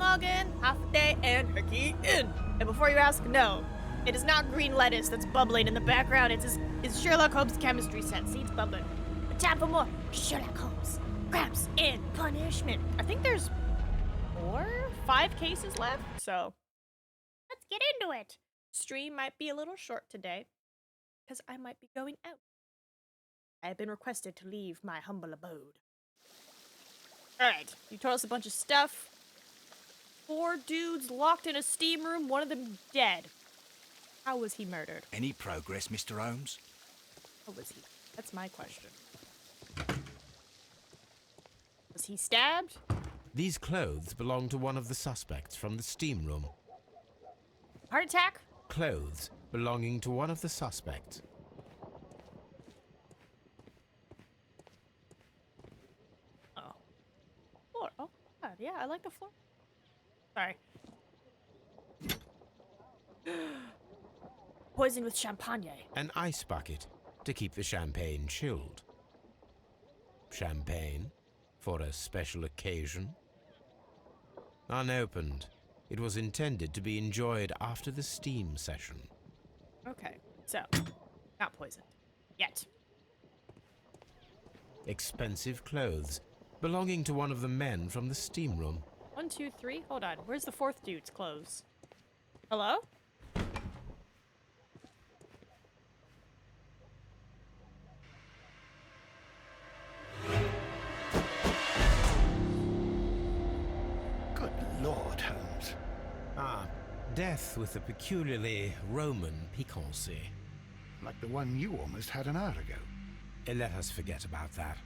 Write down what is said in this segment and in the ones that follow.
log in, half a day, and a key in. And before you ask, no, it is not green lettuce that's bubbling in the background. It's Sherlock Holmes chemistry set. See, it's bubbling. But time for more Sherlock Holmes. Crimes and punishment. I think there's 5 cases left, so let's get into it. Stream might be a little short today, because I might be going out. I have been requested to leave my humble abode. Alright, you told us a bunch of stuff. 4 dudes locked in a steam room, one of them dead. How was he murdered? Any progress, Mr. Holmes? How was he? That's my question. Was he stabbed? These clothes belong to one of the suspects from the steam room. Heart attack? Clothes belonging to one of the suspects. Oh. Floor. Oh, God. Yeah, I like the floor. Sorry. Poison with champagne. An ice bucket to keep the champagne chilled. Champagne for a special occasion. Unopened, it was intended to be enjoyed after the steam session. Okay, so, not poisoned. Yet. Expensive clothes belonging to one of the men from the steam room. 1, 2, 3. Hold on. Where's the 4th dude's clothes? Hello? Good Lord, Holmes. Death with a peculiarly Roman piquancy. Like the one you almost had an hour ago. Let us forget about that.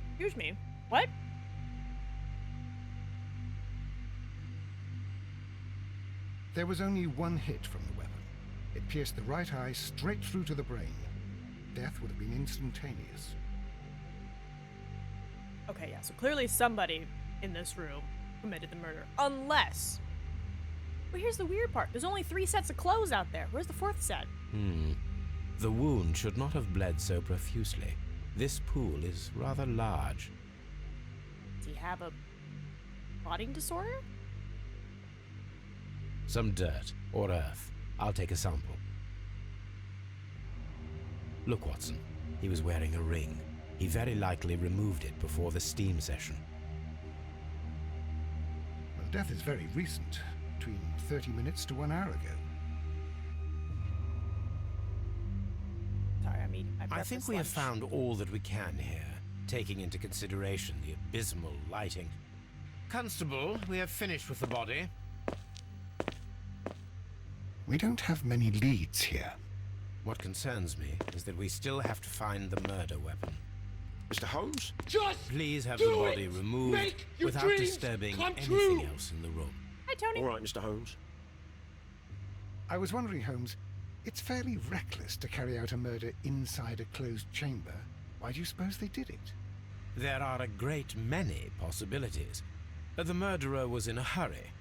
Excuse me. What? There was only one hit from the weapon. It pierced the right eye straight through to the brain. Death would have been instantaneous. Okay, yeah, so clearly somebody in this room committed the murder. Unless... But here's the weird part. There's only 3 sets of clothes out there. Where's the 4th set? The wound should not have bled so profusely. This pool is rather large. Does he have a clotting disorder? Some dirt or earth. I'll take a sample. Look, Watson. He was wearing a ring. He very likely removed it before the steam session. Well, death is very recent. Between 30 minutes to 1 hour ago. Sorry, I'm eating my breakfast I think we have lunch. found all that we can here, taking into consideration the abysmal lighting. Constable, we have finished with the body. We don't have many leads here. What concerns me is that we still have to find the murder weapon. Mr. Holmes? Just Please have do the body it! removed Make your without dreams disturbing come anything true! else in the room. Hi, Tony. All right, Mr. Holmes. I was wondering, Holmes, it's fairly reckless to carry out a murder inside a closed chamber. Why do you suppose they did it? There are a great many possibilities. The murderer was in a hurry,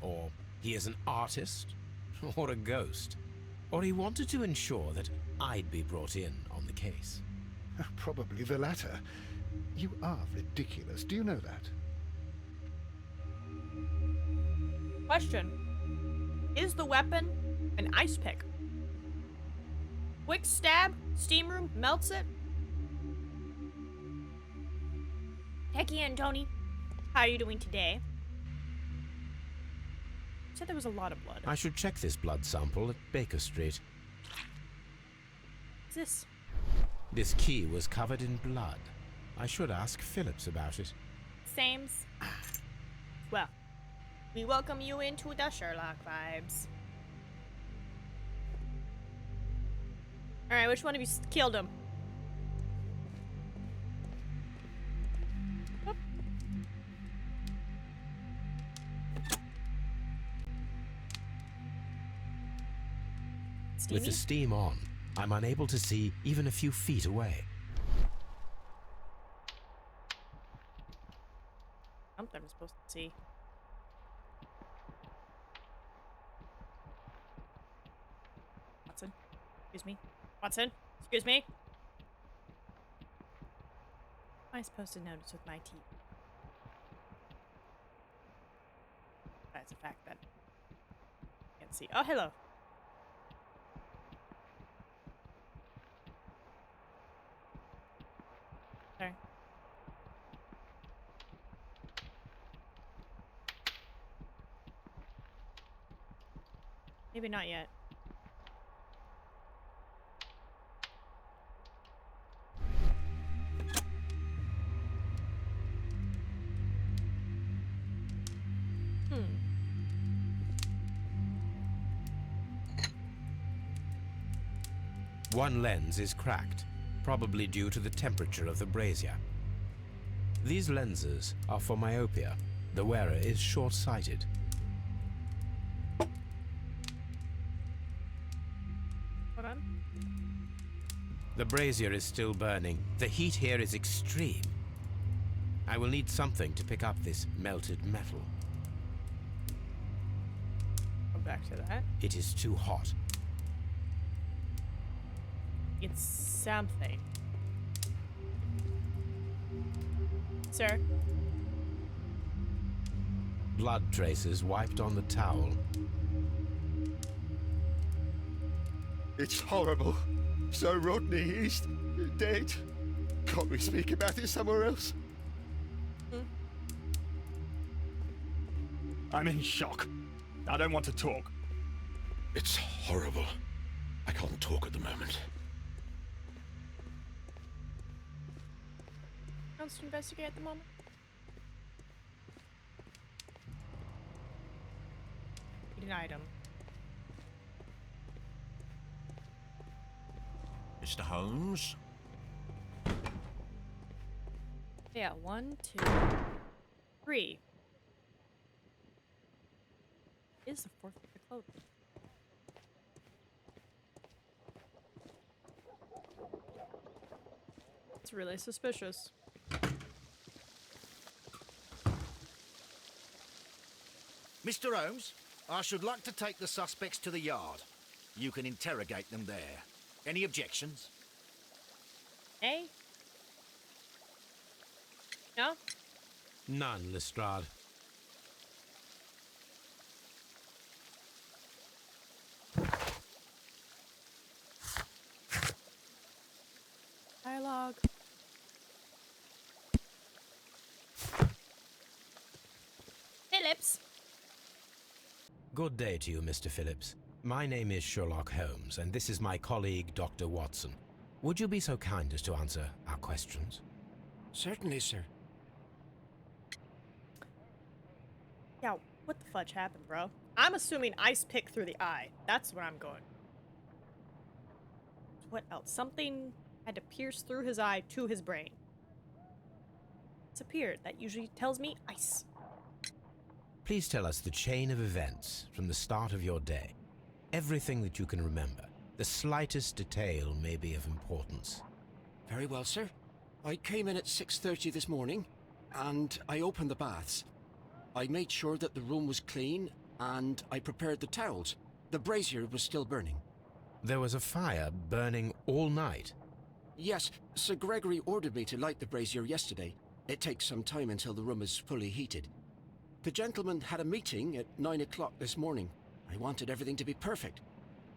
or he is an artist, or a ghost, or he wanted to ensure that I'd be brought in on the case. Probably the latter. You are ridiculous. Do you know that? Question. Is the weapon an ice pick? Quick stab, steam room, melts it? Techie and Tony, how are you doing today? You said there was a lot of blood. I should check this blood sample at Baker Street. What's this? This key was covered in blood. I should ask Phillips about it. Sames. Well, we welcome you into the Sherlock vibes. Alright, which one of you killed him? Whoop. With the steam on, I'm unable to see even a few feet away. Something I'm supposed to see. Watson? Excuse me? Watson? Excuse me? What am I supposed to notice with my teeth? recognize the fact that I can't see. Oh, hello. Sorry. Maybe not yet. One lens is cracked, probably due to the temperature of the brazier. These lenses are for myopia. The wearer is short-sighted. Hold on. The brazier is still burning. The heat here is extreme. I will need something to pick up this melted metal. Go back to that. It is too hot. It's something. Sir? Blood traces wiped on the towel. It's horrible. So Rodney, he's dead. Can't we speak about it somewhere else? I'm in shock. I don't want to talk. It's horrible. I can't talk at the moment. Wants to investigate at the moment? Need an item. Mr. Holmes? Yeah, 1, 2, 3. Is the fourth bit of clothing? It's really suspicious. Mr. Holmes, I should like to take the suspects to the yard. You can interrogate them there. Any objections? Hey? No? None, Lestrade. Dialogue. Phillips! Good day to you, Mr. Phillips. My name is Sherlock Holmes, and this is my colleague, Dr. Watson. Would you be so kind as to answer our questions? Certainly, sir. Yeah, what the fudge happened, bro? I'm assuming ice pick through the eye. That's where I'm going. What else? Something had to pierce through his eye to his brain. It's appeared. That usually tells me ice. Please tell us the chain of events from the start of your day. Everything that you can remember. The slightest detail may be of importance. Very well, sir. I came in at 6:30 this morning, and I opened the baths. I made sure that the room was clean, and I prepared the towels. The brazier was still burning. There was a fire burning all night. Yes, Sir Gregory ordered me to light the brazier yesterday. It takes some time until the room is fully heated. The gentleman had a meeting at 9 o'clock this morning. I wanted everything to be perfect.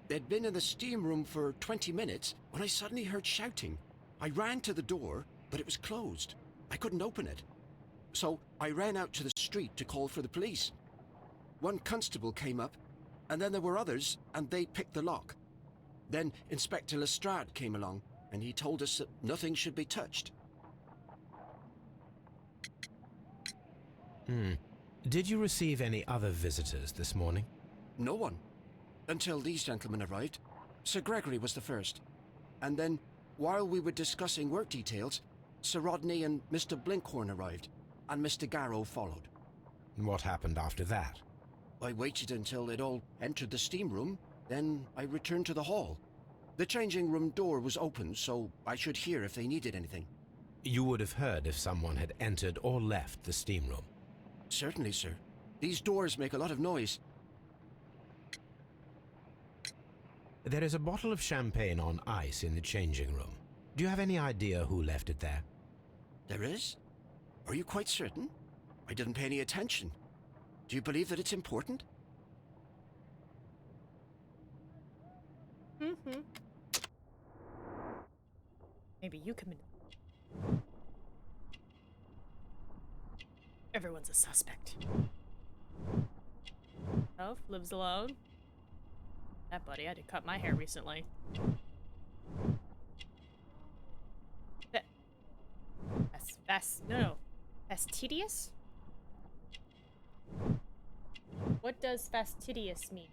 They'd been in the steam room for 20 minutes when I suddenly heard shouting. I ran to the door, but it was closed. I couldn't open it. So I ran out to the street to call for the police. One constable came up, and then there were others, and they picked the lock. Then Inspector Lestrade came along, and he told us that nothing should be touched. Did you receive any other visitors this morning? No one. Until these gentlemen arrived. Sir Gregory was the first. And then, while we were discussing work details, Sir Rodney and Mr. Blinkhorn arrived, and Mr. Garrow followed. What happened after that? I waited until they'd all entered the steam room, then I returned to the hall. The changing room door was open, so I should hear if they needed anything. You would have heard if someone had entered or left the steam room. Certainly, sir. These doors make a lot of noise. There is a bottle of champagne on ice in the changing room. Do you have any idea who left it there? There is? Are you quite certain? I didn't pay any attention. Do you believe that it's important? Mm-hmm. Maybe you come in. Everyone's a suspect. Elf lives alone. That buddy, I had to cut my hair recently. Fastidious? What does fastidious mean?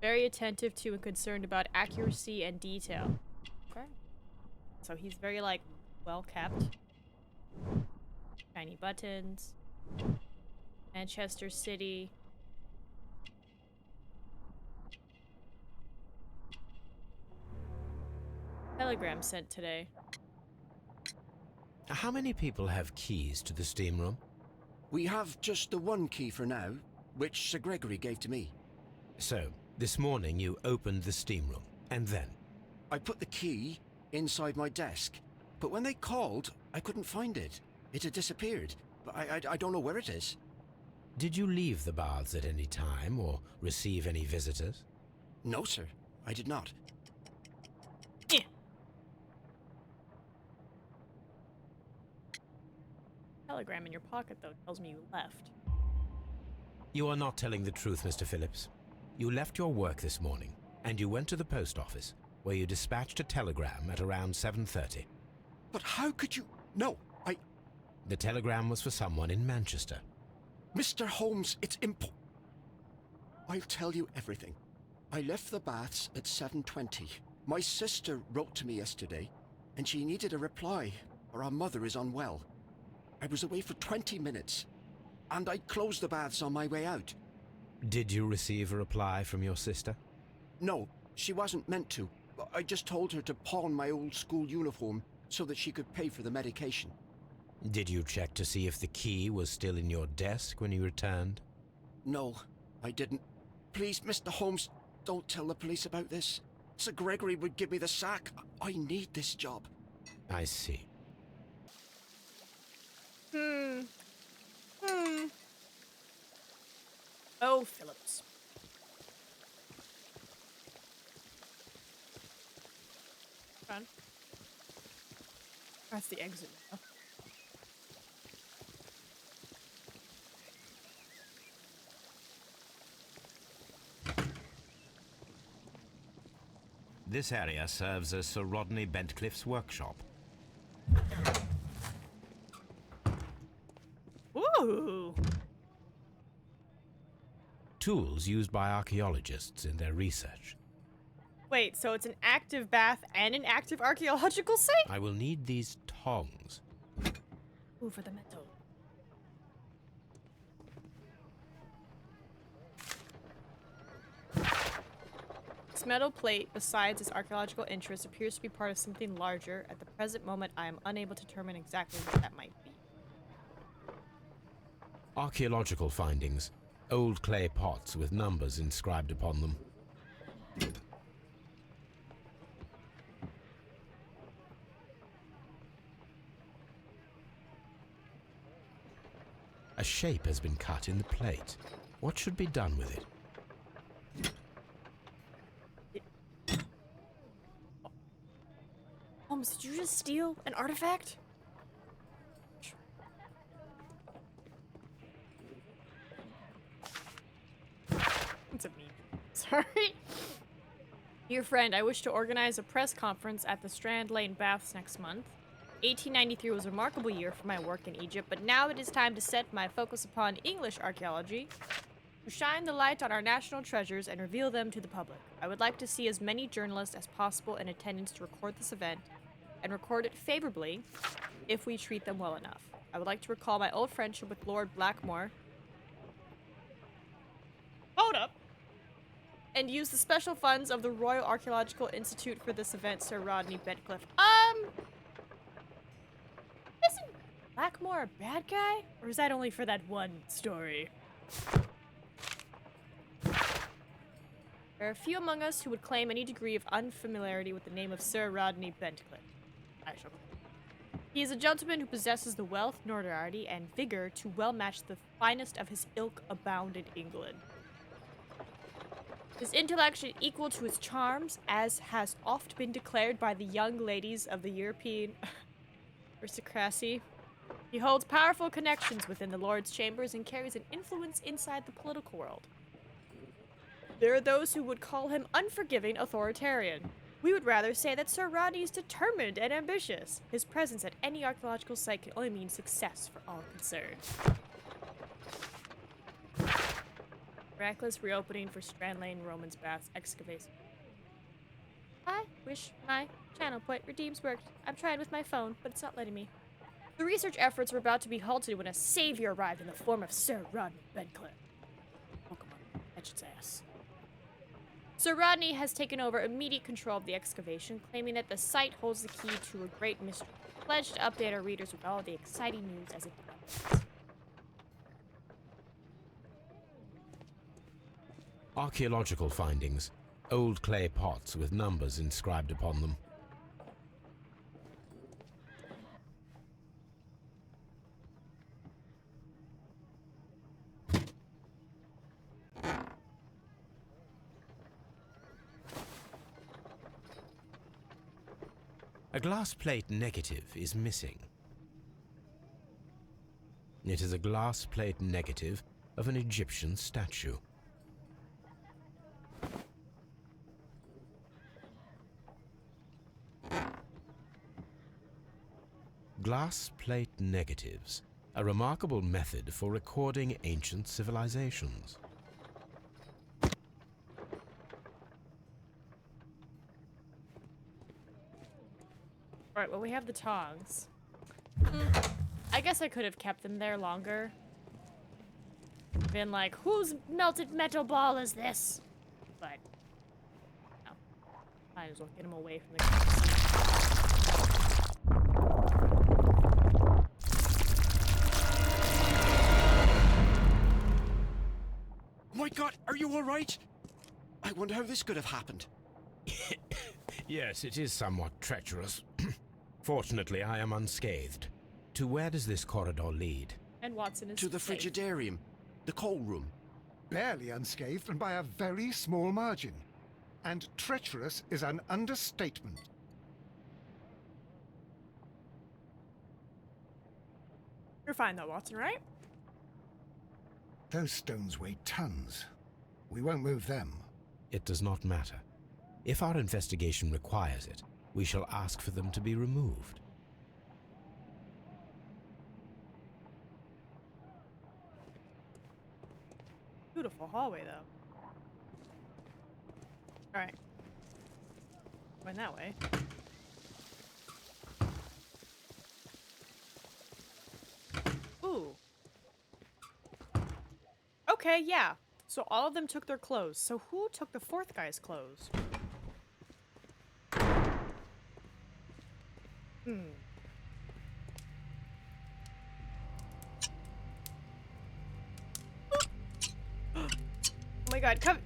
Very attentive to and concerned about accuracy and detail. Okay. So he's very, like, well kept. Shiny buttons. Manchester City. Telegram sent today. How many people have keys to the steam room? We have just the one key for now, which Sir Gregory gave to me. So, this morning you opened the steam room, and then? I put the key inside my desk, but when they called, I couldn't find it. It had disappeared, but I don't know where it is. Did you leave the baths at any time, or receive any visitors? No, sir, I did not. Yeah. Telegram in your pocket, though, tells me you left. You are not telling the truth, Mr. Phillips. You left your work this morning, and you went to the post office, where you dispatched a telegram at around 7:30. But how could you... No, The telegram was for someone in Manchester. Mr. Holmes, it's I'll tell you everything. I left the baths at 7:20. My sister wrote to me yesterday, and she needed a reply, or our mother is unwell. I was away for 20 minutes, and I closed the baths on my way out. Did you receive a reply from your sister? No, she wasn't meant to. I just told her to pawn my old school uniform so that she could pay for the medication. Did you check to see if the key was still in your desk when you returned? No, I didn't. Please, Mr. Holmes, don't tell the police about this. Sir Gregory would give me the sack. I need this job. I see. Oh, Phillips. Fun. That's the exit now. This area serves as Sir Rodney Bentcliffe's workshop. Ooh! Tools used by archaeologists in their research. Wait, so it's an active bath and an active archaeological site? I will need these tongs. Ooh, for the metal. This metal plate, besides its archaeological interest, appears to be part of something larger. At the present moment, I am unable to determine exactly what that might be. Archaeological findings. Old clay pots with numbers inscribed upon them. A shape has been cut in the plate. What should be done with it? Holmes, did you just steal an artifact? It's a meme. Sorry. Dear friend, I wish to organize a press conference at the Strand Lane Baths next month. 1893 was a remarkable year for my work in Egypt, but now it is time to set my focus upon English archaeology, to shine the light on our national treasures and reveal them to the public. I would like to see as many journalists as possible in attendance to record this event, and record it favorably if we treat them well enough. I would like to recall my old friendship with Lord Blackmore. Hold up! And use the special funds of the Royal Archaeological Institute for this event, Sir Rodney Bentcliffe. Isn't Blackmore a bad guy? Or is that only for that one story? There are few among us who would claim any degree of unfamiliarity with the name of Sir Rodney Bentcliffe. I shall. He is a gentleman who possesses the wealth, notoriety, and vigor to well match the finest of his ilk abound in England. His intellect is equal to his charms, as has oft been declared by the young ladies of the European aristocracy. He holds powerful connections within the Lord's chambers and carries an influence inside the political world. There are those who would call him unforgiving authoritarian. We would rather say that Sir Rodney is determined and ambitious. His presence at any archaeological site can only mean success for all concerned. Miraculous reopening for Strand Lane Romans Baths excavation. I wish my channel point redeems worked. I'm trying with my phone, but it's not letting me. The research efforts were about to be halted when a savior arrived in the form of Sir Rodney Bedcliffe. Oh, come on. Catch its ass. Sir Rodney has taken over immediate control of the excavation, claiming that the site holds the key to a great mystery. Pledged to update our readers with all the exciting news as it develops. Archaeological findings. Old clay pots with numbers inscribed upon them. A glass plate negative is missing. It is a glass plate negative of an Egyptian statue. Glass plate negatives, a remarkable method for recording ancient civilizations. Alright, well, we have the tongs. I guess I could have kept them there longer. Been like, whose melted metal ball is this? But, no. Might as well get him away from the My God, are you all right? I wonder how this could have happened. Yes, it is somewhat treacherous. Fortunately, I am unscathed. To where does this corridor lead? And Watson is To the safe. frigidarium, the coal room. Barely unscathed and by a very small margin. And treacherous is an understatement. You're fine though, Watson, right? Those stones weigh tons. We won't move them. It does not matter. If our investigation requires it, we shall ask for them to be removed. Beautiful hallway, though. Alright. Going that way. Ooh. Okay, yeah. So all of them took their clothes. So who took the fourth guy's clothes? Oh my god, come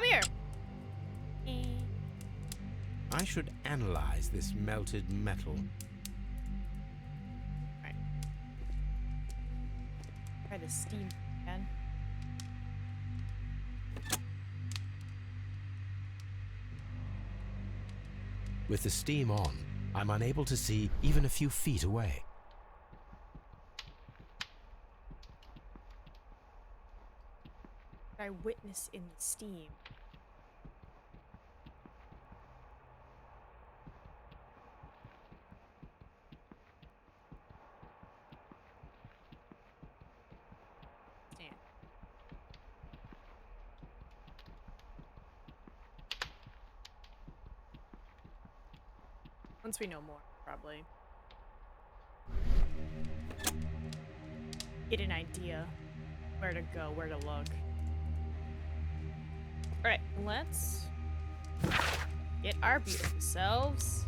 here! I should analyze this melted metal. Alright. Try the steam again. With the steam on, I'm unable to see even a few feet away. I witness in the steam. Damn. Once we know more, probably. Get an idea where to go, where to look. Alright, let's get our beautiful selves.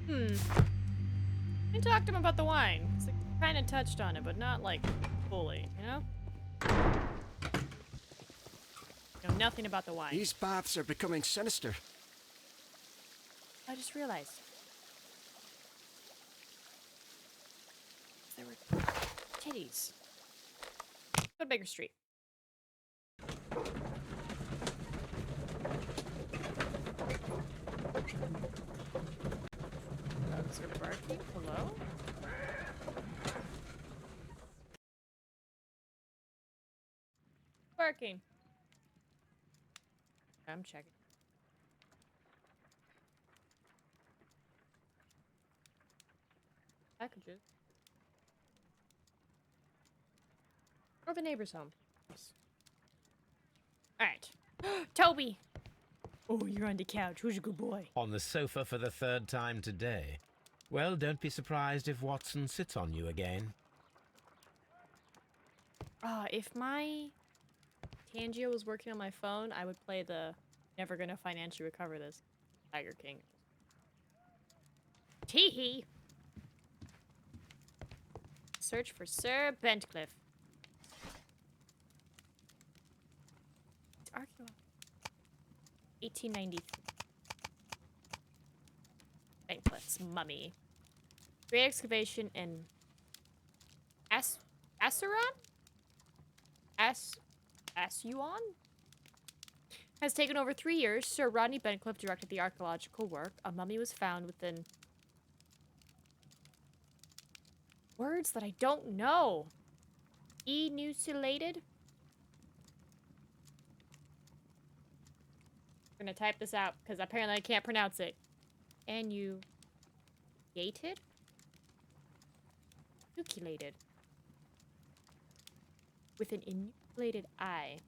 I talked to him about the wine. It's like, kind of touched on it, but not like fully, you know? Know nothing about the wine. These baths are becoming sinister. I just realized. There were titties. Go to Baker Street. Dogs are barking. Hello? Barking. I'm checking. Packages. Or the neighbor's home. Alright. Toby! Oh, you're on the couch. Who's a good boy? On the sofa for the third time today. Well, don't be surprised if Watson sits on you again. If my Tangio was working on my phone, I would play the Never Gonna Financially Recover This. Tiger King. Teehee! Search for Sir Bentcliffe. It's archaeology. 1893. Bentcliffe's mummy. Great excavation in Asuran? Asuan? Has taken over 3 years. Sir Rodney Bentcliffe directed the archaeological work. A mummy was found within words that I don't know. Enucleated? I'm gonna type this out because apparently I can't pronounce it. Enucleated? Enucleated. With an enucleated I.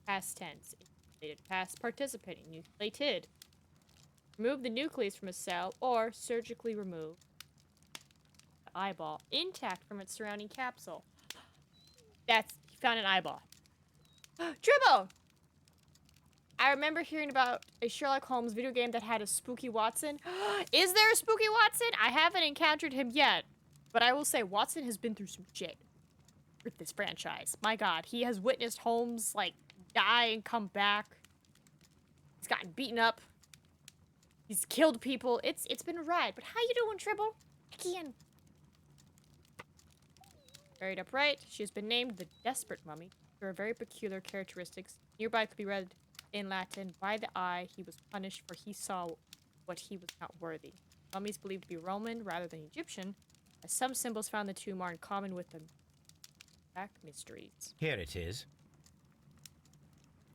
Past tense. Enucleated. Past participating. Enucleated. Remove the nucleus from a cell or surgically remove the eyeball intact from its surrounding capsule. He found an eyeball. Dribble! I remember hearing about a Sherlock Holmes video game that had a spooky Watson. Is there a spooky Watson? I haven't encountered him yet. But I will say, Watson has been through some shit with this franchise. My god, he has witnessed Holmes, like, die and come back. He's gotten beaten up. He's killed people. It's been a ride. But how you doing, Tribble? Again. Buried upright. She has been named the Desperate Mummy. There are very peculiar characteristics. Nearby could be read in Latin, by the eye he was punished for he saw what he was not worthy. Mummies believed to be Roman rather than Egyptian, as some symbols found in the tomb are in common with the back mysteries. Here it is.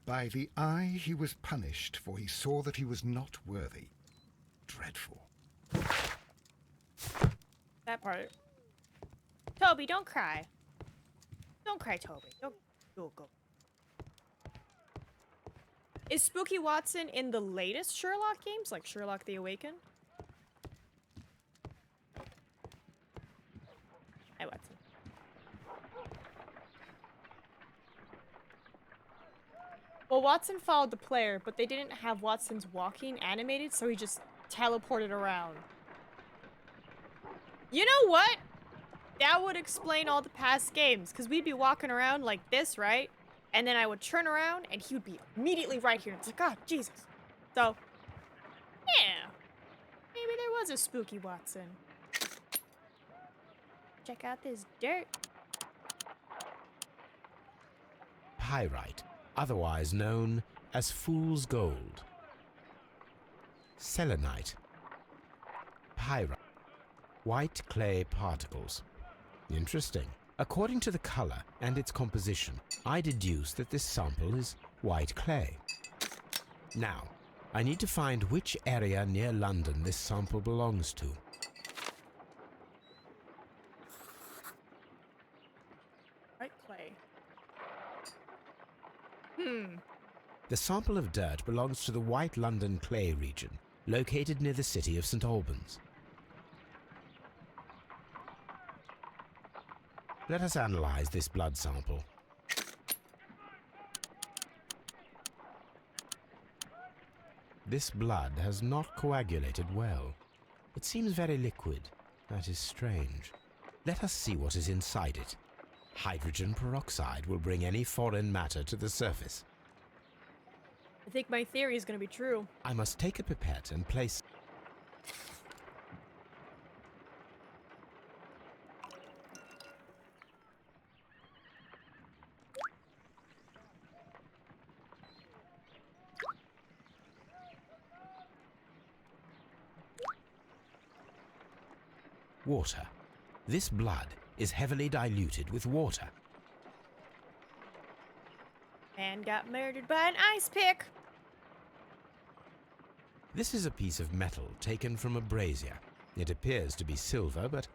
By the eye he was punished, for he saw that he was not worthy. Dreadful. That part. Toby, don't cry. Don't cry, Toby. Don't go. Is Spooky Watson in the latest Sherlock games, like Sherlock the Awakened? Hi, Watson. Well, Watson followed the player, but they didn't have Watson's walking animated, so he just teleported around. You know what? That would explain all the past games, because we'd be walking around like this, right? And then I would turn around, and he would be immediately right here. It's like, oh, Jesus. So, yeah. Maybe there was a spooky Watson. Check out this dirt. Pyrite, otherwise known as fool's gold. Selenite. Pyrite. White clay particles. Interesting. According to the color and its composition, I deduce that this sample is white clay. Now, I need to find which area near London this sample belongs to. White clay. The sample of dirt belongs to the White London clay region, located near the city of St. Albans. Let us analyze this blood sample. This blood has not coagulated well. It seems very liquid. That is strange. Let us see what is inside it. Hydrogen peroxide will bring any foreign matter to the surface. I think my theory is going to be true. I must take a pipette and place... water. This blood is heavily diluted with water. Man got murdered by an ice pick. This is a piece of metal taken from a brazier. It appears to be silver, but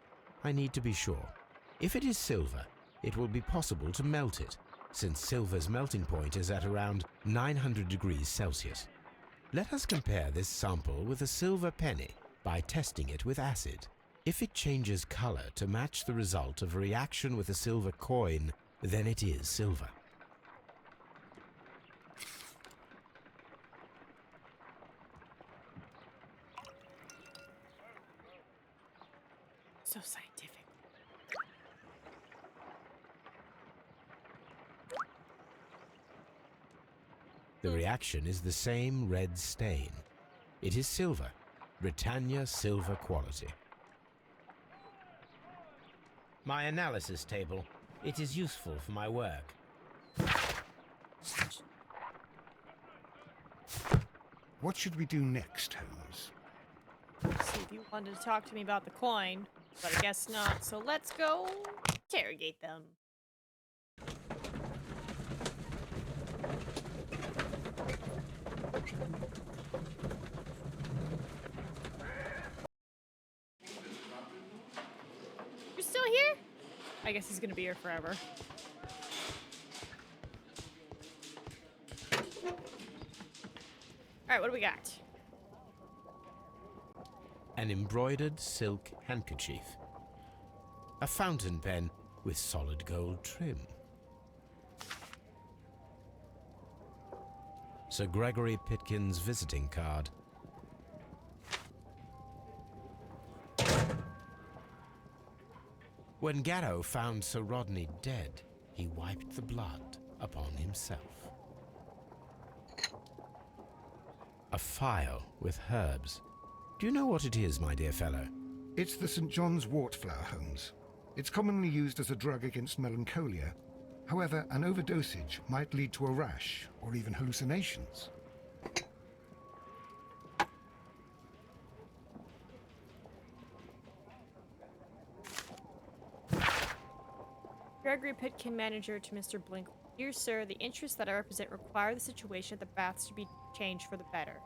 I need to be sure. If it is silver, it will be possible to melt it, since silver's melting point is at around 900 degrees Celsius. Let us compare this sample with a silver penny by testing it with acid. If it changes color to match the result of a reaction with a silver coin, then it is silver. So scientific. The reaction is the same red stain. It is silver, Britannia silver quality. My analysis table. It is useful for my work. What should we do next, Holmes? See if you wanted to talk to me about the coin, but I guess not. So let's go interrogate them. You're still here? I guess he's gonna be here forever. Alright, what do we got? An embroidered silk handkerchief. A fountain pen with solid gold trim. Sir Gregory Pitkin's visiting card. When Garrow found Sir Rodney dead, he wiped the blood upon himself. A phial with herbs. Do you know what it is, my dear fellow? It's the St. John's wort flower, Holmes. It's commonly used as a drug against melancholia. However, an overdosage might lead to a rash or even hallucinations. Gregory Pitkin, manager to Mr. Blink. Dear sir, the interests that I represent require the situation at the baths to be changed for the better.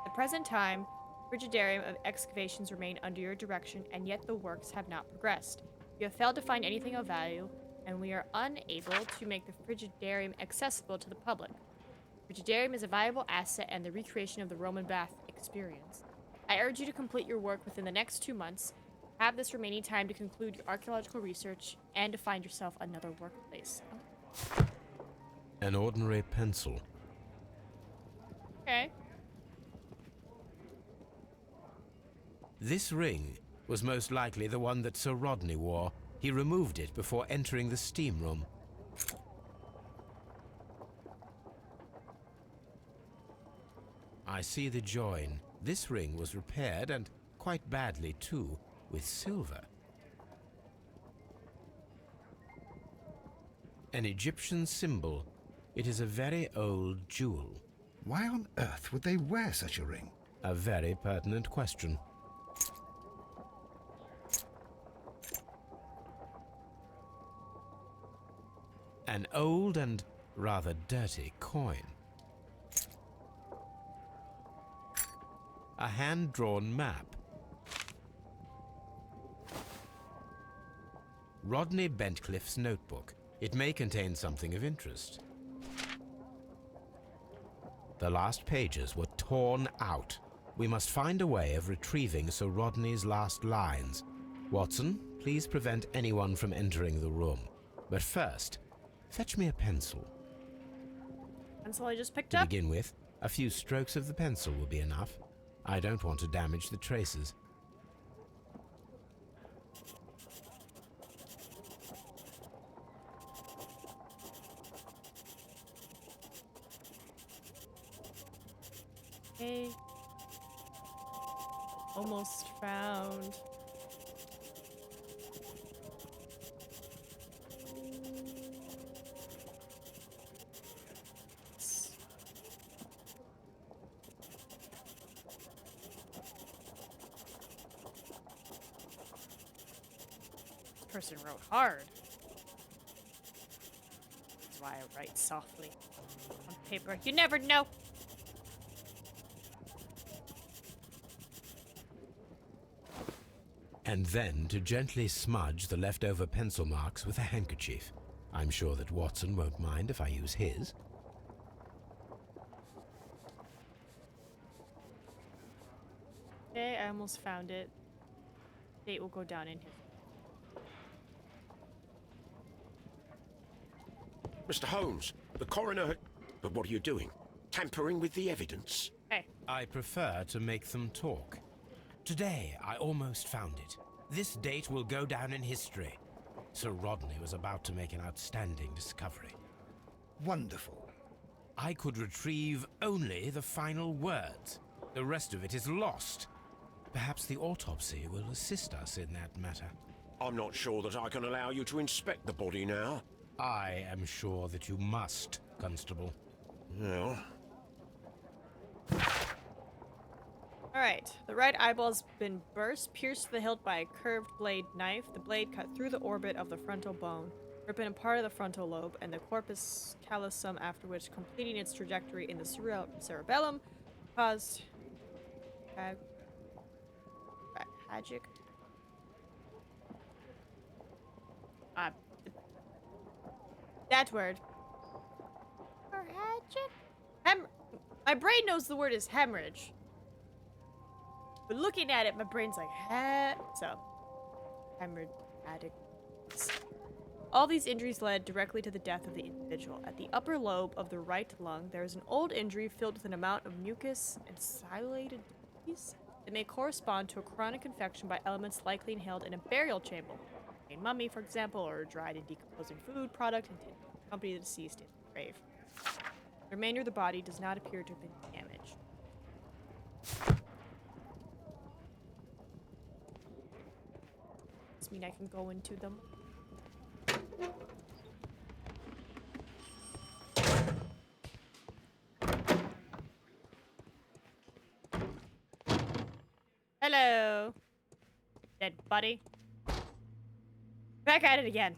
At the present time, frigidarium of excavations remain under your direction, and yet the works have not progressed. You have failed to find anything of value, and we are unable to make the frigidarium accessible to the public. Frigidarium is a valuable asset and the recreation of the Roman bath experience. I urge you to complete your work within the next 2 months. Have this remaining time to conclude your archaeological research and to find yourself another workplace. An ordinary pencil. Okay. This ring was most likely the one that Sir Rodney wore. He removed it before entering the steam room. I see the join. This ring was repaired, and quite badly too, with silver. An Egyptian symbol. It is a very old jewel. Why on earth would they wear such a ring? A very pertinent question. An old and rather dirty coin. A hand-drawn map. Rodney Bentcliffe's notebook. It may contain something of interest. The last pages were torn out. We must find a way of retrieving Sir Rodney's last lines. Watson, please prevent anyone from entering the room. But first, fetch me a pencil. Pencil I just picked To up. begin with, a few strokes of the pencil will be enough. I don't want to damage the traces. Okay. Almost found. person wrote hard. That's why I write softly on paper. You never know. And then to gently smudge the leftover pencil marks with a handkerchief. I'm sure that Watson won't mind if I use his. Okay, I almost found it. Date will go down in here. Mr. Holmes, the coroner had... But what are you doing? Tampering with the evidence? Hey, I prefer to make them talk. Today, I almost found it. This date will go down in history. Sir Rodney was about to make an outstanding discovery. Wonderful. I could retrieve only the final words. The rest of it is lost. Perhaps the autopsy will assist us in that matter. I'm not sure that I can allow you to inspect the body now. I am sure that you must, Constable. Well, alright. The right eyeball's been burst, pierced to the hilt by a curved blade knife. The blade cut through the orbit of the frontal bone, ripping a part of the frontal lobe and the corpus callosum, after which, completing its trajectory in the cerebellum, caused tragic. That word. My brain knows the word is hemorrhage. But looking at it, my brain's like, so. Hemorrhage. All these injuries led directly to the death of the individual. At the upper lobe of the right lung, there is an old injury filled with an amount of mucus and silated disease that may correspond to a chronic infection by elements likely inhaled in a burial chamber. A mummy, for example, or a dried and decomposing food product intended to accompany the deceased in the grave. The remainder of the body does not appear to have been damaged. Does this mean I can go into them? Hello, dead buddy. Back at it again.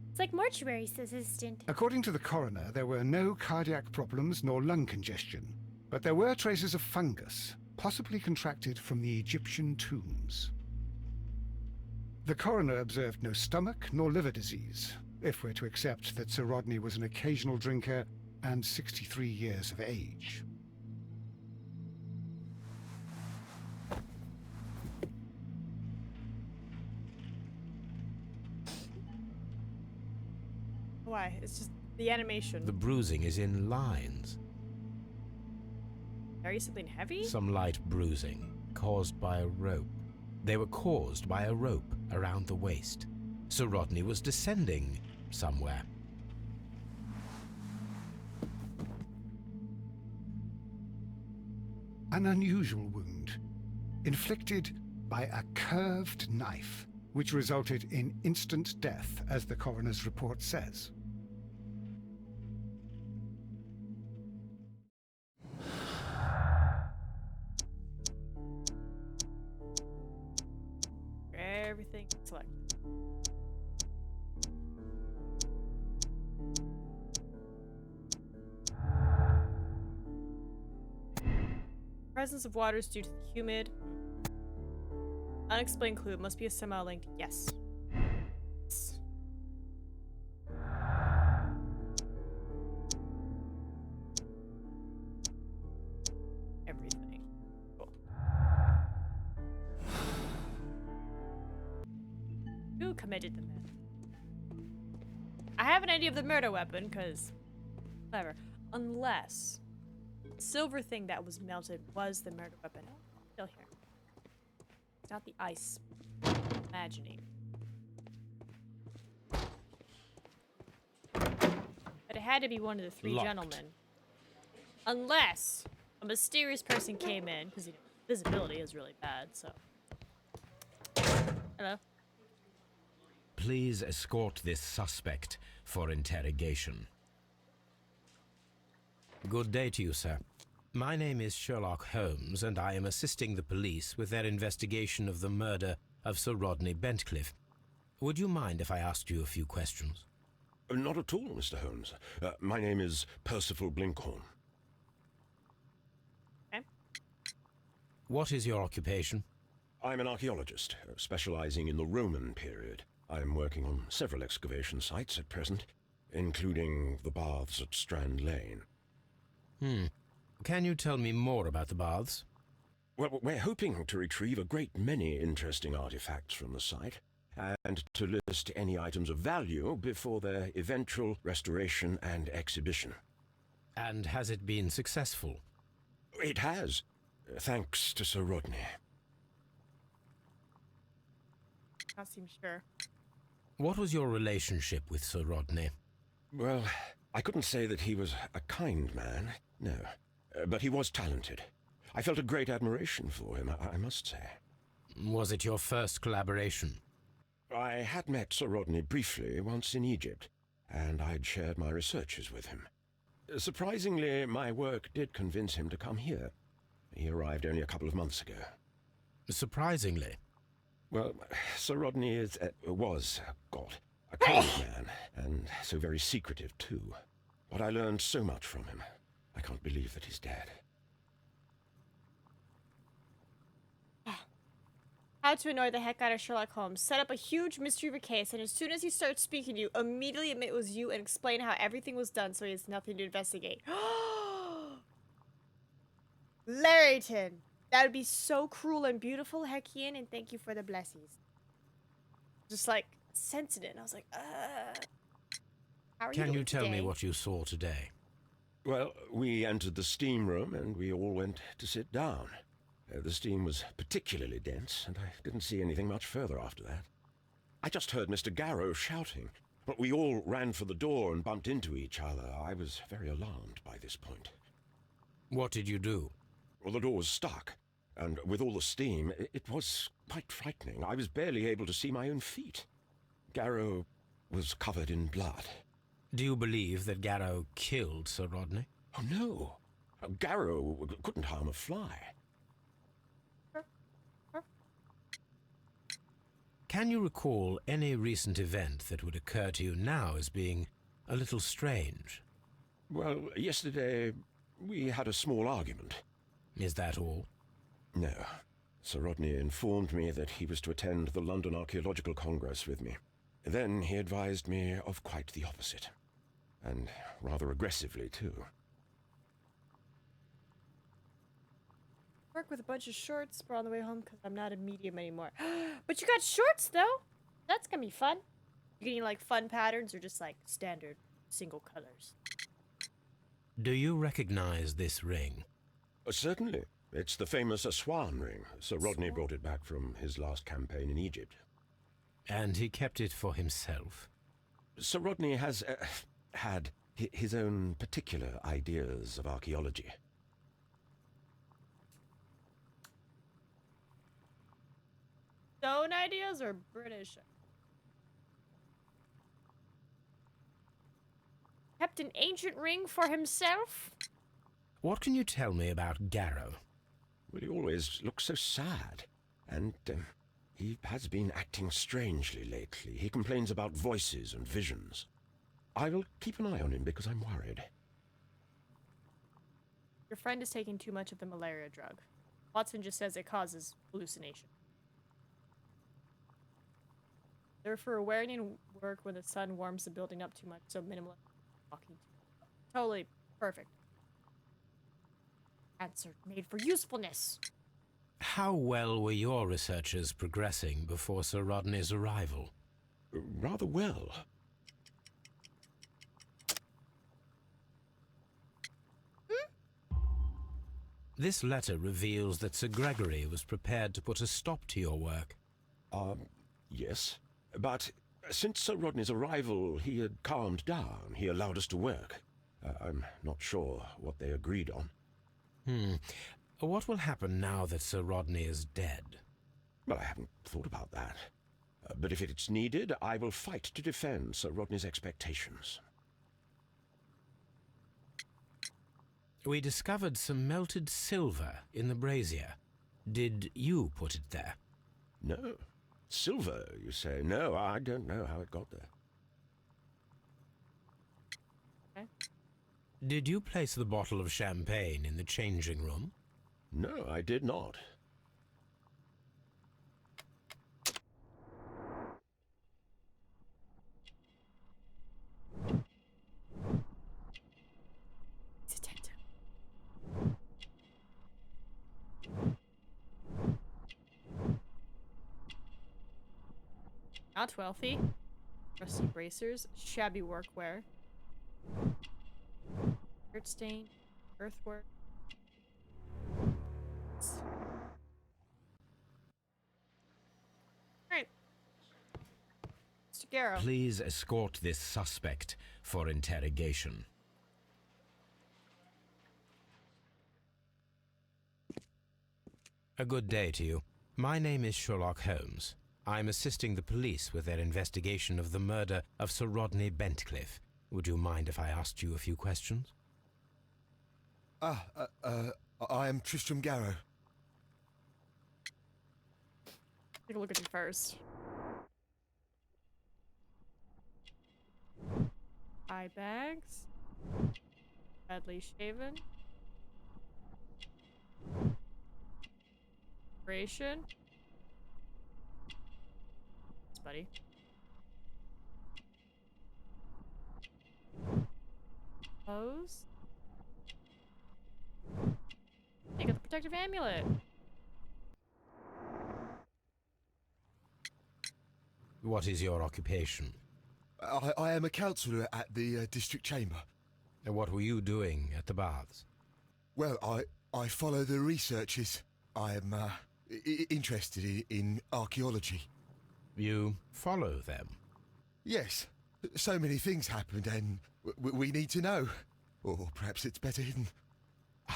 It's like mortuary's assistant. According to the coroner, there were no cardiac problems nor lung congestion, but there were traces of fungus, possibly contracted from the Egyptian tombs. The coroner observed no stomach nor liver disease, if we're to accept that Sir Rodney was an occasional drinker and 63 years of age. Why? It's just the animation. The bruising is in lines. Are you something heavy? Some light bruising, caused by a rope. They were caused by a rope around the waist. Sir Rodney was descending somewhere. An unusual wound, inflicted by a curved knife, which resulted in instant death, as the coroner's report says. Everything selected. Presence of waters due to the humid. Unexplained clue. It must be a somehow linked. Yes. Everything. Cool. Who committed the murder? I have an idea of the murder weapon, because clever. Unless the silver thing that was melted was the murder weapon. Oh, still here. It's not the ice. Imagining. But it had to be one of the three Locked. gentlemen. Unless a mysterious person came in, because visibility is really bad, so. Hello? Please escort this suspect for interrogation. Good day to you, sir. My name is Sherlock Holmes, and I am assisting the police with their investigation of the murder of Sir Rodney Bentcliffe. Would you mind if I asked you a few questions? Not at all, Mr. Holmes. My name is Percival Blinkhorn. Okay. What is your occupation? I'm an archaeologist, specializing in the Roman period. I'm working on several excavation sites at present, including the baths at Strand Lane. Can you tell me more about the baths? Well, we're hoping to retrieve a great many interesting artifacts from the site, and to list any items of value before their eventual restoration and exhibition. And has it been successful? It has, thanks to Sir Rodney. I seem sure. What was your relationship with Sir Rodney? Well, I couldn't say that he was a kind man, no. But he was talented. I felt a great admiration for him, I must say. Was it your first collaboration? I had met Sir Rodney briefly once in Egypt, and I'd shared my researches with him. Surprisingly, my work did convince him to come here. He arrived only a couple of months ago. Surprisingly? Well, Sir Rodney was a cold man, and so very secretive too. But I learned so much from him. I can't believe that he's dead. How to annoy the heck out of Sherlock Holmes. Set up a huge mystery of a case, and as soon as he starts speaking to you, immediately admit it was you and explain how everything was done so he has nothing to investigate. Larryton! That would be so cruel and beautiful, Heckian, and thank you for the blessings. Just like, sensing it, and I was like, how are you Can you doing tell me today? what you saw today? Well, we entered the steam room, and we all went to sit down. The steam was particularly dense, and I didn't see anything much further after that. I just heard Mr. Garrow shouting, but we all ran for the door and bumped into each other. I was very alarmed by this point. What did you do? Well, the door was stuck, and with all the steam, it was quite frightening. I was barely able to see my own feet. Garrow was covered in blood. Do you believe that Garrow killed Sir Rodney? Oh, no. Garrow couldn't harm a fly. Can you recall any recent event that would occur to you now as being a little strange? Well, yesterday we had a small argument. Is that all? No. Sir Rodney informed me that he was to attend the London Archaeological Congress with me. Then he advised me of quite the opposite. And rather aggressively, too. Work with a bunch of shorts. We're on the way home because I'm not a medium anymore. But you got shorts, though. That's going to be fun. You getting, like, fun patterns or just, like, standard single colors? Do you recognize this ring? Certainly. It's the famous Aswan ring. Sir Rodney brought it back from his last campaign in Egypt. And he kept it for himself? Sir Rodney has had his own particular ideas of archaeology. Stone ideas or British? Kept an ancient ring for himself? What can you tell me about Garrow? Well, he always looks so sad. And he has been acting strangely lately. He complains about voices and visions. I will keep an eye on him because I'm worried. Your friend is taking too much of the malaria drug. Watson just says it causes hallucination. Therefore, wearing in work when the sun warms the building up too much, so minimal walking. Totally perfect. Answer made for usefulness. How well were your researchers progressing before Sir Rodney's arrival? Rather well. This letter reveals that Sir Gregory was prepared to put a stop to your work. Yes. But since Sir Rodney's arrival, he had calmed down. He allowed us to work. I'm not sure what they agreed on. What will happen now that Sir Rodney is dead? Well, I haven't thought about that. But if it's needed, I will fight to defend Sir Rodney's expectations. We discovered some melted silver in the brazier. Did you put it there? No. Silver, you say? No, I don't know how it got there. Okay. Did you place the bottle of champagne in the changing room? No, I did not. He's attentive. Not wealthy. Rusty bracers, shabby workwear. Dirt stain, earthwork. Alright. Mr. Garrow. Please escort this suspect for interrogation. A good day to you. My name is Sherlock Holmes. I'm assisting the police with their investigation of the murder of Sir Rodney Bentcliffe. Would you mind if I asked you a few questions? I am Tristram Garrow. Take a look at him first. Eye bags. Badly shaven. Ration. Thanks, buddy. Pose. You got the protective amulet. What is your occupation? I am a counsellor at the district chamber. And what were you doing at the baths? Well, I follow the researches. I am interested in archaeology. You follow them? Yes. So many things happened and we need to know. Or perhaps it's better hidden.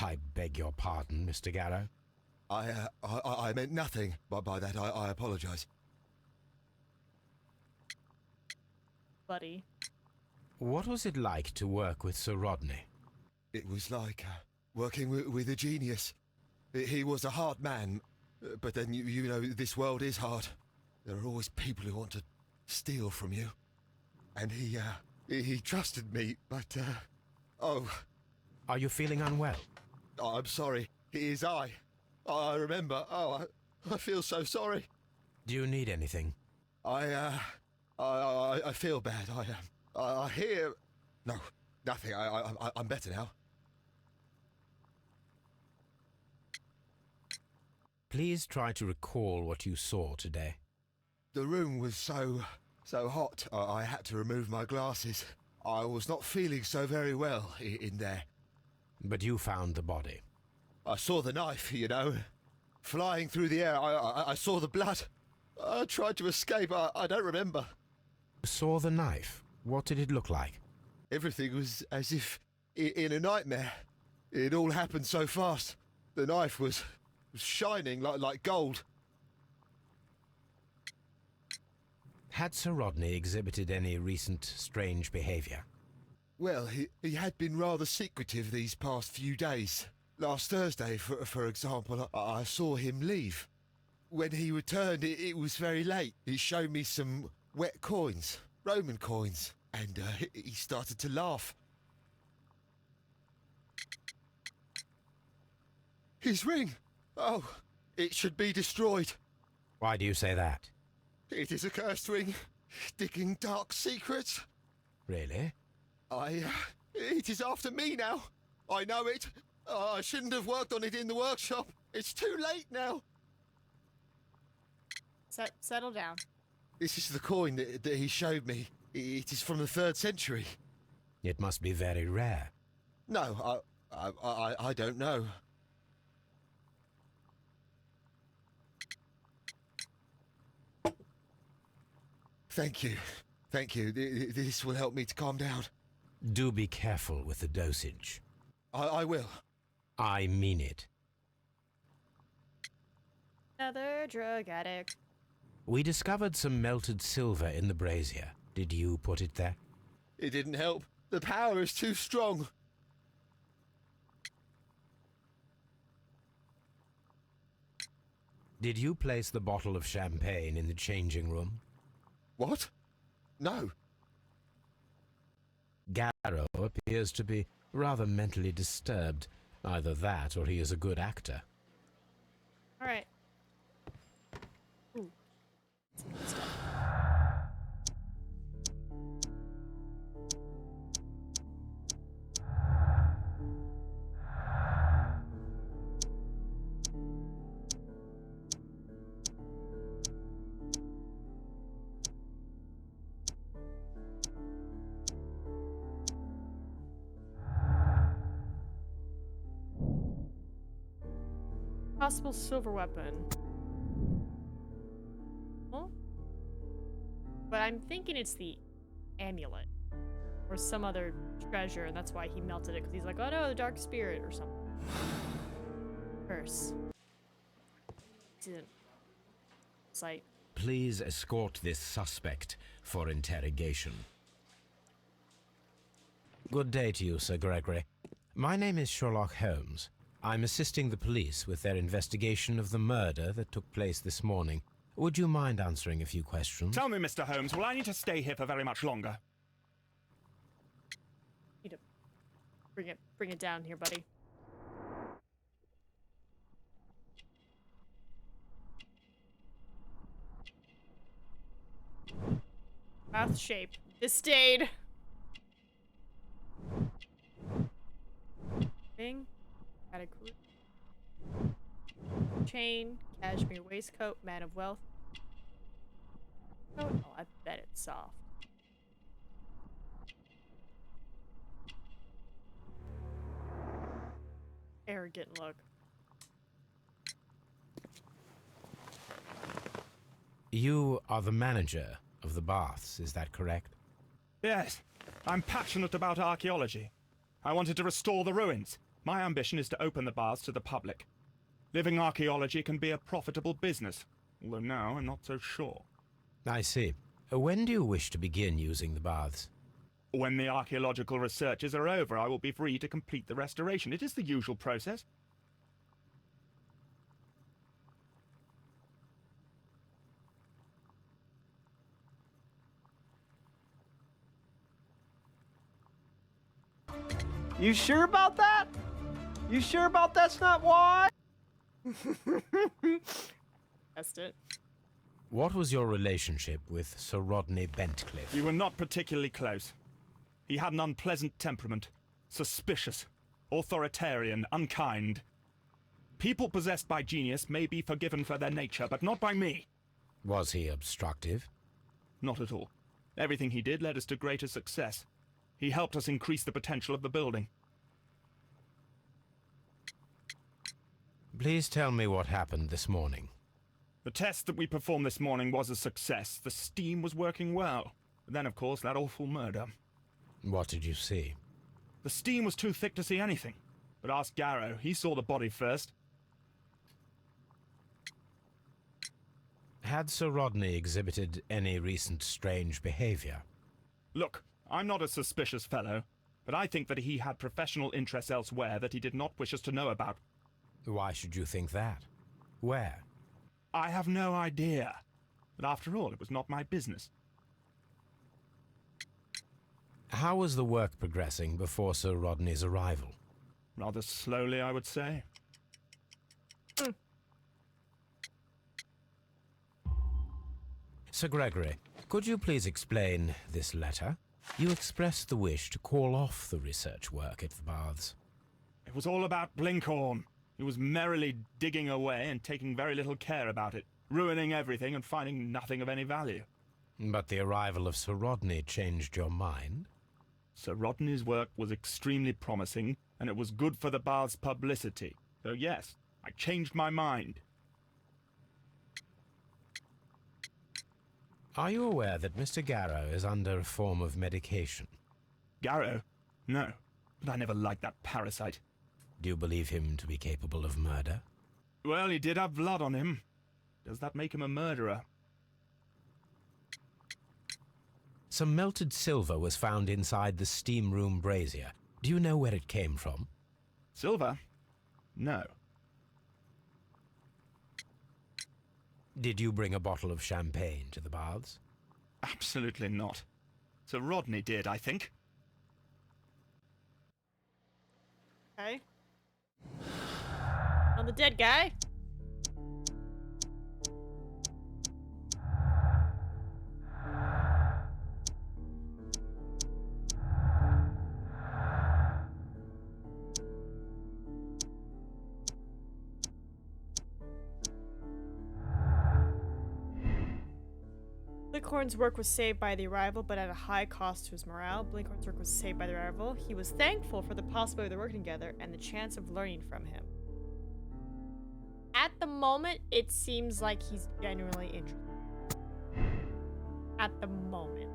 I beg your pardon, Mr. Garrow. I meant nothing by that. I apologise. Buddy. What was it like to work with Sir Rodney? It was like working with a genius. He was a hard man, but then you know this world is hard. There are always people who want to steal from you. And he trusted me, but oh. Are you feeling unwell? I'm sorry. It is I remember. Oh, I feel so sorry. Do you need anything? I feel bad. I hear. No, nothing. I'm better now. Please try to recall what you saw today. The room was so hot. I had to remove my glasses. I was not feeling so very well in there. But you found the body. I saw the knife, you know, flying through the air. I saw the blood. I tried to escape. I don't remember. Saw the knife? What did it look like? Everything was as if in a nightmare. It all happened so fast. The knife was shining like gold. Had Sir Rodney exhibited any recent strange behaviour? Well, he had been rather secretive these past few days. Last Thursday, for example, I saw him leave. When he returned, it was very late. He showed me some wet coins, Roman coins, and he started to laugh. His ring! Oh, it should be destroyed. Why do you say that? It is a cursed ring, digging dark secrets. Really? It is after me now. I know it. I shouldn't have worked on it in the workshop. It's too late now. Settle down. This is the coin that he showed me. It is from the 3rd century. It must be very rare. No, I don't know. Thank you. Thank you. This will help me to calm down. Do be careful with the dosage. I will. I mean it. Another drug addict. We discovered some melted silver in the brazier. Did you put it there? It didn't help. The power is too strong. Did you place the bottle of champagne in the changing room? What? No. Garrow appears to be rather mentally disturbed. Either that or he is a good actor. Alright. Ooh. Some good stuff. Possible silver weapon. Huh? But I'm thinking it's the amulet. Or some other treasure, and that's why he melted it, because he's like, oh no, the dark spirit or something. Curse. Didn't. Sight. Please escort this suspect for interrogation. Good day to you, Sir Gregory. My name is Sherlock Holmes. I'm assisting the police with their investigation of the murder that took place this morning. Would you mind answering a few questions? Tell me, Mr. Holmes, will I need to stay here for very much longer? Need to bring it down here, buddy. Mouth shape. This stayed. Thing. Got a chain, cashmere waistcoat, man of wealth. Oh, I bet it's soft. Arrogant look. You are the manager of the baths, is that correct? Yes. I'm passionate about archaeology. I wanted to restore the ruins. My ambition is to open the baths to the public. Living archaeology can be a profitable business, although now I'm not so sure. I see. When do you wish to begin using the baths? When the archaeological researches are over, I will be free to complete the restoration. It is the usual process. You sure about that? You sure about that's not why? Test it. What was your relationship with Sir Rodney Bentcliffe? We were not particularly close. He had an unpleasant temperament. Suspicious, authoritarian, unkind. People possessed by genius may be forgiven for their nature, but not by me. Was he obstructive? Not at all. Everything he did led us to greater success. He helped us increase the potential of the building. Please tell me what happened this morning. The test that we performed this morning was a success. The steam was working well. But then, of course, that awful murder. What did you see? The steam was too thick to see anything. But ask Garrow. He saw the body first. Had Sir Rodney exhibited any recent strange behavior? Look, I'm not a suspicious fellow, but I think that he had professional interests elsewhere that he did not wish us to know about. Why should you think that? Where? I have no idea. But after all, it was not my business. How was the work progressing before Sir Rodney's arrival? Rather slowly, I would say. Sir Gregory, could you please explain this letter? You expressed the wish to call off the research work at the baths. It was all about Blinkhorn. He was merrily digging away and taking very little care about it, ruining everything and finding nothing of any value. But the arrival of Sir Rodney changed your mind? Sir Rodney's work was extremely promising, and it was good for the bath's publicity. So yes, I changed my mind. Are you aware that Mr. Garrow is under a form of medication? Garrow? No, but I never liked that parasite. Do you believe him to be capable of murder? Well, he did have blood on him. Does that make him a murderer? Some melted silver was found inside the steam room brazier. Do you know where it came from? Silver? No. Did you bring a bottle of champagne to the baths? Absolutely not. Sir Rodney did, I think. Okay. On the dead guy? Blinkhorn's work was saved by the arrival, but at a high cost to his morale. Blinkhorn's work was saved by the arrival. He was thankful for the possibility of working together and the chance of learning from him. At the moment, it seems like he's genuinely interested. At the moment.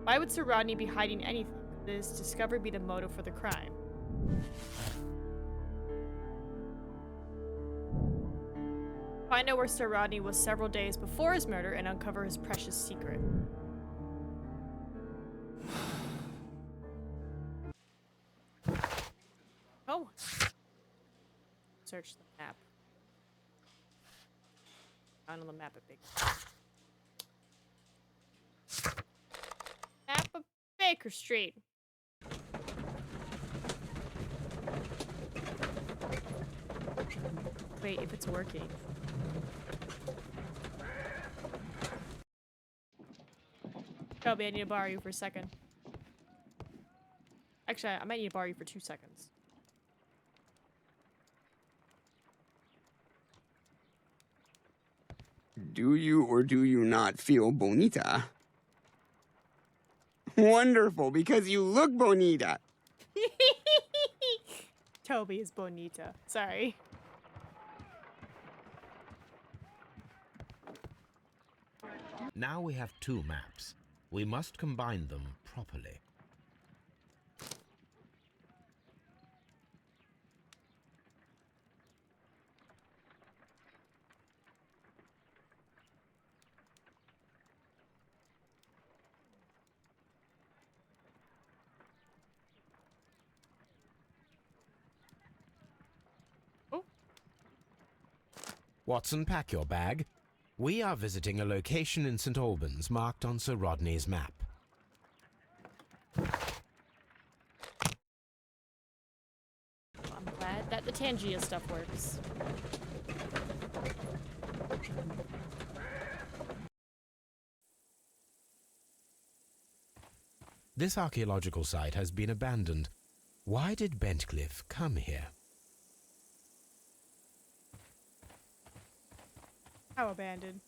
Why would Sir Rodney be hiding anything? Could his discovery be the motive for the crime? Find out where Sir Rodney was several days before his murder and uncover his precious secret. Oh. Search the map. Found on the map at Big. Map of Baker Street. Wait, if it's working. Toby, I need to borrow you for a second. Actually, I might need to borrow you for 2 seconds. Do you or do you not feel bonita? Wonderful, because you look bonita. Toby is bonita. Sorry. Now we have 2 maps. We must combine them properly. Oh. Watson, pack your bag. We are visiting a location in St. Albans marked on Sir Rodney's map. I'm glad that the Tangia stuff works. This archaeological site has been abandoned. Why did Bentcliffe come here? How abandoned?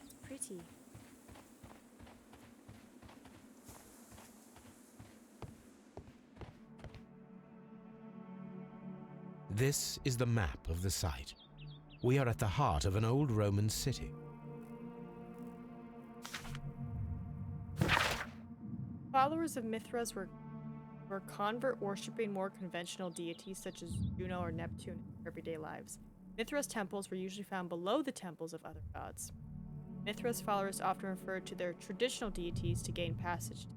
It's pretty. This is the map of the site. We are at the heart of an old Roman city. Followers of Mithras were convert worshipping more conventional deities such as Juno or Neptune in their everyday lives. Mithras temples were usually found below the temples of other gods. Mithras followers often referred to their traditional deities to gain passage.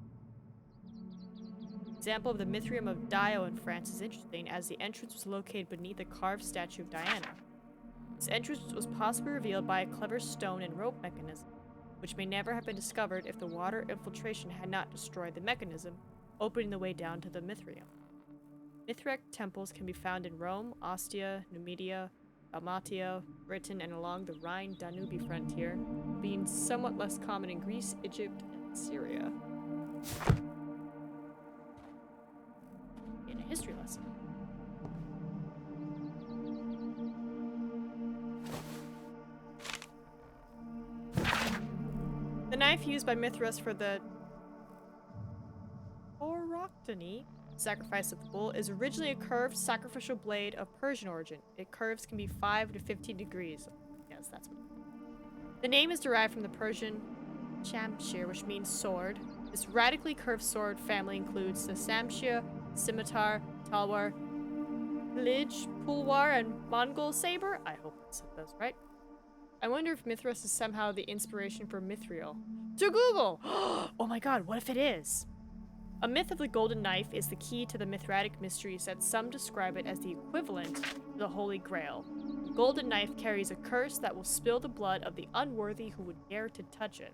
The example of the Mithraeum of Dio in France is interesting, as the entrance was located beneath a carved statue of Diana. This entrance was possibly revealed by a clever stone and rope mechanism, which may never have been discovered if the water infiltration had not destroyed the mechanism, opening the way down to the Mithraeum. Mithraic temples can be found in Rome, Ostia, Numidia, Dalmatia, Britain, and along the Rhine-Danube frontier, being somewhat less common in Greece, Egypt, and Syria. In a history lesson. The knife used by Mithras for the Oroctony, sacrifice of the bull, is originally a curved sacrificial blade of Persian origin. Its curves can be 5 to 15 degrees. Yes, that's what. The name is derived from the Persian shamshir, which means sword. This radically curved sword family includes the shamshir, scimitar, talwar, lidj, pulwar, and Mongol saber. I hope I said those right. I wonder if Mithras is somehow the inspiration for Mithril. To Google! Oh my god, what if it is? A myth of the golden knife is the key to the Mithratic mysteries that some describe it as the equivalent to the Holy Grail. The golden knife carries a curse that will spill the blood of the unworthy who would dare to touch it.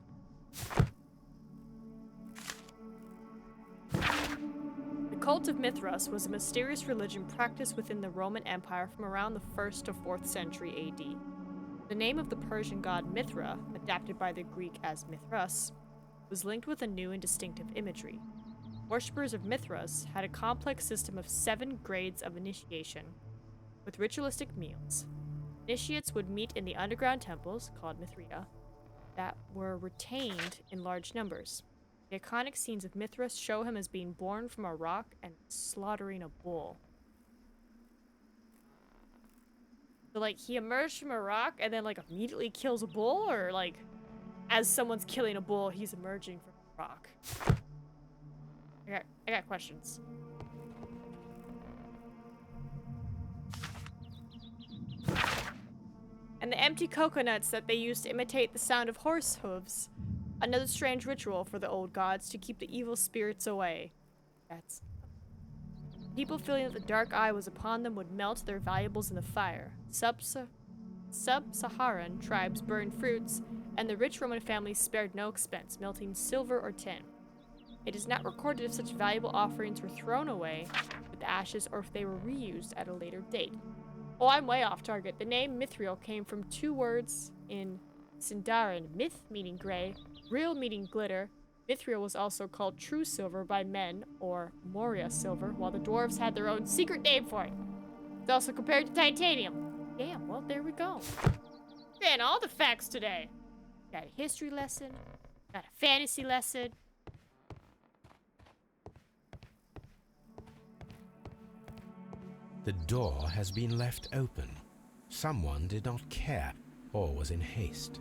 The cult of Mithras was a mysterious religion practiced within the Roman Empire from around the 1st to 4th century AD. The name of the Persian god Mithra, adapted by the Greek as Mithras, was linked with a new and distinctive imagery. Worshippers of Mithras had a complex system of 7 grades of initiation, with ritualistic meals. Initiates would meet in the underground temples, called Mithrita, that were retained in large numbers. The iconic scenes of Mithras show him as being born from a rock and slaughtering a bull. So, like, he emerged from a rock and then, like, immediately kills a bull? Or, like, as someone's killing a bull, he's emerging from a rock? I got questions. And the empty coconuts that they used to imitate the sound of horse hooves. Another strange ritual for the old gods to keep the evil spirits away. People feeling that the dark eye was upon them would melt their valuables in the fire. Sub-Saharan tribes burned fruits, and the rich Roman families spared no expense, melting silver or tin. It is not recorded if such valuable offerings were thrown away with ashes or if they were reused at a later date. Oh, I'm way off target. The name Mithril came from 2 words in Sindarin, myth meaning gray, real meaning glitter. Mithril was also called true silver by men, or Moria silver, while the dwarves had their own secret name for it. It's also compared to titanium. Damn, well, there we go. Man, all the facts today. Got a history lesson, got a fantasy lesson. The door has been left open. Someone did not care or was in haste.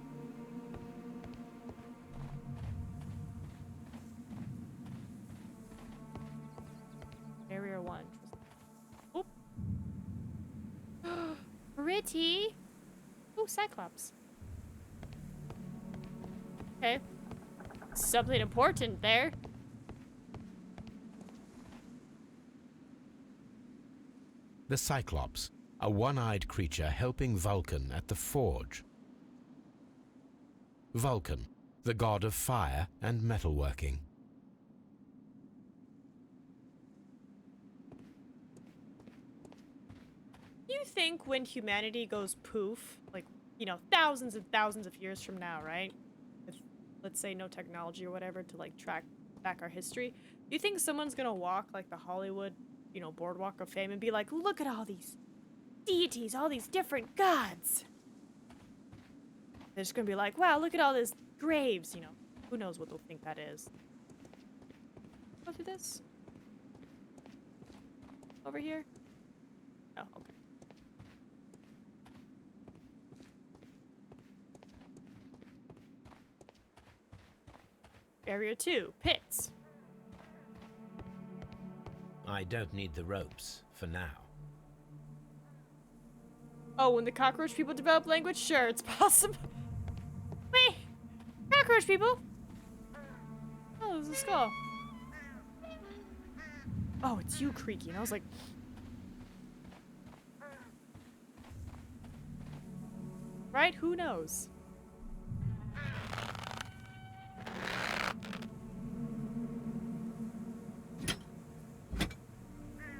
Barrier 1. Oop. Pretty. Ooh, Cyclops. Okay. Something important there. The Cyclops, a one-eyed creature helping Vulcan at the forge. Vulcan, the god of fire and metalworking. Do you think when humanity goes poof, like, you know, thousands and thousands of years from now, right? With, let's say, no technology or whatever to, like, track back our history, do you think someone's gonna walk, like, the Hollywood, you know, boardwalk of fame and be like, look at all these deities, all these different gods? They're just gonna be like, wow, look at all these graves, you know. Who knows what they'll think that is. Go through this? Over here? Oh, okay. Area 2, pits. I don't need the ropes for now. Oh, when the cockroach people develop language? Sure, it's possible. Wait! Cockroach people! Oh, there's a skull. Oh, it's you creaking. I was like... Right? Who knows?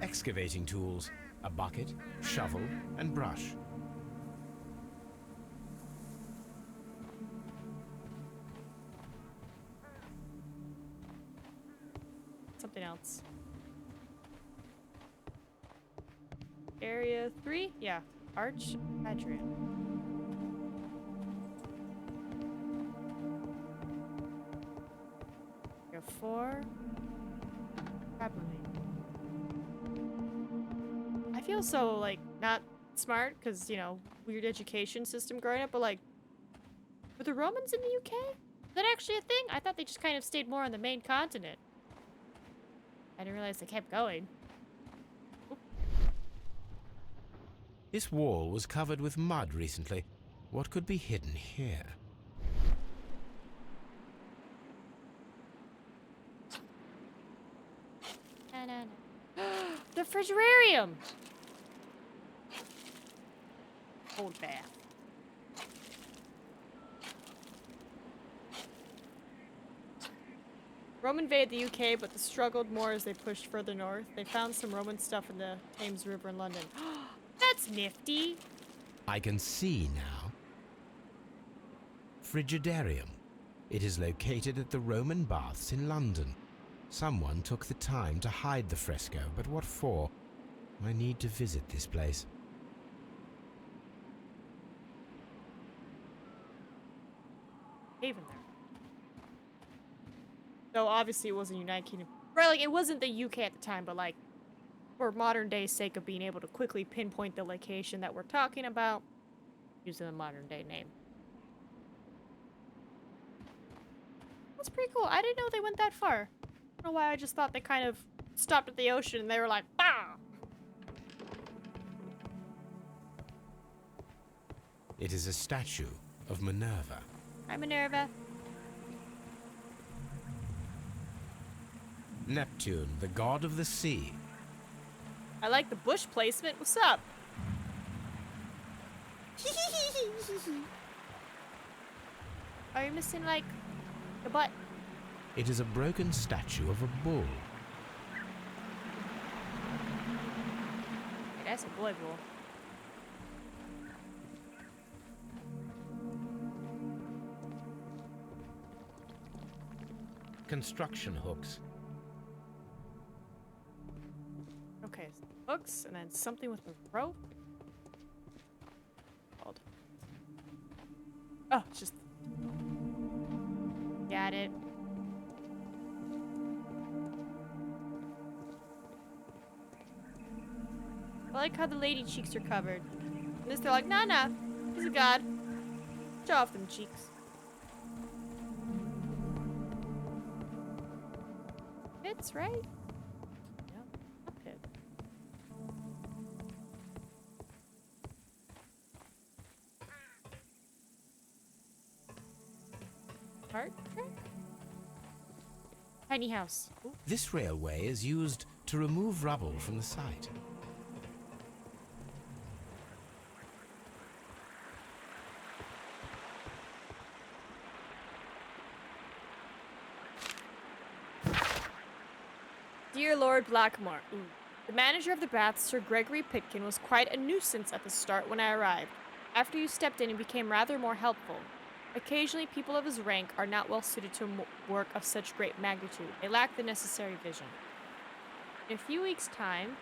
Excavating tools, a bucket, shovel, and brush. Something else. Area 3? Yeah. Arch Hadrian. Area 4. Probably. I feel so, like, not smart, because, you know, weird education system growing up, but, like, were the Romans in the UK? Is that actually a thing? I thought they just kind of stayed more on the main continent. I didn't realize they kept going. Oop. This wall was covered with mud recently. What could be hidden here? the refrigerarium. Cold bath. Rome invaded the UK, but they struggled more as they pushed further north. They found some Roman stuff in the Thames River in London. That's nifty. I can see now. Frigidarium. It is located at the Roman baths in London. Someone took the time to hide the fresco, but what for? I need to visit this place. Haven there. So obviously it wasn't United Kingdom. Right, like it wasn't the UK at the time, but like for modern day sake of being able to quickly pinpoint the location that we're talking about, using the modern day name. That's pretty cool. I didn't know they went that far. I don't know why I just thought they kind of stopped at the ocean and they were like, bah! It is a statue of Minerva. Hi, Minerva. Neptune, the god of the sea. I like the bush placement. What's up? Are you missing, like, the butt? It is a broken statue of a bull. Hey, that's a boy bull. Construction hooks. Okay, so hooks, and then something with a rope. Called. Oh, it's just. Got it. I like how the lady cheeks are covered. And this, they're like, nah, he's a god. Show off them cheeks. Fits, right? Yep, a pit. Cart track? Tiny house. Ooh. This railway is used to remove rubble from the site. Dear Lord Blackmore, ooh. The manager of the baths, Sir Gregory Pitkin, was quite a nuisance at the start when I arrived. After you stepped in, he became rather more helpful. Occasionally, people of his rank are not well suited to work of such great magnitude. They lack the necessary vision. In a few weeks' time,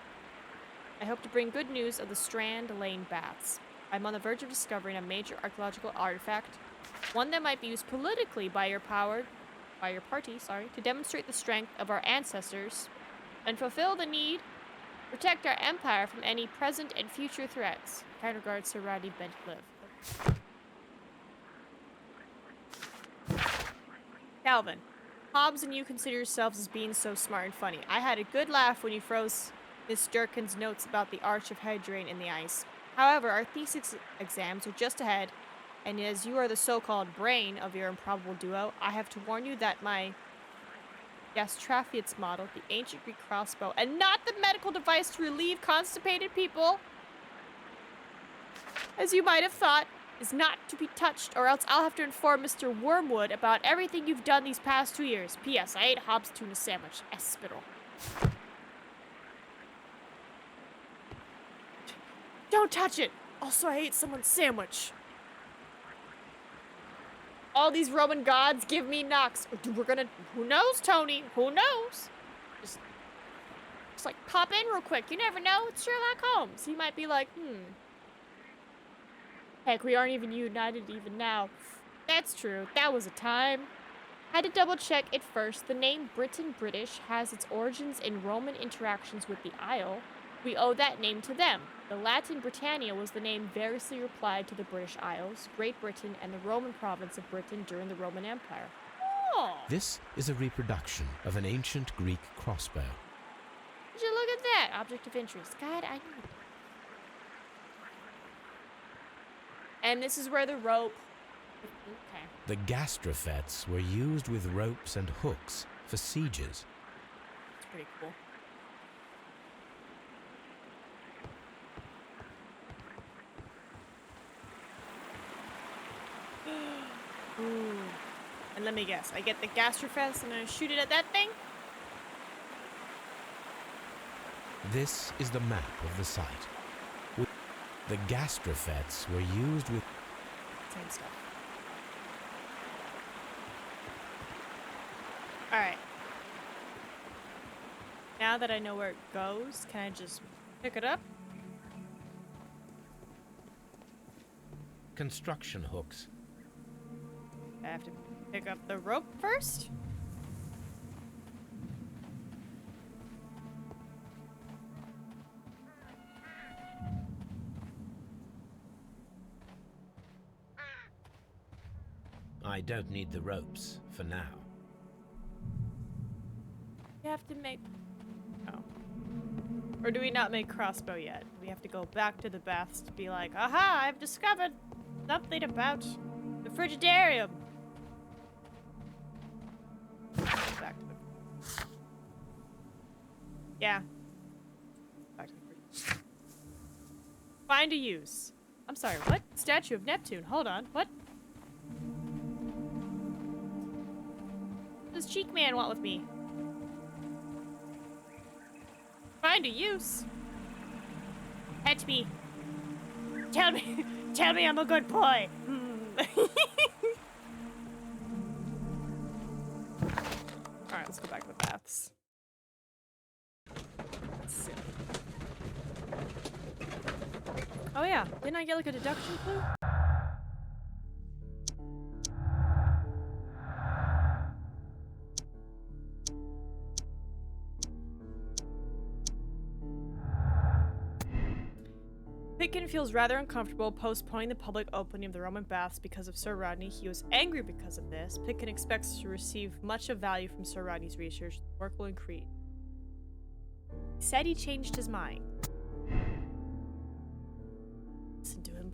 I hope to bring good news of the Strand Lane baths. I'm on the verge of discovering a major archaeological artifact, one that might be used politically by your party, to demonstrate the strength of our ancestors and fulfill the need to protect our empire from any present and future threats. Kind regards, Sir Rodney Bentcliffe. Calvin, Hobbs and you consider yourselves as being so smart and funny. I had a good laugh when you froze Miss Durkin's notes about the Arch of Hadrian in the ice. However, our thesis exams are just ahead, and as you are the so-called brain of your improbable duo, I have to warn you that my Gastrophius model, the ancient Greek crossbow, and not the medical device to relieve constipated people, as you might have thought, is not to be touched, or else I'll have to inform Mr. Wormwood about everything you've done these past 2 years. P.S. I ate Hobbs' tuna sandwich. Hospital. Don't touch it! Also, I ate someone's sandwich. All these Roman gods give me knocks. We're gonna... Who knows, Tony? Who knows? Just like, pop in real quick. You never know. It's Sherlock Holmes. He might be like, Heck, we aren't even united even now. That's true. That was a time. Had to double check it first. The name Britain British has its origins in Roman interactions with the Isle. We owe that name to them. The Latin Britannia was the name variously applied to the British Isles, Great Britain, and the Roman province of Britain during the Roman Empire. Oh! This is a reproduction of an ancient Greek crossbow. Would you look at that? Object of interest. God, I know. And this is where the rope... Okay. The gastrofets were used with ropes and hooks for sieges. It's pretty cool. And let me guess, I get the gastrofest and I shoot it at that thing? This is the map of the site. The gastrofets were used with... Same stuff. Alright. Now that I know where it goes, can I just pick it up? construction hooks. I have to pick up the rope first? I don't need the ropes for now. You have to make... Oh. Or do we not make crossbow yet? We have to go back to the baths to be like, aha, I've discovered something about the frigidarium. Back to the... Yeah. Back to the fridge. Find a use. I'm sorry, what? Statue of Neptune. Hold on, what? What does Cheek Man want with me? Find a use. Pet me. Tell me I'm a good boy. Alright, let's go back to the baths. Let's see. Oh yeah, didn't I get like a deduction clue? Pitkin feels rather uncomfortable postponing the public opening of the Roman baths because of Sir Rodney. He was angry because of this. Pitkin expects to receive much of value from Sir Rodney's research. The work will increase. He said he changed his mind. Listen to him.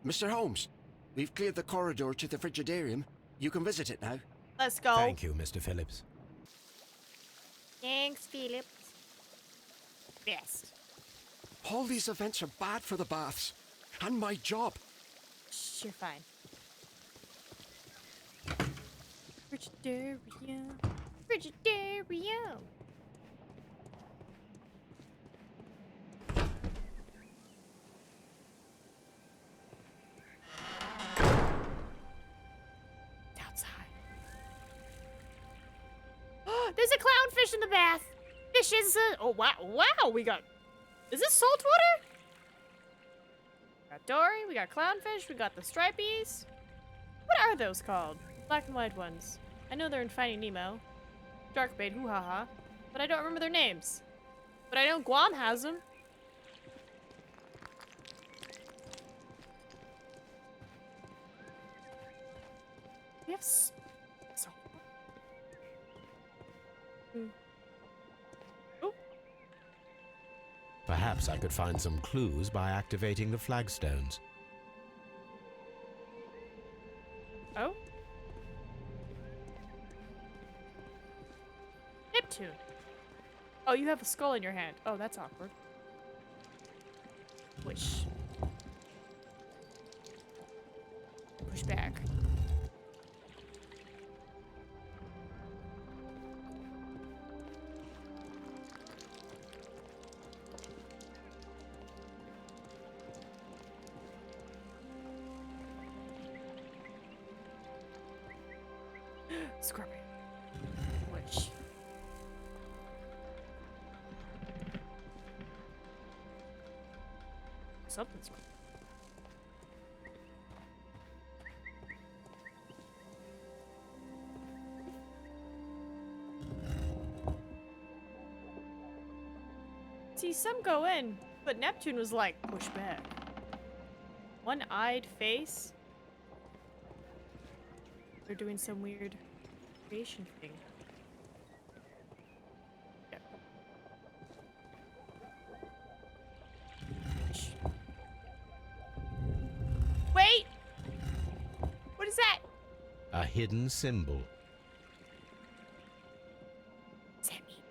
Mr. Holmes, we've cleared the corridor to the frigidarium. You can visit it now. Let's go. Thank you, Mr. Phillips. Thanks, Philip. Best. All these events are bad for the baths. And my job. Shh, you're fine. Frigidarium. Frigidarium. There's a clownfish in the bath. Fishes. Oh wow! Wow, we got. Is this salt water? We got Dory. We got clownfish. We got the stripies. What are those called? Black and white ones. I know they're in Finding Nemo. Sharkbait. Hoo ha ha. But I don't remember their names. But I know Guam has them. We have. Oh. Perhaps I could find some clues by activating the flagstones. Oh? Neptune. Oh, you have a skull in your hand. Oh, that's awkward. Push. Push back. Scorpion. Which? Something's wrong. See, some go in, but Neptune was like, push back. One-eyed face. They're doing some weird creation thing. Yeah. Wait! What is that? A hidden symbol. What does that mean?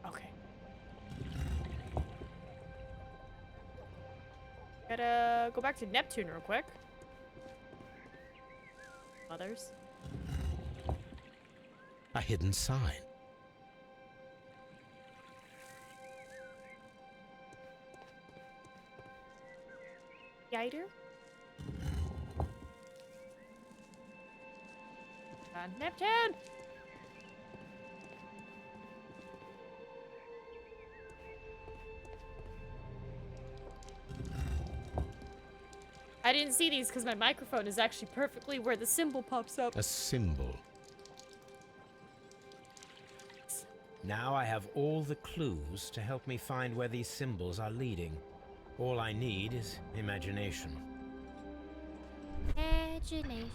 Okay. Gotta go back to Neptune real quick. Others. A hidden sign. Yider? Neptune! I didn't see these because my microphone is actually perfectly where the symbol pops up. A symbol. Now I have all the clues to help me find where these symbols are leading. All I need is imagination. Imagination.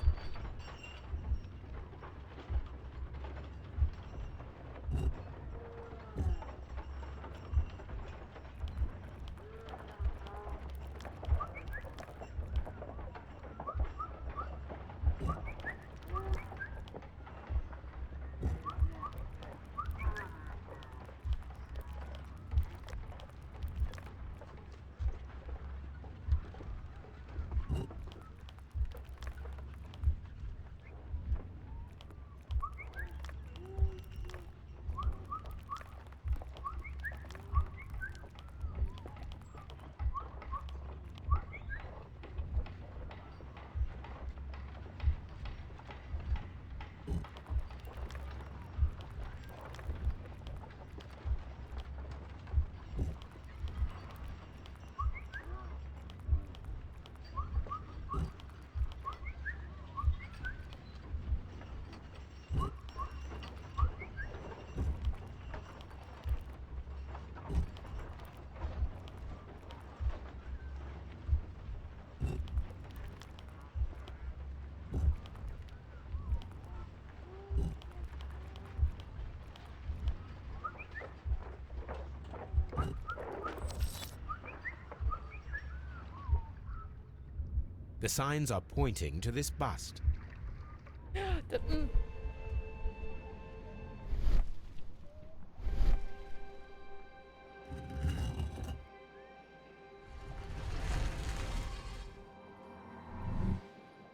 The signs are pointing to this bust.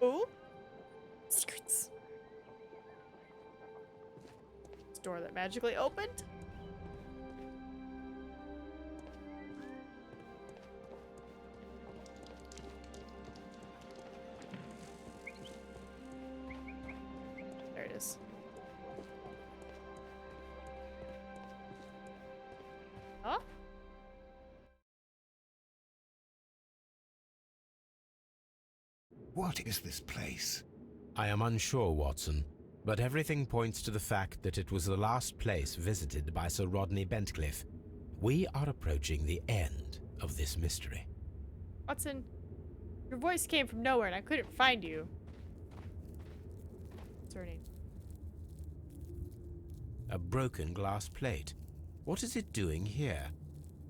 Ooh. Secrets. This door that magically opened. There it is. Huh? What is this place? I am unsure, Watson, but everything points to the fact that it was the last place visited by Sir Rodney Bentcliffe. We are approaching the end of this mystery. Watson, your voice came from nowhere and I couldn't find you. What's her name? A broken glass plate. What is it doing here?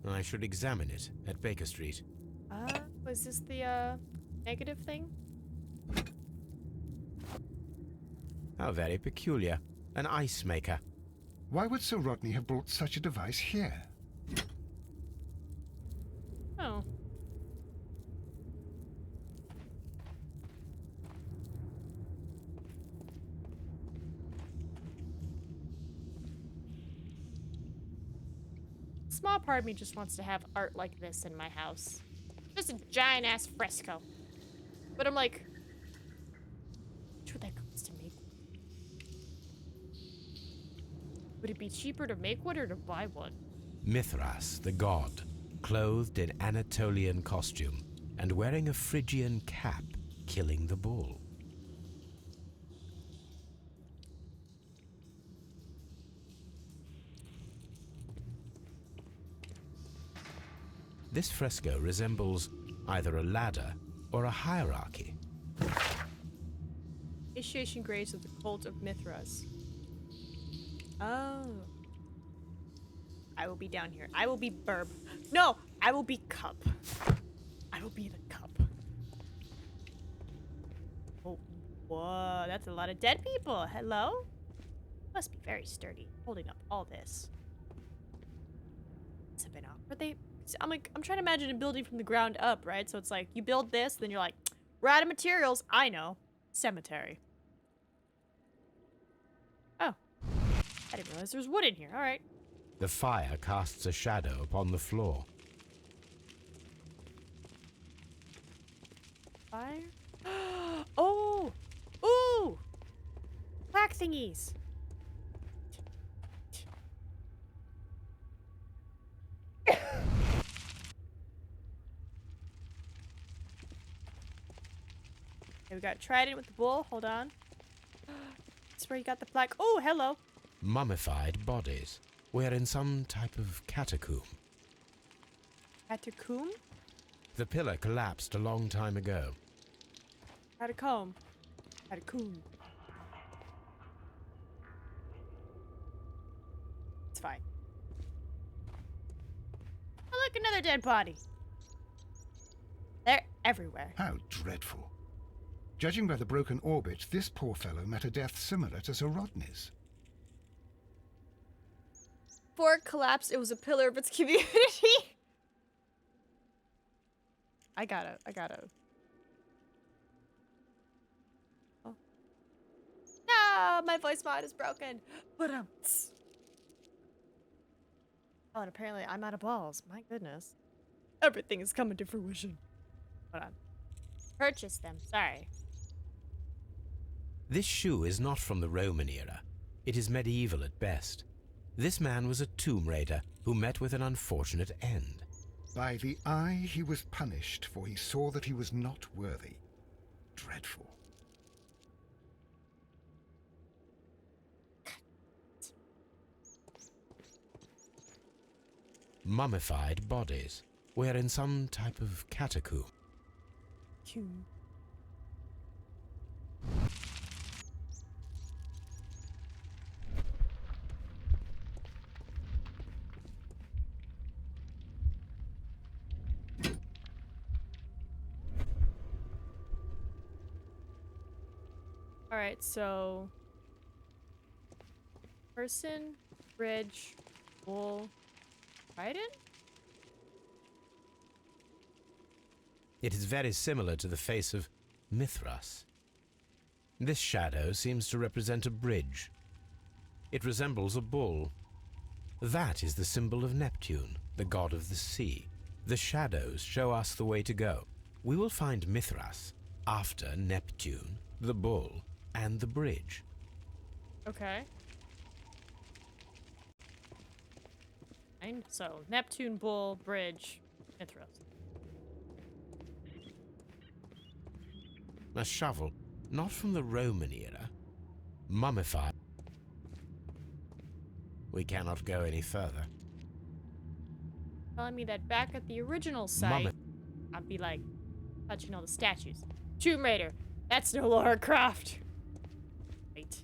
I should examine it at Baker Street. Was this the, negative thing? How very peculiar. An ice maker. Why would Sir Rodney have brought such a device here? Oh. Small part of me just wants to have art like this in my house. Just a giant ass fresco. But I'm like, which would that cost to make? Would it be cheaper to make one or to buy one? Mithras, the god, clothed in Anatolian costume and wearing a Phrygian cap, killing the bull. This fresco resembles either a ladder or a hierarchy. Initiation graves of the cult of Mithras. Oh. I will be down here. I will be Burb. No, I will be Cup. I will be the Cup. Oh, whoa, that's a lot of dead people. Hello? Must be very sturdy, holding up all this. Must have been off. Were they? I'm trying to imagine a building from the ground up, right? So it's like, you build this, then you're like, we're out of materials. I know. Cemetery. Oh. I didn't realize there was wood in here. All right. The fire casts a shadow upon the floor. Fire? Oh! Ooh! Black thingies. Okay, we got trident with the bull. Hold on. That's where you got the black. Oh, hello. Mummified bodies. We're in some type of catacomb. Catacomb? The pillar collapsed a long time ago. Catacomb. Catacomb. It's fine. Oh, look, another dead body. They're everywhere. How dreadful. Judging by the broken orbit, this poor fellow met a death similar to Sir Rodney's. Before it collapsed, it was a pillar of its community. I gotta. Oh. No, my voice mod is broken. But oh, and apparently I'm out of balls. My goodness. Everything is coming to fruition. Hold on. Purchase them. Sorry. This shoe is not from the Roman era. It is medieval at best. This man was a tomb raider who met with an unfortunate end. By the eye he was punished, for he saw that he was not worthy. Dreadful. Mummified bodies. We're in some type of catacomb. Alright, so... Person, bridge, bull, trident? It is very similar to the face of Mithras. This shadow seems to represent a bridge. It resembles a bull. That is the symbol of Neptune, the god of the sea. The shadows show us the way to go. We will find Mithras after Neptune, the bull, and the bridge. Okay. And so, Neptune, bull, bridge, Mithras. A shovel, not from the Roman era. Mummified. We cannot go any further. Telling me that back at the original site, I'd be like, touching all the statues. Tomb Raider. That's no Lara Croft. Wait.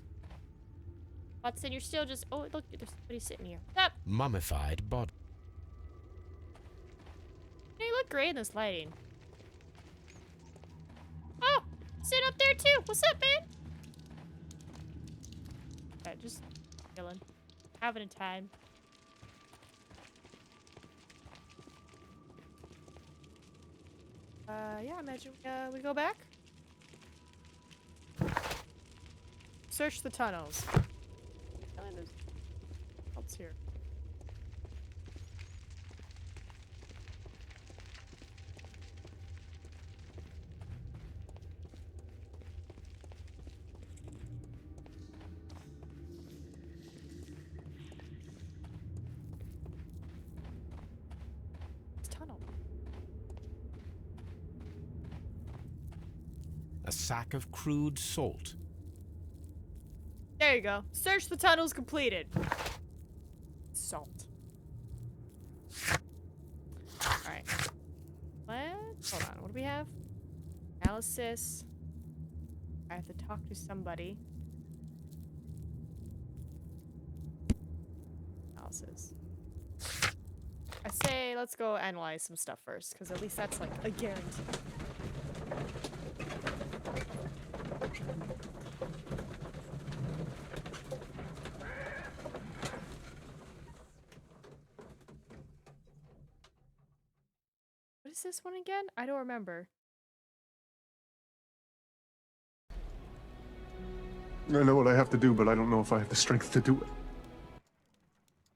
Watson, you're still just... Oh, look, there's somebody sitting here. What's up? Mummified body. Hey, you look great in this lighting. Oh! Sit up there, too! What's up, man? Just chilling. Having a time. Yeah, I imagine we go back. Search the tunnels. There's else here. Tunnel. A sack of crude salt. There you go. Search the tunnels completed. Salt. Alright. What? Hold on. What do we have? Analysis. I have to talk to somebody. Analysis. I say let's go analyze some stuff first, because at least that's like a guarantee. is this one again? I don't remember. I know what I have to do, but I don't know if I have the strength to do it.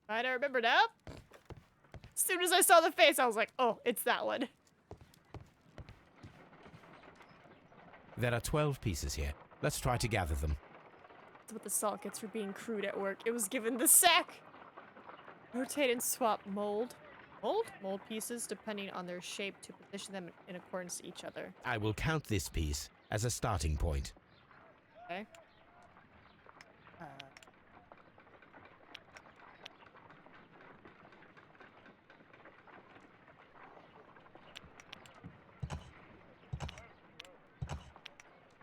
I don't remember now. As soon as I saw the face, I was like, oh, it's that one. There are 12 pieces here. Let's try to gather them. That's what the salt gets for being crude at work. It was given the sack. Rotate and swap mold. Mold pieces depending on their shape to position them in accordance to each other. I will count this piece as a starting point. Okay.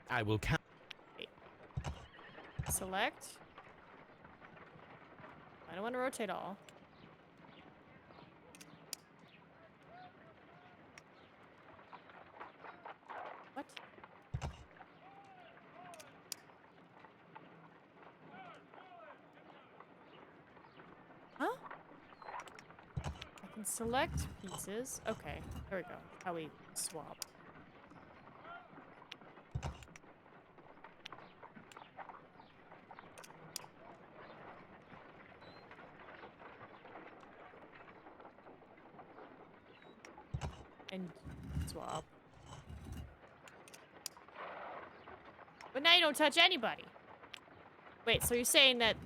I will count. Select. I don't want to rotate all. What? Huh? I can select pieces. Okay, there we go. How we swap. And swap. But now you don't touch anybody. Wait, so you're saying that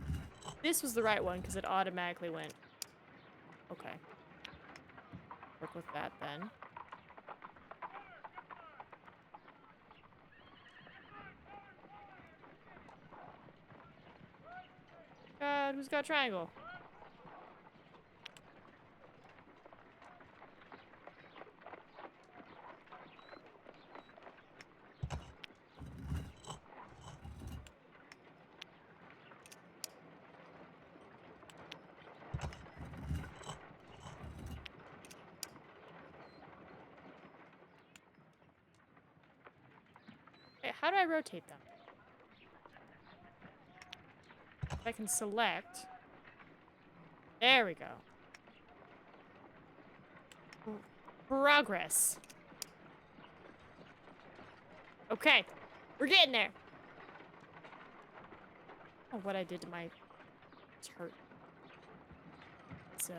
this was the right one because it automatically went. Okay. Work with that then. God, who's got triangle? Wait, how do I rotate them? I can select. There we go. Progress. Okay, we're getting there. Oh, what I did to my chart. So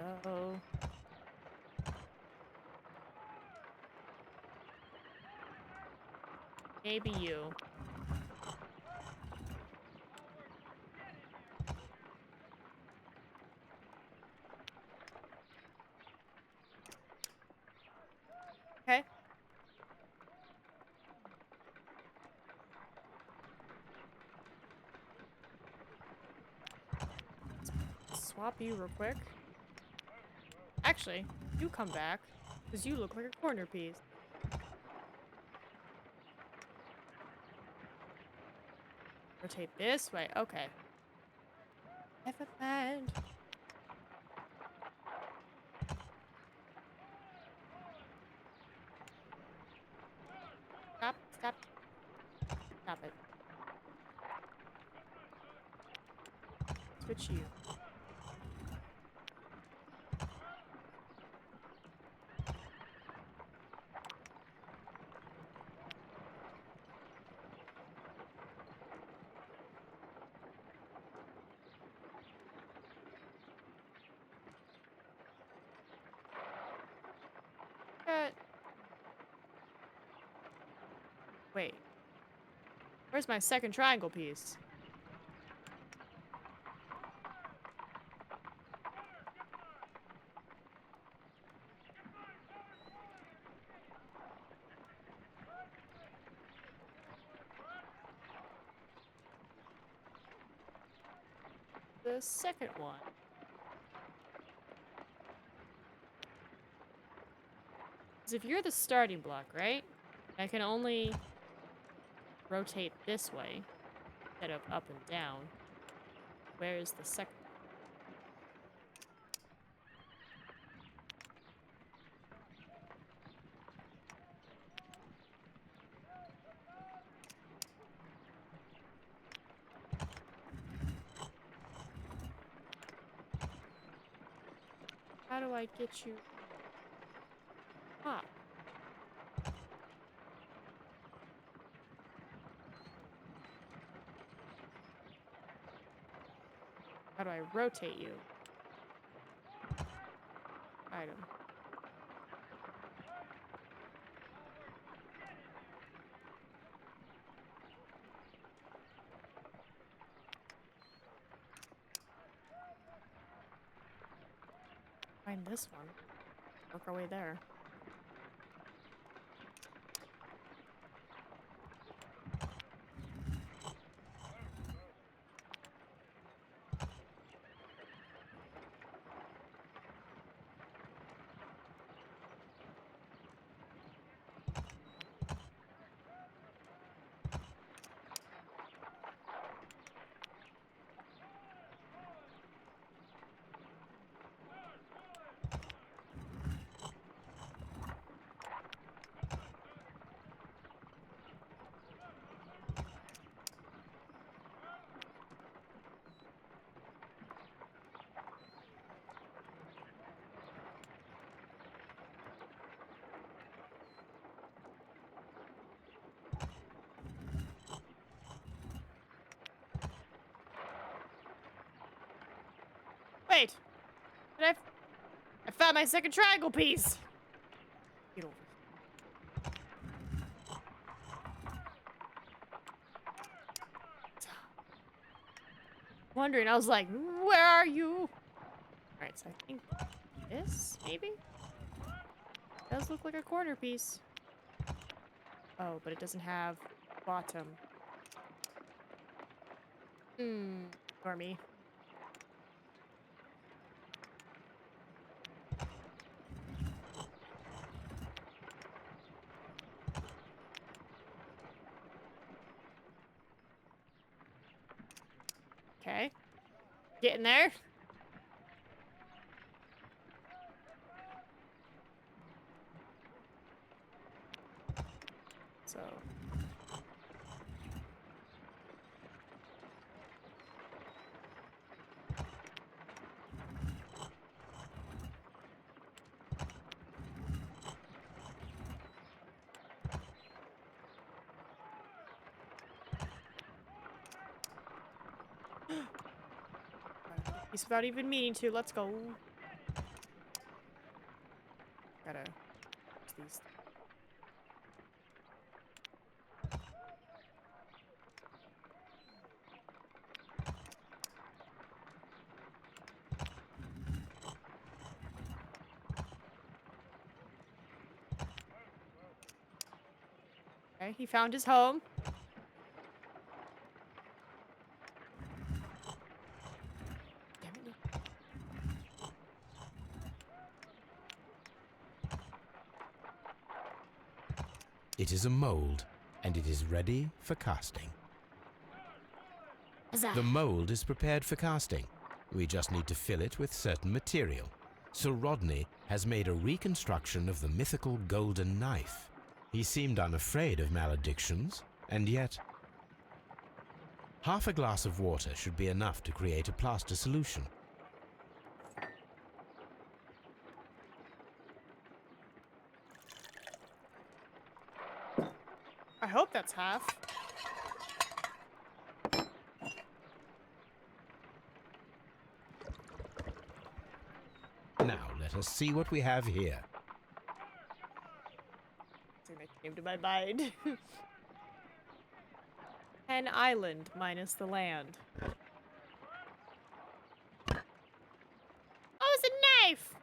maybe you. Okay. Swap you real quick. Actually, you come back, because you look like a corner piece. Rotate this way. Okay. Never mind. Stop. Stop. Stop it. Switch you. Wait. Where's my second triangle piece? The second one. Because if you're the starting block, right? I can only rotate this way instead of up and down. Where is the second? How do I get you up? do I rotate you? Item. Find this one. Work our way there. Wait! I found my second triangle piece! Get over here. Wondering, I was like, where are you? Alright, so I think this, maybe? Does look like a corner piece. Oh, but it doesn't have bottom. Ignore me. Okay. Getting there. So. Piece without even meaning to. Let's go. Gotta use these. Okay, he found his home. It is a mold, and it is ready for casting. The mold is prepared for casting. We just need to fill it with certain material. Sir Rodney has made a reconstruction of the mythical golden knife. He seemed unafraid of maledictions, and yet... half a glass of water should be enough to create a plaster solution. I hope that's half. Now let us see what we have here. Something that came to my mind. An island minus the land. Oh, it's a knife!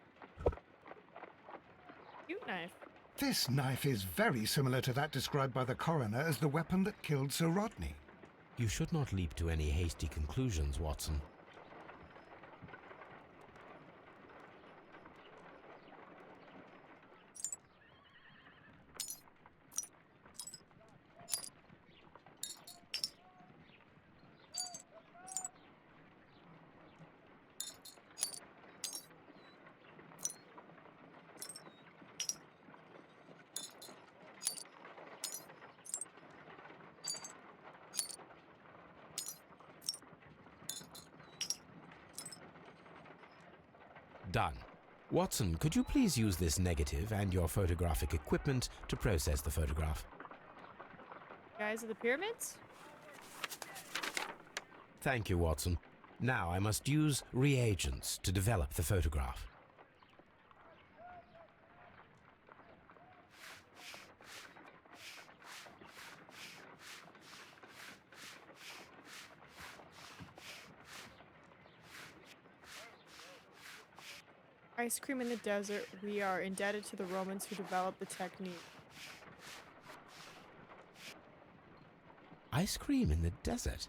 Cute knife. This knife is very similar to that described by the coroner as the weapon that killed Sir Rodney. You should not leap to any hasty conclusions, Watson. Done. Watson, could you please use this negative and your photographic equipment to process the photograph? Guys of the pyramids? Thank you, Watson. Now I must use reagents to develop the photograph. Ice cream in the desert. We are indebted to the Romans who developed the technique. Ice cream in the desert?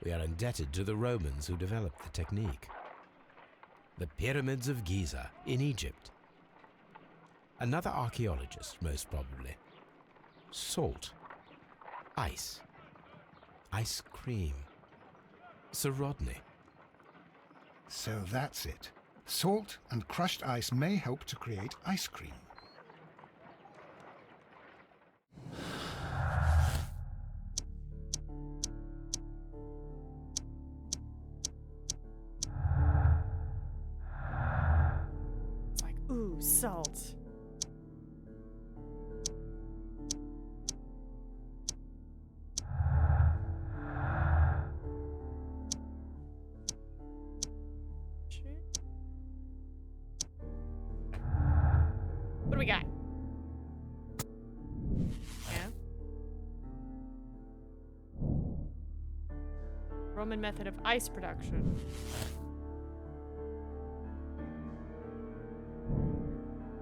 We are indebted to the Romans who developed the technique. The pyramids of Giza in Egypt. Another archaeologist, most probably. Salt. Ice. Ice cream. Sir Rodney. So that's it. Salt and crushed ice may help to create ice cream. It's like, ooh, salt. What do we got? Yeah. Roman method of ice production.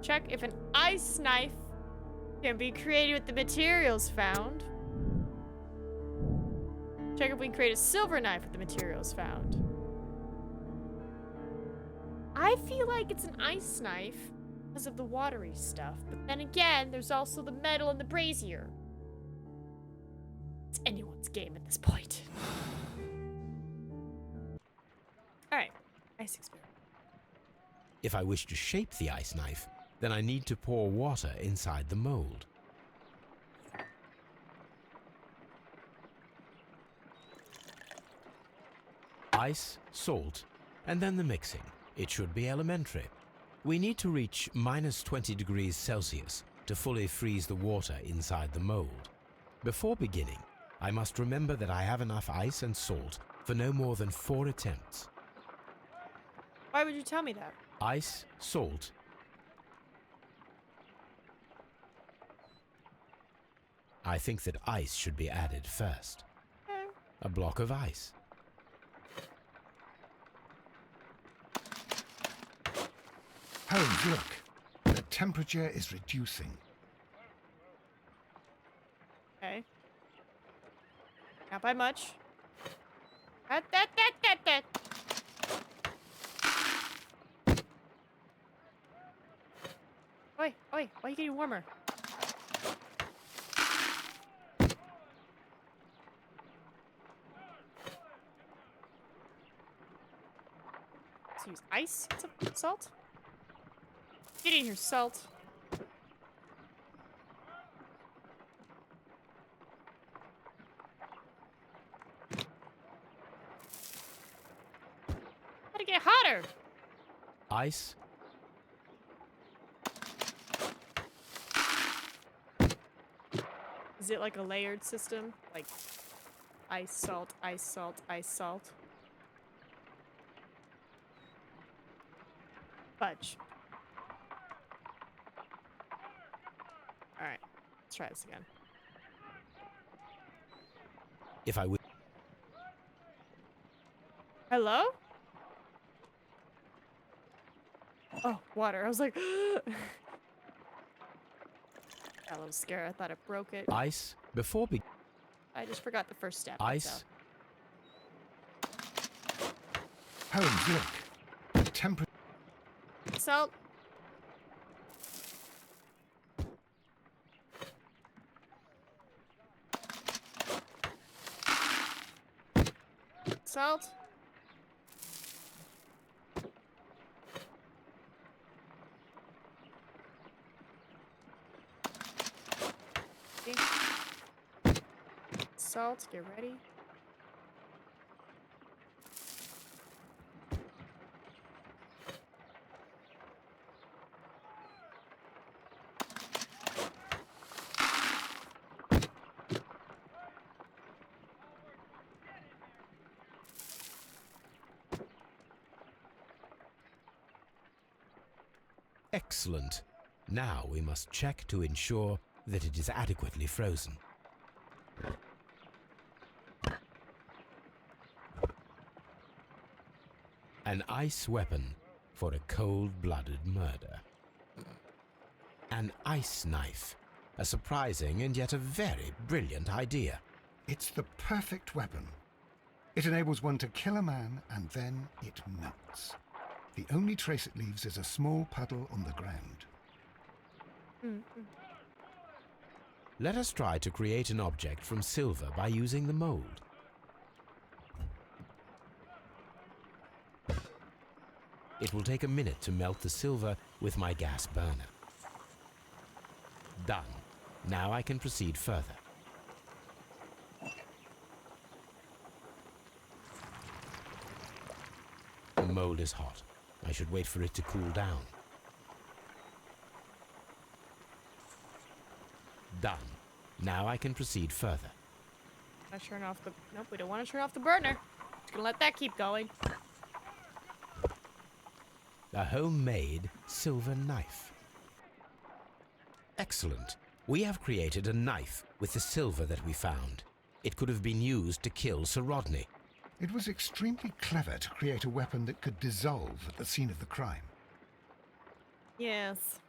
Check if an ice knife can be created with the materials found. Check if we can create a silver knife with the materials found. I feel like it's an ice knife because of the watery stuff, but then again, there's also the metal and the brazier. It's anyone's game at this point. Alright, ice experiment. If I wish to shape the ice knife, then I need to pour water inside the mold. Ice, salt, and then the mixing. It should be elementary. We need to reach -20 degrees Celsius to fully freeze the water inside the mold. Before beginning, I must remember that I have enough ice and salt for no more than 4 attempts. Why would you tell me that? Ice, salt. I think that ice should be added first. A block of ice. Holmes, look. The temperature is reducing. Okay. Not by much. Oi, oi, why are you getting warmer? Let's use ice. Some salt. Get in here, salt. Gotta get hotter. Ice. Is it like a layered system? Like ice, salt, ice, salt, ice, salt? Fudge. Alright, let's try this again. If I would. Hello? Oh, water. I was like, got a little scared. I thought it broke it. Ice before I just forgot the first step. Ice. Holmes, look. The temperature. Salt. Salt. Salt, get ready. Excellent. Now we must check to ensure that it is adequately frozen. An ice weapon for a cold-blooded murder. An ice knife. A surprising and yet a very brilliant idea. It's the perfect weapon. It enables one to kill a man and then it melts. The only trace it leaves is a small puddle on the ground. Let us try to create an object from silver by using the mold. It will take a minute to melt the silver with my gas burner. Done. Now I can proceed further. The mold is hot. I should wait for it to cool down. Done. Now I can proceed further. I turn off the... Nope, we don't want to turn off the burner. Just gonna let that keep going. A homemade silver knife. Excellent. We have created a knife with the silver that we found. It could have been used to kill Sir Rodney. It was extremely clever to create a weapon that could dissolve at the scene of the crime. Yes.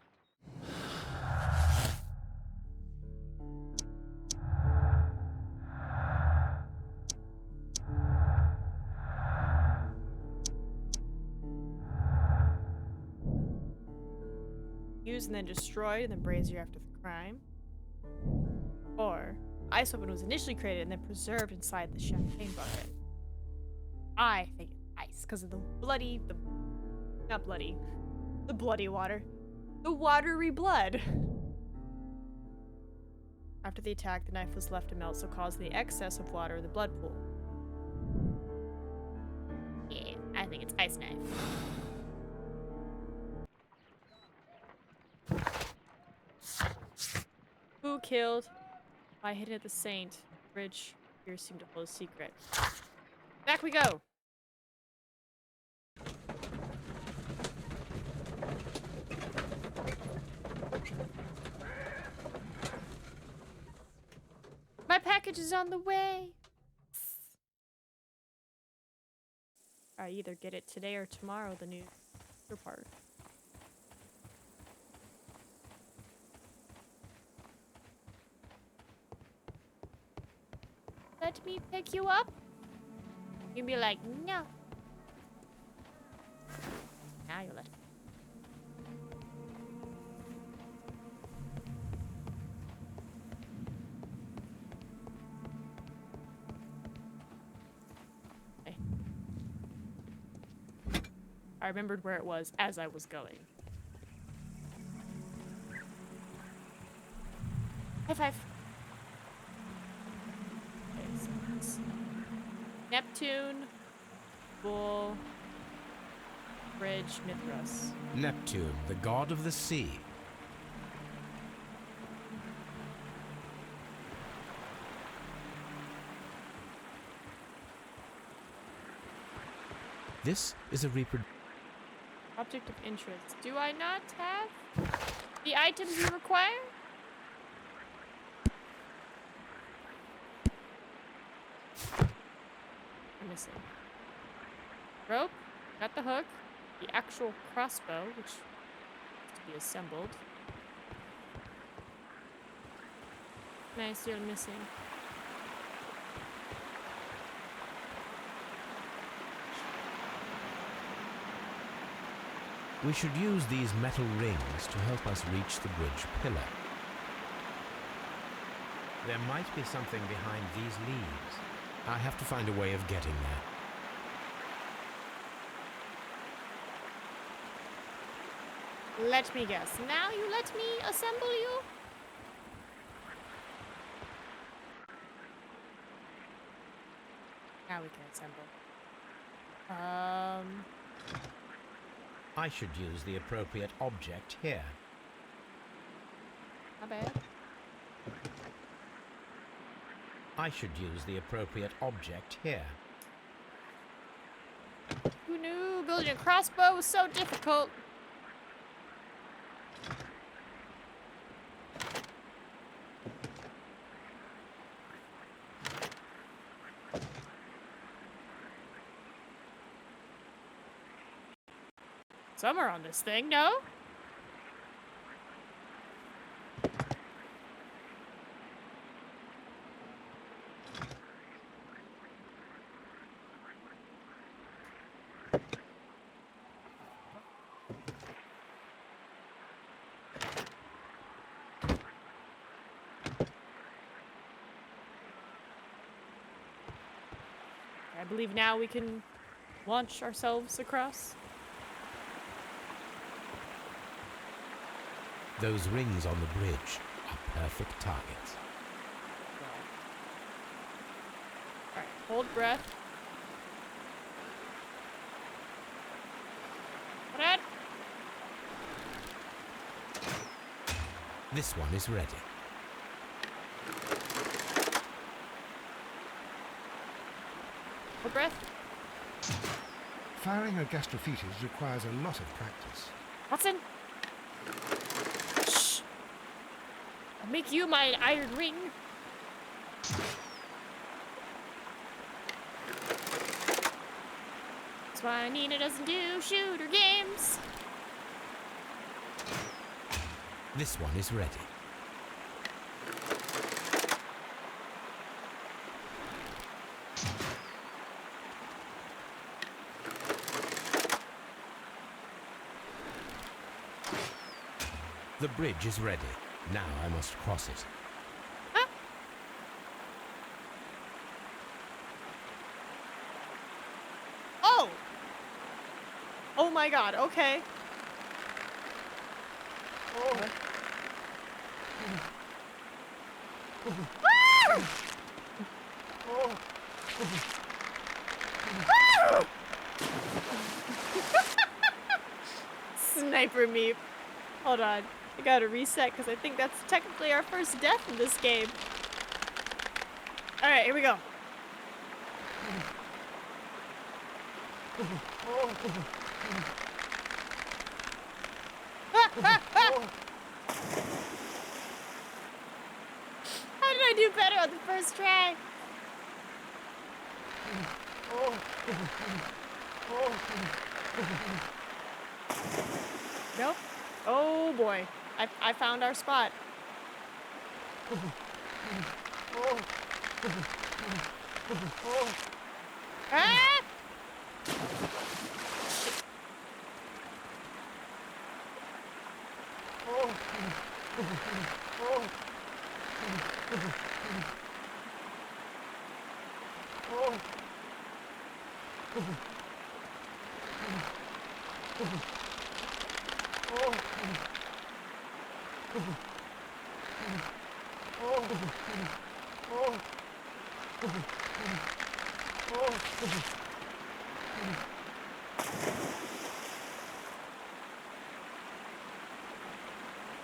Used and then destroyed in the brazier after the crime. Or, ice weapon was initially created and then preserved inside the champagne bucket. I think it's ice because of the bloody, the bloody water. The watery blood. After the attack, the knife was left to melt, so causing the excess of water in the blood pool. Yeah, I think it's ice knife. Who killed? I hid at the Saint. Bridge here seemed to hold a secret. Back we go! My package is on the way! I either get it today or tomorrow, the new part. Let me pick you up? You'd be like, no. Now you let me. Okay. I remembered where it was as I was going. High five. Neptune, Bull, Bridge, Mithras. Neptune, the god of the sea. This is a Object of interest. Do I not have the items you require? Missing. Rope, got the hook, the actual crossbow, which has to be assembled. And I'm still missing. We should use these metal rings to help us reach the bridge pillar. There might be something behind these leaves. I have to find a way of getting there. Let me guess. Now you let me assemble you? Now we can assemble. I should use the appropriate object here. Not bad. I should use the appropriate object here. Who knew building a crossbow was so difficult? somewhere on this thing, no? I believe now we can launch ourselves across. Those rings on the bridge are perfect targets. Alright, hold breath. What? This one is ready. Hold breath. Firing a gastrophetes requires a lot of practice. Watson! Shh! I'll make you my iron ring. That's why Nina doesn't do shooter games. This one is ready. The bridge is ready. Now I must cross it. Huh? Oh! Oh my god, okay. Oh. Sniper meep. Hold on. I gotta reset because I think that's technically our first death in this game. Alright, here we go. How did I do better on the first try? Nope. Oh boy. I found our spot. Ah!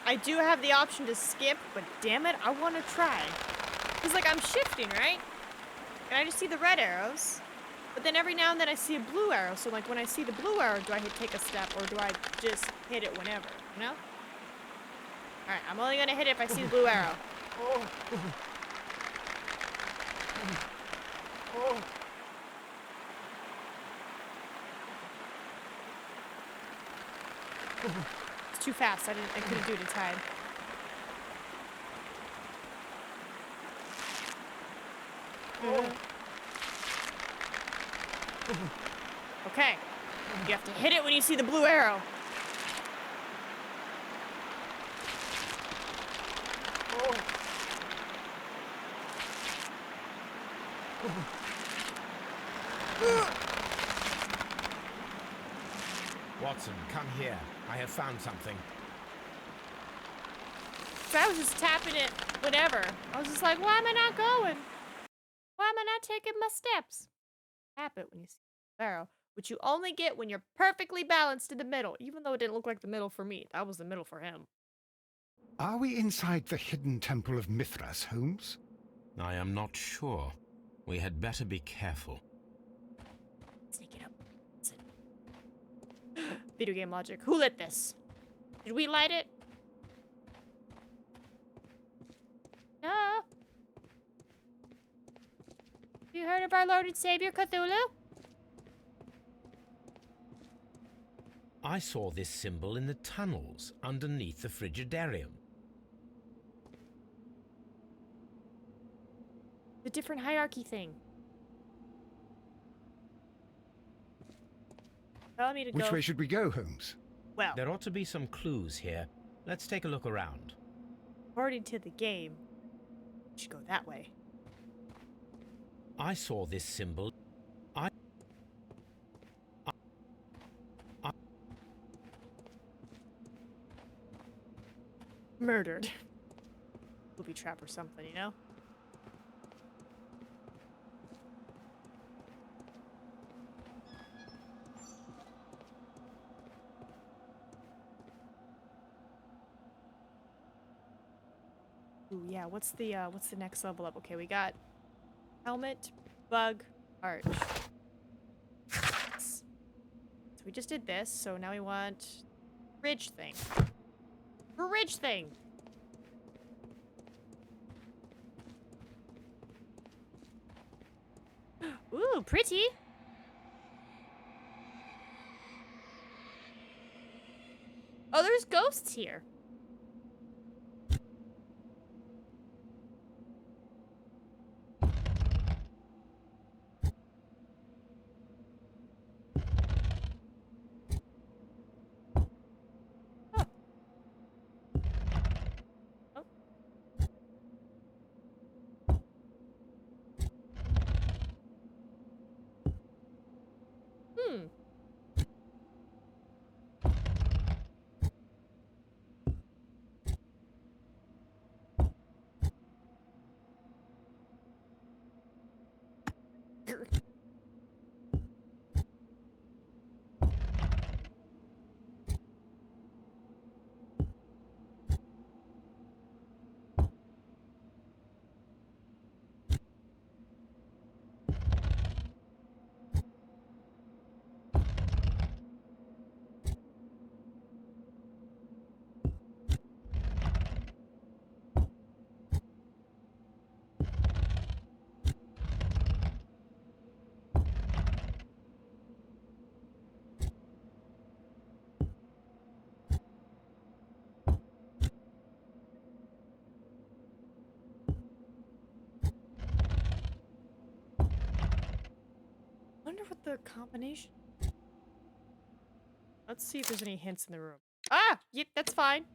I do have the option to skip, but damn it, I want to try. Because, like, I'm shifting, right? And I just see the red arrows. But then every now and then I see a blue arrow. So, like, when I see the blue arrow, do I take a step or do I just hit it whenever? You know? Alright, I'm only going to hit it if I see the blue arrow. It's too fast. I couldn't do it in time. Okay. You have to hit it when you see the blue arrow. Watson, come here. I have found something. So I was just tapping it whenever. I was just like, why am I not going? Why am I not taking my steps? Tap it when you see the arrow, which you only get when you're perfectly balanced in the middle, even though it didn't look like the middle for me. That was the middle for him. Are we inside the hidden temple of Mithras, Holmes? I am not sure. We had better be careful. Sneak it up. Video game logic. Who lit this? Did we light it? No. You heard of our Lord and Savior Cthulhu? I saw this symbol in the tunnels underneath the Frigidarium. The different hierarchy thing. Tell me to Which go. way should we go, Holmes? Well, There ought to be some clues here. Let's take a look around. According to the game, we should go that way. I saw this symbol. murdered. Booby trap or something, you know? Ooh, yeah, what's the next level up? Okay, we got helmet, bug, arch. So we just did this, so now we want bridge thing. Bridge thing! Ooh, pretty! Oh, there's ghosts here. Wonder what the combination. Let's see if there's any hints in the room. Ah! Yep, that's fine.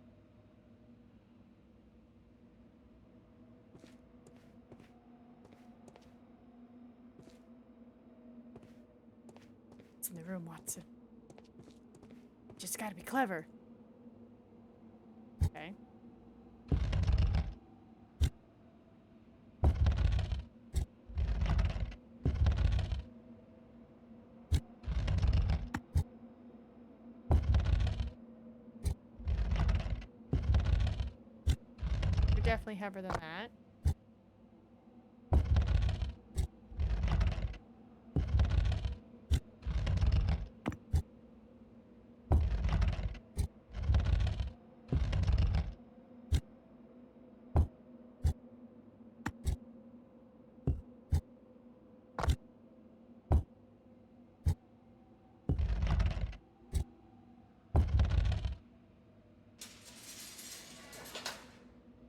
What's in the room, Watson? Just gotta be clever. Okay. You're definitely heavier than that.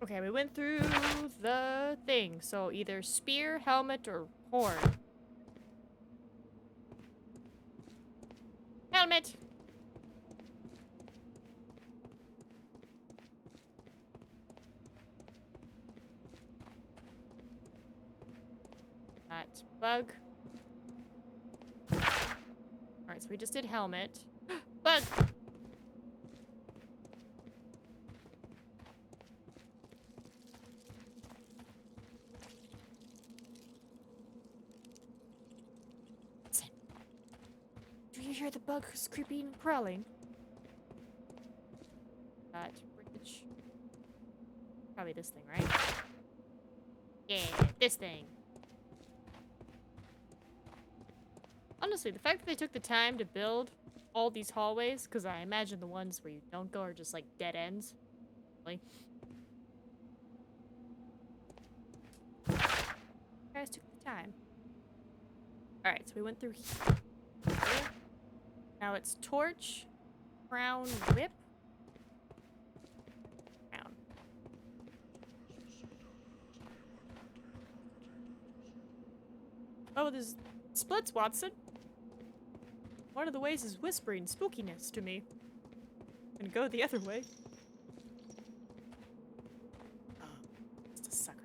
Okay, we went through the thing. So either spear, helmet, or horn. Helmet! That bug. Alright, so we just did helmet. Bug! Do you hear the bug who's creeping and crawling? That bridge. Probably this thing, right? Yeah, this thing. Honestly, the fact that they took the time to build all these hallways, because I imagine the ones where you don't go are just like dead ends. Really? You guys took the time. Alright, so we went through here. Now it's torch, Crown whip? Crown. Oh, there's splits, Watson. One of the ways is whispering spookiness to me. And go the other way. Oh, just a sucker.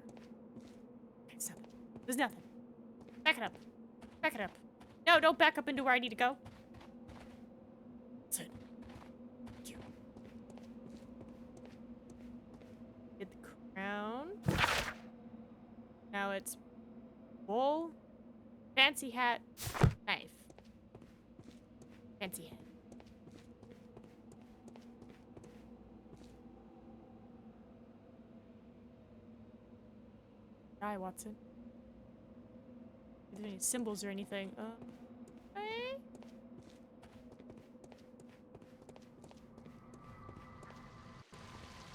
Okay, it's nothing. There's nothing. Back it up. Back it up. No, don't back up into where I need to go. That's it. Thank you. Get the crown. Now it's bowl, fancy hat, knife. Fancy hat. Try, Watson. If there's any symbols or anything. Okay.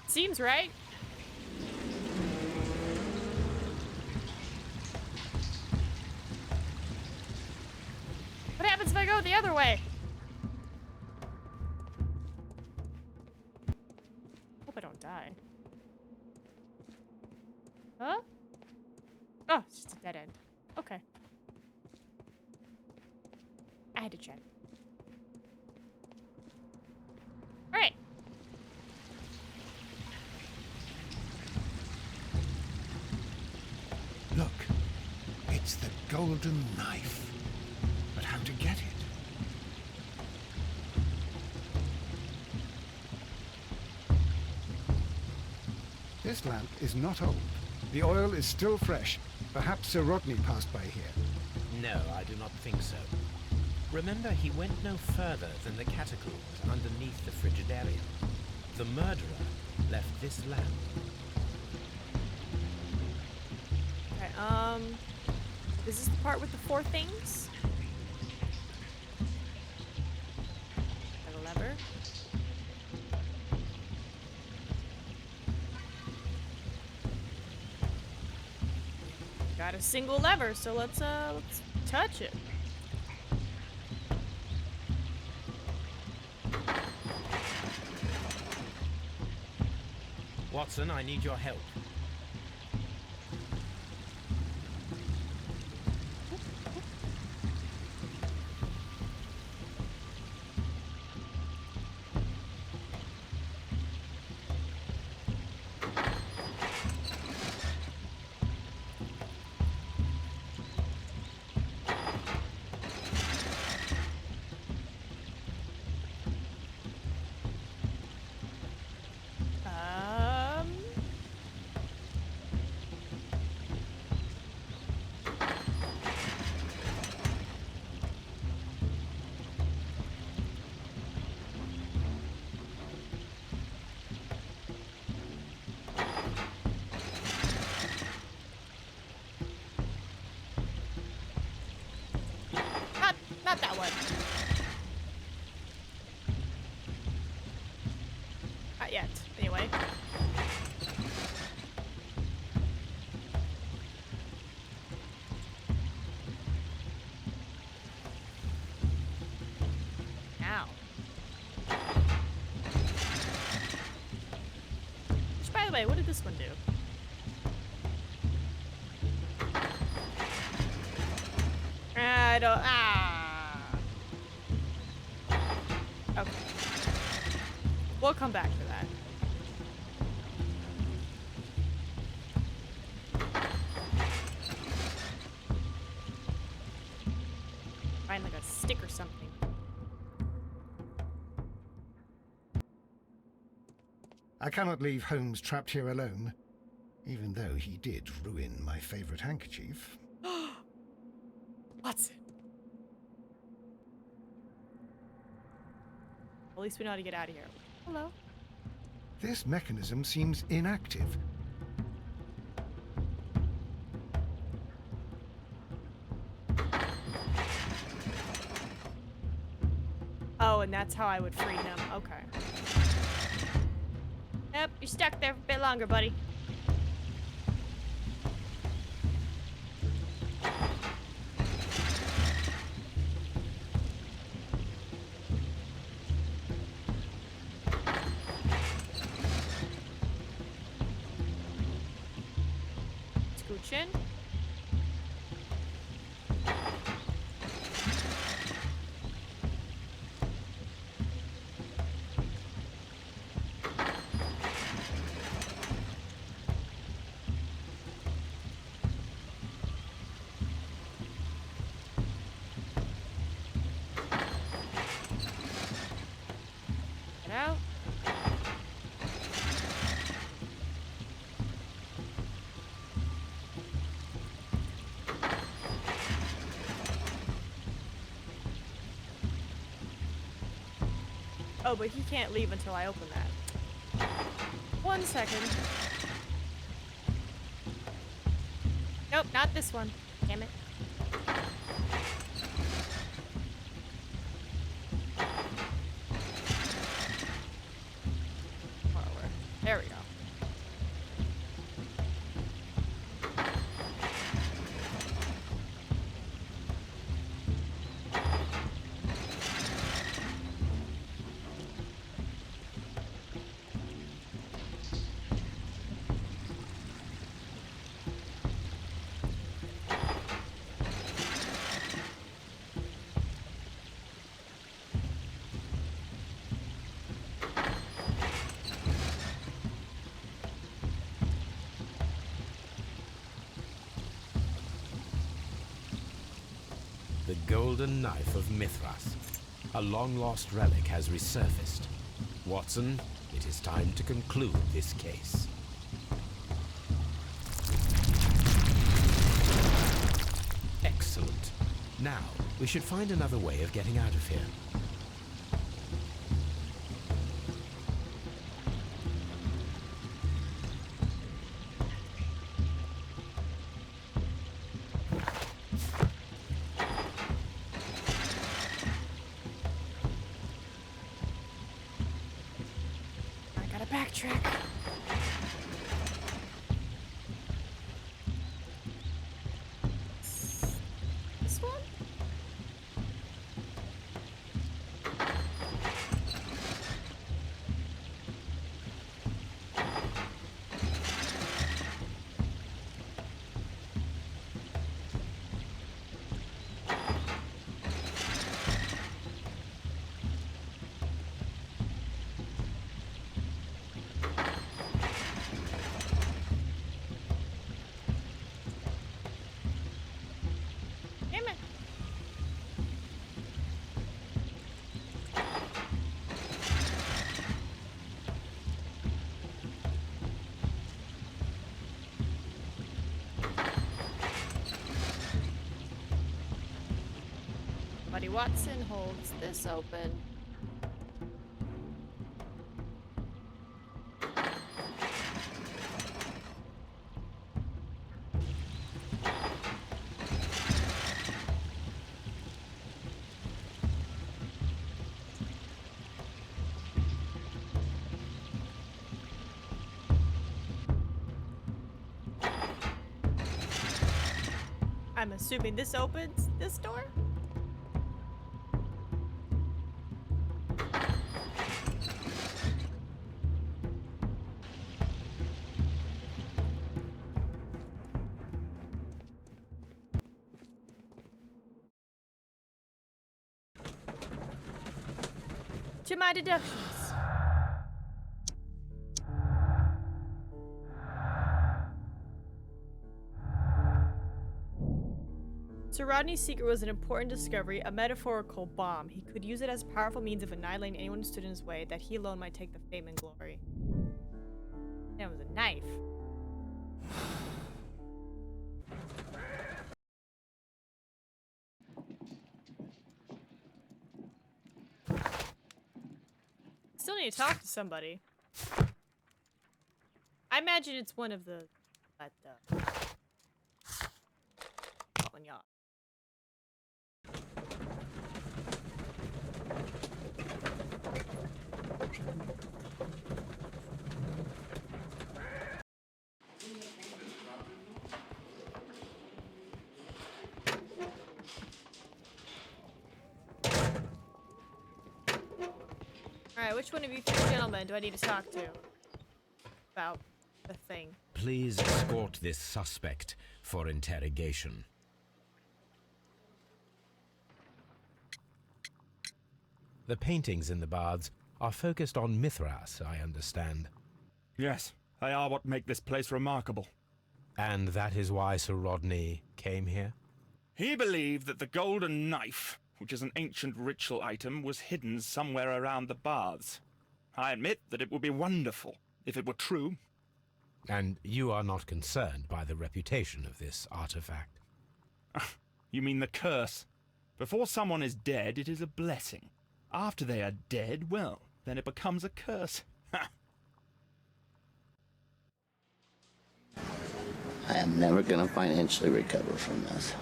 Seems right. What happens if I go the other way? Hope I don't die. Huh? Oh, it's just a dead end. Okay. I had to check. Alright. Look, it's the golden knife. But how to get it? This lamp is not old. The oil is still fresh. Perhaps Sir Rodney passed by here. No, I do not think so. Remember, he went no further than the catacombs underneath the Frigidarium. The murderer left this lamp. Okay, is this the part with the 4 things? Got a lever. Got a single lever, so let's touch it. Watson, I need your help. Not that one. Not yet, anyway. Ow. Which, by the way, what did this one do? I don't. Okay. We'll come back to that. Find like a stick or something. I cannot leave Holmes trapped here alone, even though he did ruin my favorite handkerchief. Watson. At least we know how to get out of here. Hello. This mechanism seems inactive. Oh, and that's how I would free him. Okay. Yep, you're stuck there for a bit longer, buddy. scooch in. Get out. Oh, but he can't leave until I open that. 1 second. Nope, not this one. Damn it. Forward. There we go. The golden knife of Mithras. A long-lost relic has resurfaced. Watson, it is time to conclude this case. Excellent. Now, we should find another way of getting out of here. I gotta backtrack. This one? Damn it. Buddy Watson holds this open. I'm assuming this opens this door? To my deductions. So Rodney's secret was an important discovery, a metaphorical bomb. He could use it as a powerful means of annihilating anyone who stood in his way, that he alone might take the fame and glory. That was a knife. Still need to talk to somebody. I imagine it's one of the Scotland Yard. Alright, which one of you three gentlemen do I need to talk to about the thing? Please escort this suspect for interrogation. The paintings in the baths are focused on Mithras, I understand. Yes, they are what make this place remarkable. And that is why Sir Rodney came here? He believed that the golden knife, which is an ancient ritual item, was hidden somewhere around the baths. I admit that it would be wonderful if it were true. And you are not concerned by the reputation of this artifact? You mean the curse? Before someone is dead, it is a blessing. After they are dead, well, then it becomes a curse. I am never going to financially recover from this.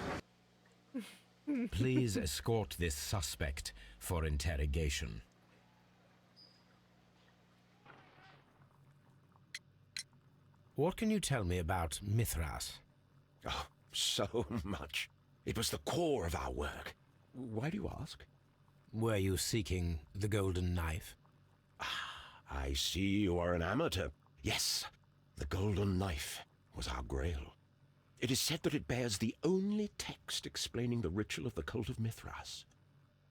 Please escort this suspect for interrogation. What can you tell me about Mithras? Oh, so much. It was the core of our work. Why do you ask? Were you seeking the golden knife? I see you are an amateur. Yes, the golden knife was our grail. It is said that it bears the only text explaining the ritual of the cult of Mithras.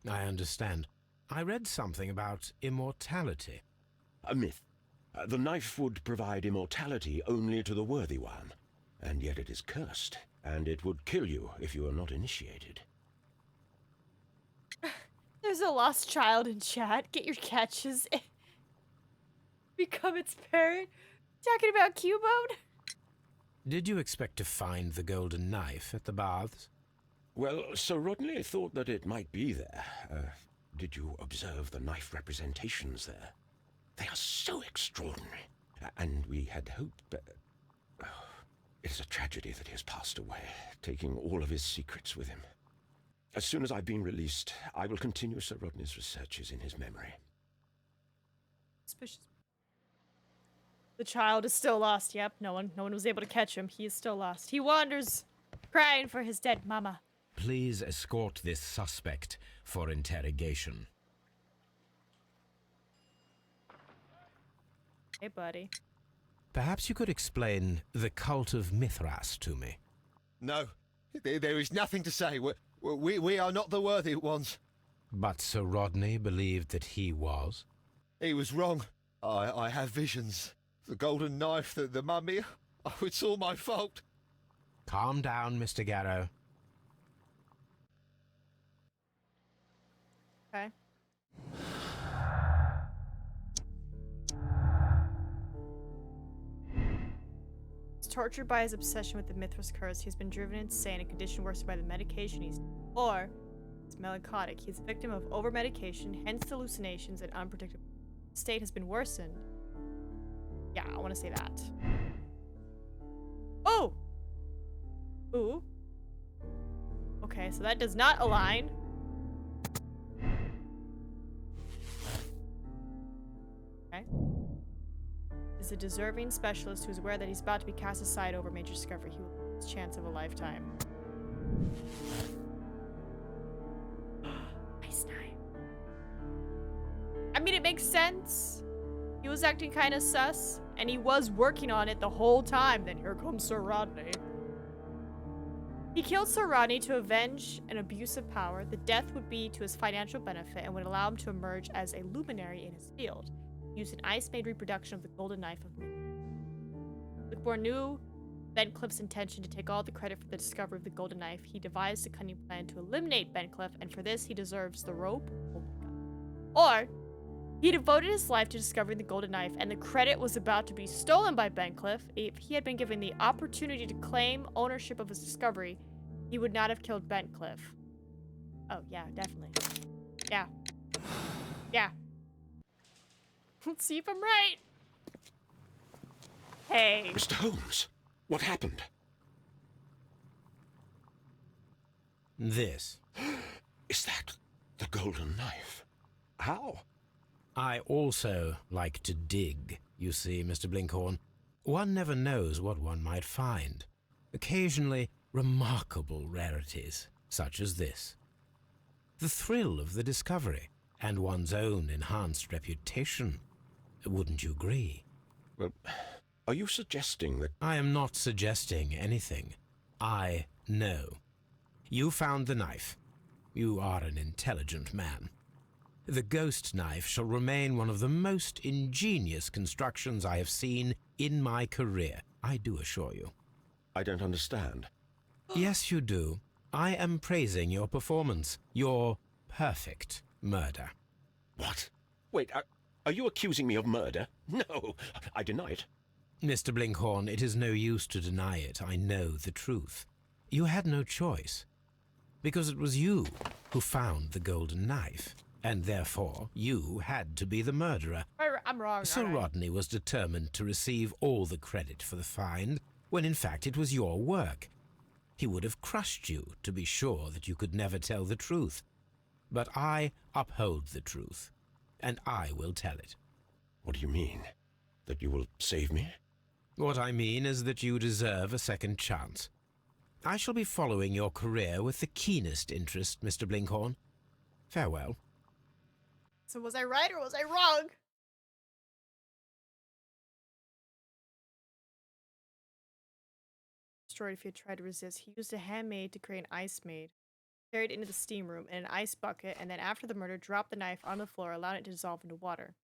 I understand. I read something about immortality. A myth. The knife would provide immortality only to the worthy one, and yet it is cursed, and it would kill you if you are not initiated. There's a lost child in chat. Get your catches. Become its parent. Talking about Cubone? Did you expect to find the golden knife at the baths? Well, Sir Rodney thought that it might be there. Did you observe the knife representations there? They are so extraordinary. And we had hoped that... it is a tragedy that he has passed away, taking all of his secrets with him. As soon as I've been released, I will continue Sir Rodney's researches in his memory. Suspicious. The child is still lost. Yep, no one was able to catch him. He is still lost. He wanders, crying for his dead mama. Please escort this suspect for interrogation. Hey, buddy. Perhaps you could explain the cult of Mithras to me. No, there is nothing to say. We are not the worthy ones. But Sir Rodney believed that he was? He was wrong. I have visions. The golden knife, the mummy. Oh, it's all my fault. Calm down, Mr. Garrow. Okay. He's tortured by his obsession with the Mithras curse. He's been driven insane, a condition worsened by the medication he's... Or, he's melancholic. He's a victim of over-medication, hence hallucinations and unpredictable state has been worsened. Yeah, I want to say that. Oh! Ooh. Okay, so that does not align. Okay. Is a deserving specialist who's aware that he's about to be cast aside over major discovery. He will lose his chance of a lifetime. Nice knife. I mean, it makes sense. He was acting kind of sus, and he was working on it the whole time. Then here comes Sir Rodney. He killed Sir Rodney to avenge an abuse of power. The death would be to his financial benefit and would allow him to emerge as a luminary in his field. He used an ice-made reproduction of the golden knife of Whitmore knew Bencliffe's intention to take all the credit for the discovery of the golden knife. He devised a cunning plan to eliminate Bencliffe, and for this he deserves the rope. Oh my god. Or he devoted his life to discovering the golden knife, and the credit was about to be stolen by Bencliffe. If he had been given the opportunity to claim ownership of his discovery, he would not have killed Bencliffe. Oh, yeah, definitely. Yeah. Yeah. Let's see if I'm right. Hey. Mr. Holmes, what happened? This. Is that the golden knife? How? I also like to dig, you see, Mr. Blinkhorn. One never knows what one might find. Occasionally, remarkable rarities, such as this. The thrill of the discovery, and one's own enhanced reputation. Wouldn't you agree? Well, Are you suggesting that... I am not suggesting anything. I know. You found the knife. You are an intelligent man. The ghost knife shall remain one of the most ingenious constructions I have seen in my career, I do assure you. I don't understand. Yes, you do. I am praising your performance. Your perfect murder. What? Wait, are you accusing me of murder? No, I deny it. Mr. Blinkhorn, it is no use to deny it. I know the truth. You had no choice. Because it was you who found the golden knife. And therefore, you had to be the murderer. I'm wrong. Sir Rodney was determined to receive all the credit for the find, when in fact it was your work. He would have crushed you to be sure that you could never tell the truth. But I uphold the truth, and I will tell it. What do you mean? That you will save me? What I mean is that you deserve a second chance. I shall be following your career with the keenest interest, Mr. Blinkhorn. Farewell. So was I right or was I wrong? Destroyed if he had tried to resist. He used a handmaid to create an ice maid. Carried it into the steam room in an ice bucket, and then after the murder, dropped the knife on the floor, allowing it to dissolve into water.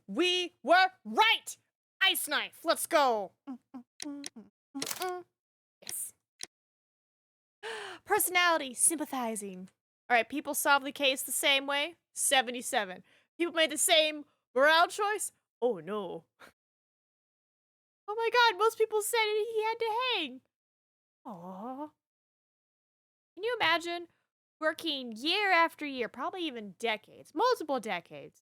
We were right! Ice knife, let's go! Yes. Personality, sympathizing. Alright, people solve the case the same way. 77. People made the same morale choice. Oh no. Oh my god, most people said he had to hang. Aww. Can you imagine working year after year, probably even decades, multiple decades,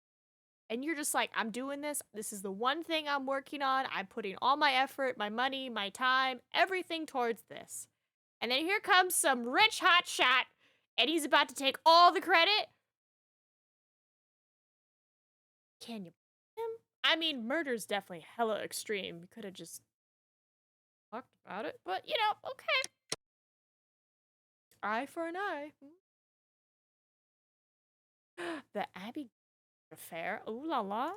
and you're just like, I'm doing this. This is the one thing I'm working on. I'm putting all my effort, my money, my time, everything towards this. And then here comes some rich hot shot, and he's about to take all the credit. Can you blame him? I mean, murder's definitely hella extreme. You could have just talked about it, but you know, okay. Eye for an eye. The Abbey affair. Ooh la la.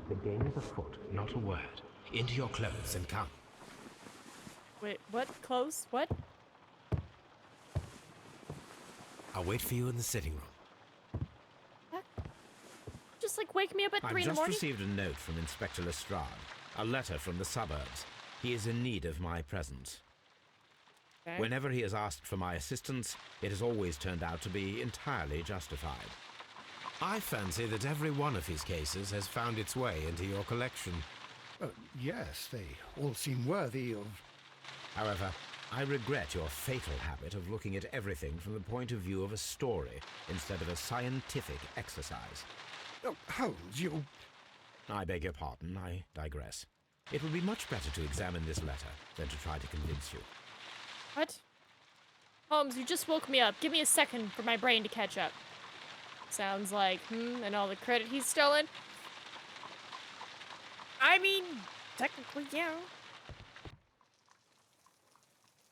The game is afoot, not a word. Into your clothes and come. Wait, what? Clothes? What? I'll wait for you in the sitting room. What? Just like wake me up at 3 in the morning? I've just received a note from Inspector Lestrade. A letter from the suburbs. He is in need of my presence. Okay. Whenever he has asked for my assistance, it has always turned out to be entirely justified. I fancy that every one of his cases has found its way into your collection. Yes, they all seem worthy of... However, I regret your fatal habit of looking at everything from the point of view of a story instead of a scientific exercise. Oh, Holmes, you... I beg your pardon, I digress. It would be much better to examine this letter than to try to convince you. What? Holmes, you just woke me up. Give me a second for my brain to catch up. Sounds like, and all the credit he's stolen. I mean, technically, yeah.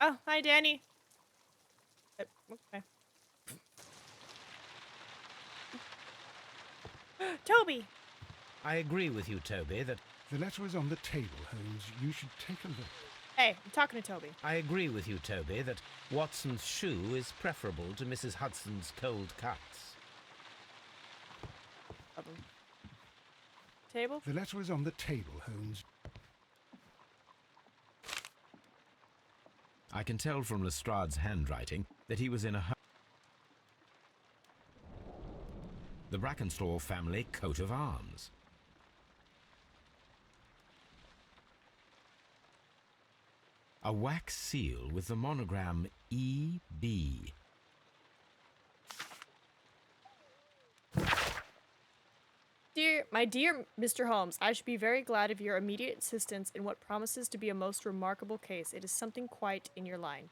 Oh, hi, Danny. Okay. Toby! I agree with you, Toby, that... The letter is on the table, Holmes. You should take a look. Hey, I'm talking to Toby. I agree with you, Toby, that Watson's shoe is preferable to Mrs. Hudson's cold cuts. Table? The letter is on the table, Holmes. I can tell from Lestrade's handwriting that he was in a hurry. The Brackenstall family coat of arms. A wax seal with the monogram E.B. My dear Mr. Holmes, I should be very glad of your immediate assistance in what promises to be a most remarkable case. It is something quite in your line.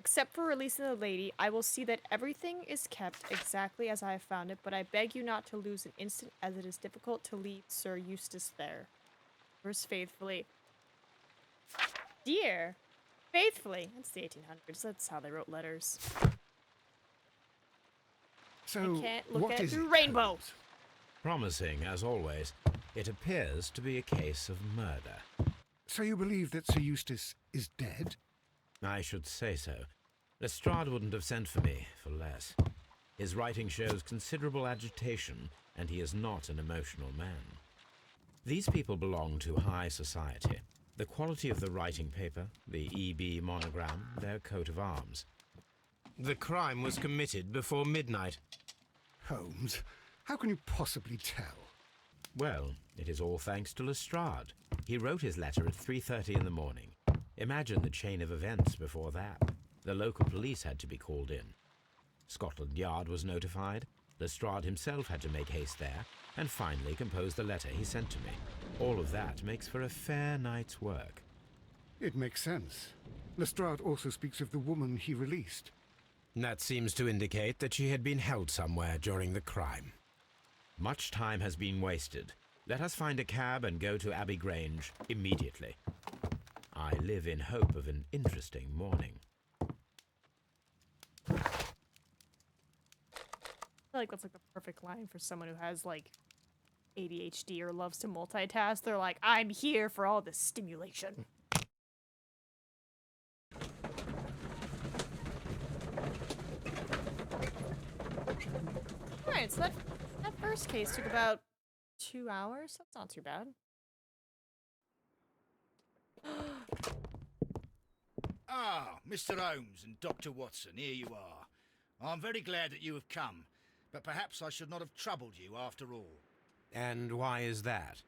Except for releasing the lady, I will see that everything is kept exactly as I have found it, but I beg you not to lose an instant, as it is difficult to leave Sir Eustace there. Yours faithfully. Dear. Faithfully. That's the 1800s. That's how they wrote letters. So, I can't look what at it is through it, rainbow. Holmes? Promising, as always, it appears to be a case of murder. So you believe that Sir Eustace is dead? I should say so. Lestrade wouldn't have sent for me for less. His writing shows considerable agitation, and he is not an emotional man. These people belong to high society. The quality of the writing paper, the EB monogram, their coat of arms. The crime was committed before midnight. Holmes, how can you possibly tell? Well, it is all thanks to Lestrade. He wrote his letter at 3:30 in the morning. Imagine the chain of events before that. The local police had to be called in. Scotland Yard was notified. Lestrade himself had to make haste there, and finally compose the letter he sent to me. All of that makes for a fair night's work. It makes sense. Lestrade also speaks of the woman he released. That seems to indicate that she had been held somewhere during the crime. Much time has been wasted. Let us find a cab and go to Abbey Grange immediately. I live in hope of an interesting morning. I feel like that's like the perfect line for someone who has like ADHD or loves to multitask. They're like, I'm here for all the stimulation. Alright, so that first case took about 2 hours. That's not too bad. Ah, Mr. Holmes and Dr. Watson, here you are. I'm very glad that you have come, but perhaps I should not have troubled you after all. And why is that?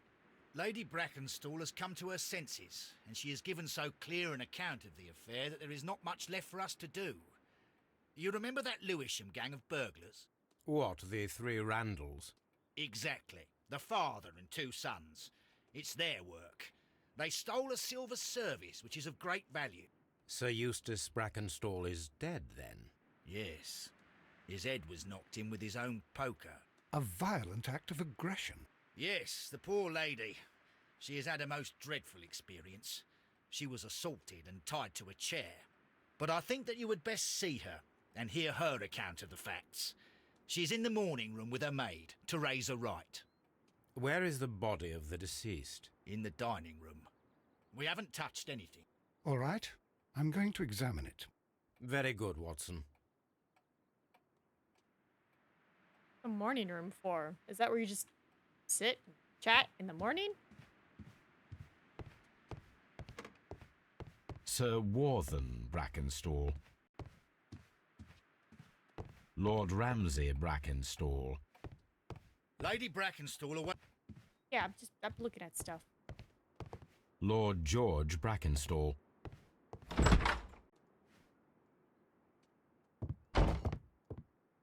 Lady Brackenstall has come to her senses, and she has given so clear an account of the affair that there is not much left for us to do. You remember that Lewisham gang of burglars? What, the three Randalls? Exactly. The father and two sons. It's their work. They stole a silver service, which is of great value. Sir Eustace Brackenstall is dead, then? Yes. His head was knocked in with his own poker. A violent act of aggression. Yes, the poor lady. She has had a most dreadful experience. She was assaulted and tied to a chair. But I think that you would best see her and hear her account of the facts. She's in the morning room with her maid, Teresa Wright. Where is the body of the deceased? In the dining room. We haven't touched anything. All right, I'm going to examine it. Very good, Watson. The morning room for? Is that where you just sit and chat in the morning? Sir Warthen Brackenstall. Lord Ramsay Brackenstall. Lady Brackenstall away. Yeah, I'm looking at stuff. Lord George Brackenstall.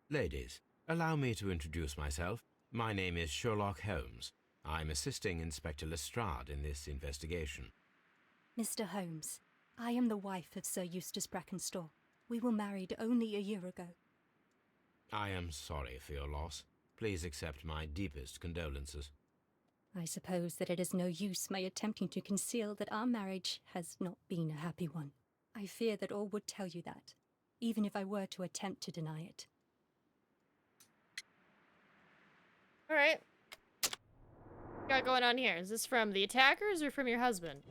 Ladies, allow me to introduce myself. My name is Sherlock Holmes. I'm assisting Inspector Lestrade in this investigation. Mr. Holmes, I am the wife of Sir Eustace Brackenstall. We were married only a year ago. I am sorry for your loss. Please accept my deepest condolences. I suppose that it is no use my attempting to conceal that our marriage has not been a happy one. I fear that all would tell you that, even if I were to attempt to deny it. Alright. What got going on here? Is this from the attackers or from your husband?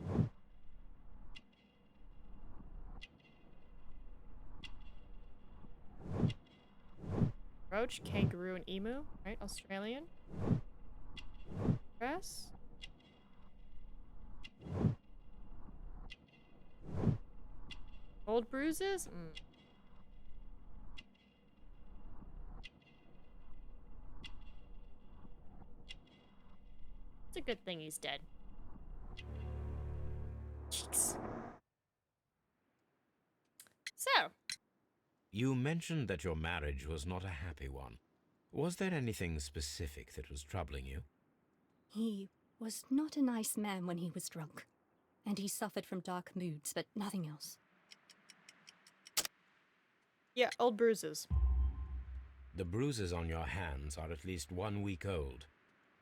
Roach, kangaroo, and emu. Right, Australian. Dress. Old bruises? It's a good thing he's dead. Cheeks. So. You mentioned that your marriage was not a happy one. Was there anything specific that was troubling you? He was not a nice man when he was drunk, and he suffered from dark moods, but nothing else. Yeah, old bruises. The bruises on your hands are at least 1 week old.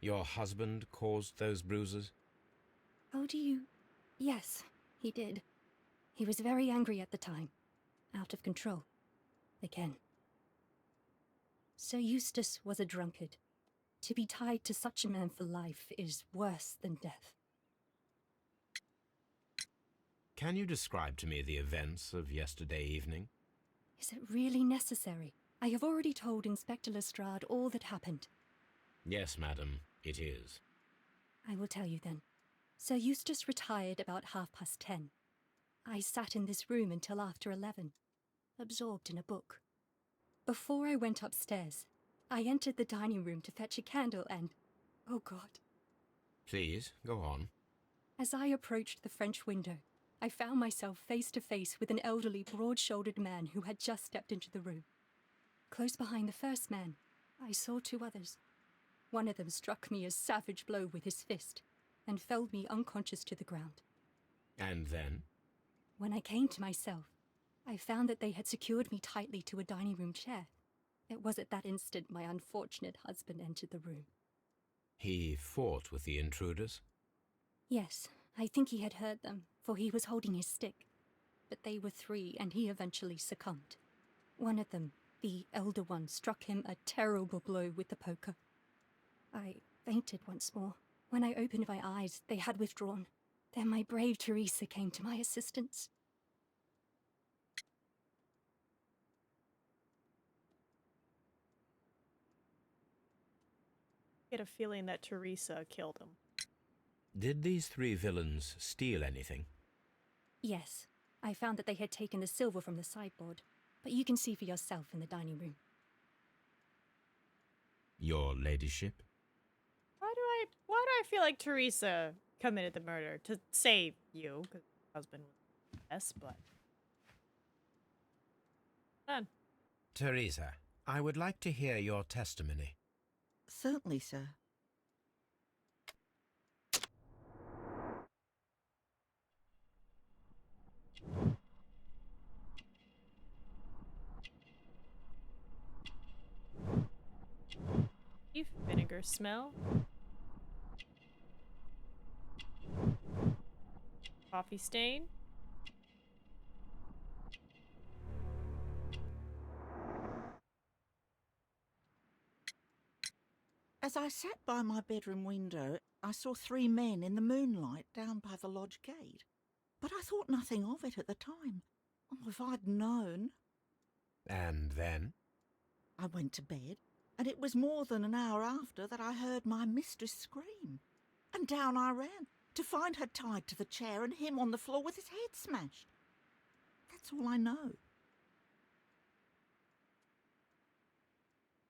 Your husband caused those bruises? Oh, do you? Yes, he did. He was very angry at the time. Out of control. Again. Sir Eustace was a drunkard. To be tied to such a man for life is worse than death. Can you describe to me the events of yesterday evening? Is it really necessary? I have already told Inspector Lestrade all that happened. Yes, madam, it is. I will tell you then. Sir Eustace retired about 10:30. I sat in this room until after 11, absorbed in a book. Before I went upstairs, I entered the dining room to fetch a candle and... oh God. Please, go on. As I approached the French window, I found myself face to face with an elderly, broad-shouldered man who had just stepped into the room. Close behind the first man, I saw 2 others. One of them struck me a savage blow with his fist and felled me unconscious to the ground. And then? When I came to myself, I found that they had secured me tightly to a dining room chair. It was at that instant my unfortunate husband entered the room. He fought with the intruders? Yes, I think he had heard them, for he was holding his stick. But they were 3, and he eventually succumbed. One of them, the elder one, struck him a terrible blow with the poker. I fainted once more. When I opened my eyes, they had withdrawn. Then my brave Teresa came to my assistance. I get a feeling that Teresa killed him. Did these 3 villains steal anything? Yes, I found that they had taken the silver from the sideboard, but you can see for yourself in the dining room. Your ladyship? Why do I feel like Teresa committed the murder? To save you, because her husband was a mess, but... None. Teresa, I would like to hear your testimony. Certainly, sir. Beef vinegar smell. Coffee stain. As I sat by my bedroom window, I saw 3 men in the moonlight down by the lodge gate. But I thought nothing of it at the time. Oh, if I'd known. And then? I went to bed, and it was more than an hour after that I heard my mistress scream. And down I ran, to find her tied to the chair and him on the floor with his head smashed. That's all I know.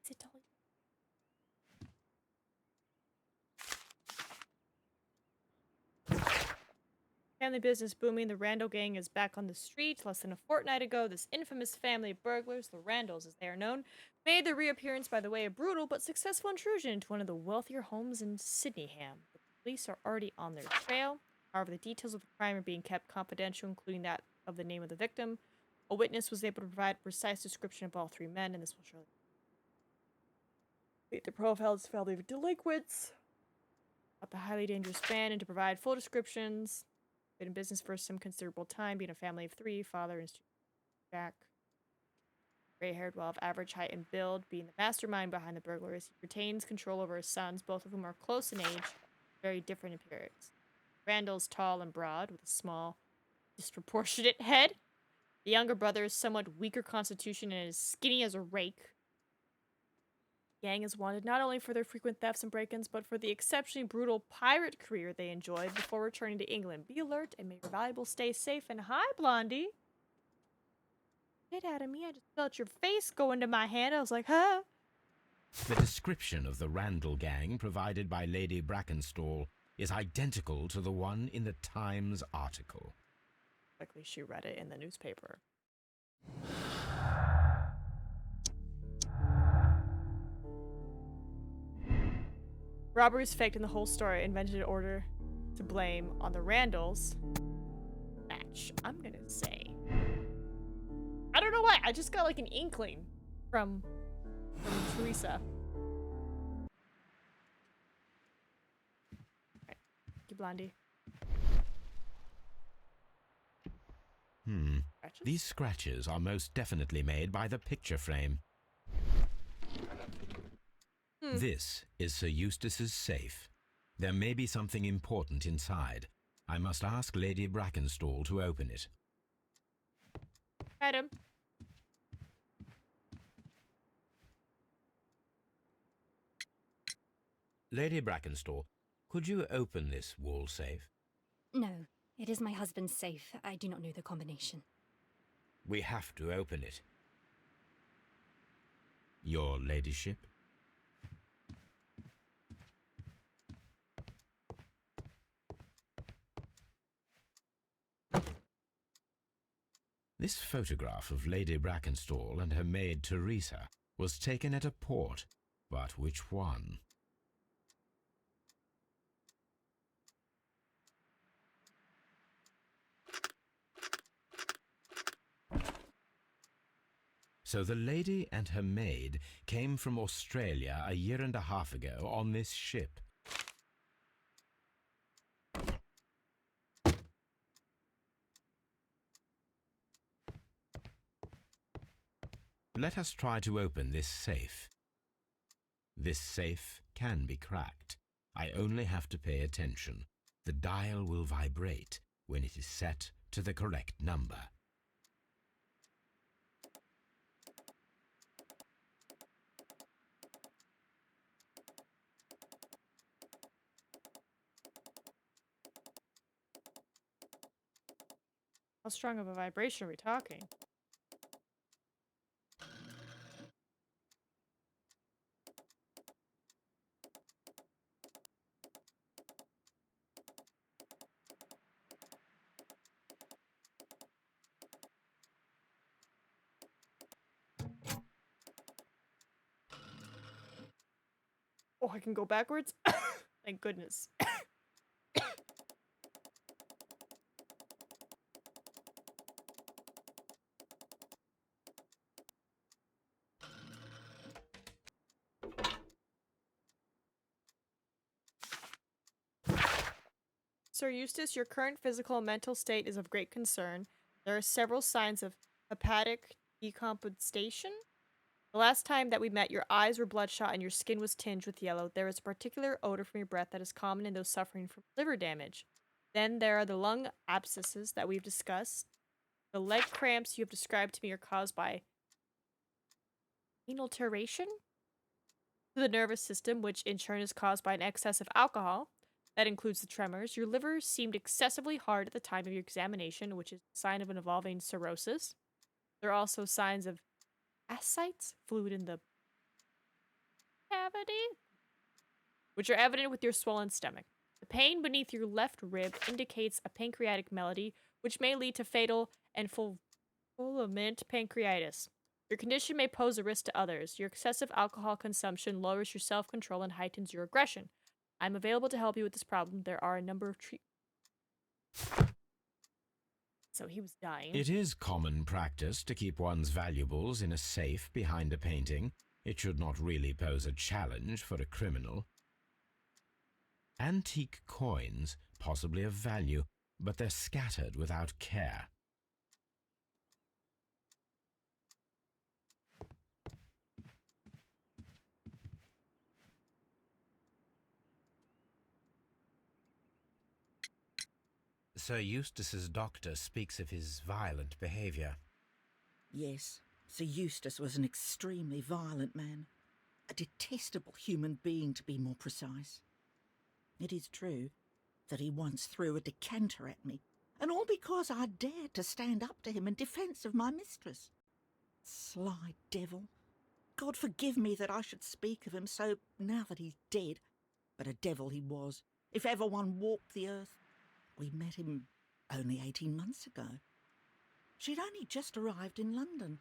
Is it all? Family business booming. The Randall gang is back on the street. Less than a fortnight ago, this infamous family of burglars, the Randalls as they are known, made their reappearance by the way of brutal but successful intrusion into one of the wealthier homes in Sydneyham. The police are already on their trail. However, the details of the crime are being kept confidential, including that of the name of the victim. A witness was able to provide a precise description of all 3 men, and this will surely meet the profiles of family delinquents about the highly dangerous band, and to provide full descriptions. Been in business for some considerable time, being a family of 3, father and Jack. Gray-haired, well of average height and build, being the mastermind behind the burglaries. He retains control over his sons, both of whom are close in age, very different in appearance. Randall's tall and broad, with a small, disproportionate head. The younger brother is somewhat weaker constitution and is skinny as a rake. Gang is wanted not only for their frequent thefts and break-ins, but for the exceptionally brutal pirate career they enjoyed before returning to England. Be alert and may your valuables stay safe. And hi, Blondie. Get out of me. I just felt your face go into my hand. I was like, huh? The description of the Randall gang provided by Lady Brackenstall is identical to the one in the Times article. Likely she read it in the newspaper. Robberies faked in the whole story, invented in order to blame on the Randalls. Match, I'm gonna say. I don't know why, I just got like an inkling from Teresa. Alright, thank you, Blondie. These scratches are most definitely made by the picture frame. This is Sir Eustace's safe. There may be something important inside. I must ask Lady Brackenstall to open it. Madam. Lady Brackenstall, could you open this wall safe? No, it is my husband's safe. I do not know the combination. We have to open it. Your ladyship? This photograph of Lady Brackenstall and her maid Teresa was taken at a port, but which one? So the lady and her maid came from Australia a year and a half ago on this ship. Let us try to open this safe. This safe can be cracked. I only have to pay attention. The dial will vibrate when it is set to the correct number. How strong of a vibration are we talking? Oh, I can go backwards? Thank goodness. Sir Eustace, your current physical and mental state is of great concern. There are several signs of hepatic decompensation. The last time that we met, your eyes were bloodshot and your skin was tinged with yellow. There is a particular odor from your breath that is common in those suffering from liver damage. Then there are the lung abscesses that we've discussed. The leg cramps you have described to me are caused by inalteration to the nervous system, which in turn is caused by an excess of alcohol. That includes the tremors. Your liver seemed excessively hard at the time of your examination, which is a sign of an evolving cirrhosis. There are also signs of ascites, fluid in the cavity, which are evident with your swollen stomach. The pain beneath your left rib indicates a pancreatic malady, which may lead to fatal and fulminant pancreatitis. Your condition may pose a risk to others. Your excessive alcohol consumption lowers your self-control and heightens your aggression. I'm available to help you with this problem. There are a number of So he was dying. It is common practice to keep one's valuables in a safe behind a painting. It should not really pose a challenge for a criminal. Antique coins, possibly of value, but they're scattered without care. Sir Eustace's doctor speaks of his violent behaviour. Yes, Sir Eustace was an extremely violent man. A detestable human being, to be more precise. It is true that he once threw a decanter at me, and all because I dared to stand up to him in defence of my mistress. Sly devil. God forgive me that I should speak of him so now that he's dead, but a devil he was, if ever one walked the earth. We met him only 18 months ago. She'd only just arrived in London.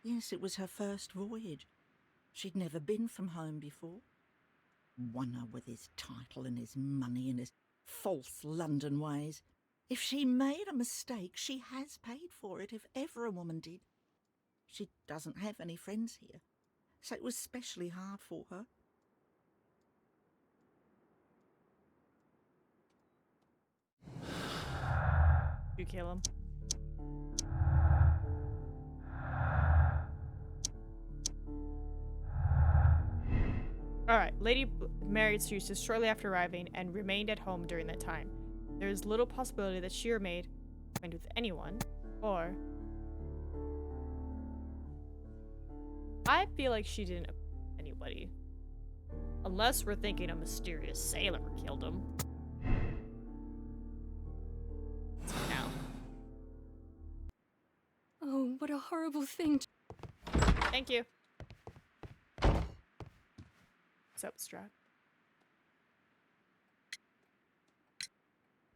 Yes, it was her first voyage. She'd never been from home before. Wonder with his title and his money and his false London ways. If she made a mistake, she has paid for it, if ever a woman did. She doesn't have any friends here, so it was specially hard for her. You kill him. married Sir Eustace shortly after arriving and remained at home during that time. There is little possibility that she remained with anyone, or I feel like she didn't anybody. Unless we're thinking a mysterious sailor killed him. Now. Oh, what a horrible thing. Thank you. What's up, Strahd?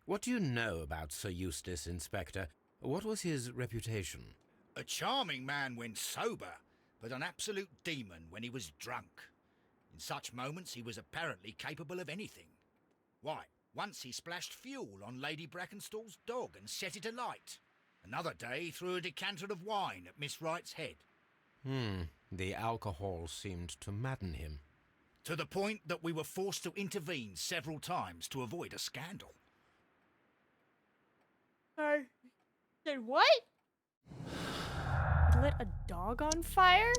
What do you know about Sir Eustace, Inspector? What was his reputation? A charming man when sober, but an absolute demon when he was drunk. In such moments he was apparently capable of anything. Why, once he splashed fuel on Lady Brackenstall's dog and set it alight. Another day he threw a decanter of wine at Miss Wright's head. The alcohol seemed to madden him. To the point that we were forced to intervene several times to avoid a scandal. Did what? Lit a dog on fire?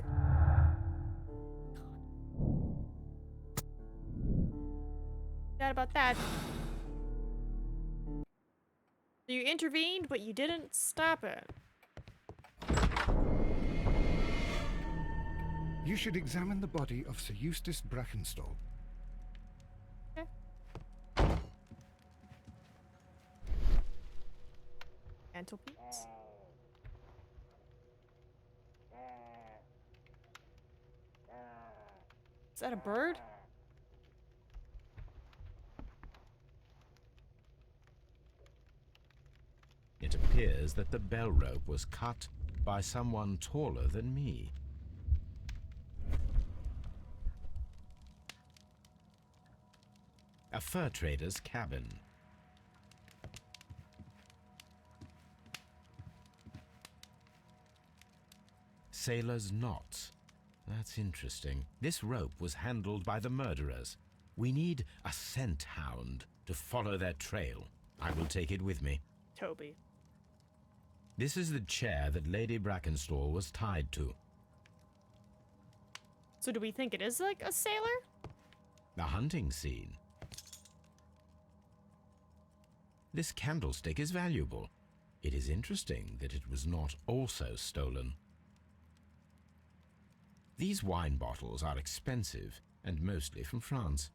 Sad about that. So you intervened, but you didn't stop it. You should examine the body of Sir Eustace Brackenstall. Okay. Mantelpiece. Is that a bird? It appears that the bell rope was cut by someone taller than me. A fur trader's cabin. Sailor's knots. That's interesting. This rope was handled by the murderers. We need a scent hound to follow their trail. I will take it with me. Toby. This is the chair that Lady Brackenstall was tied to. So do we think it is like a sailor? The hunting scene. This candlestick is valuable. It is interesting that it was not also stolen. These wine bottles are expensive and mostly from France.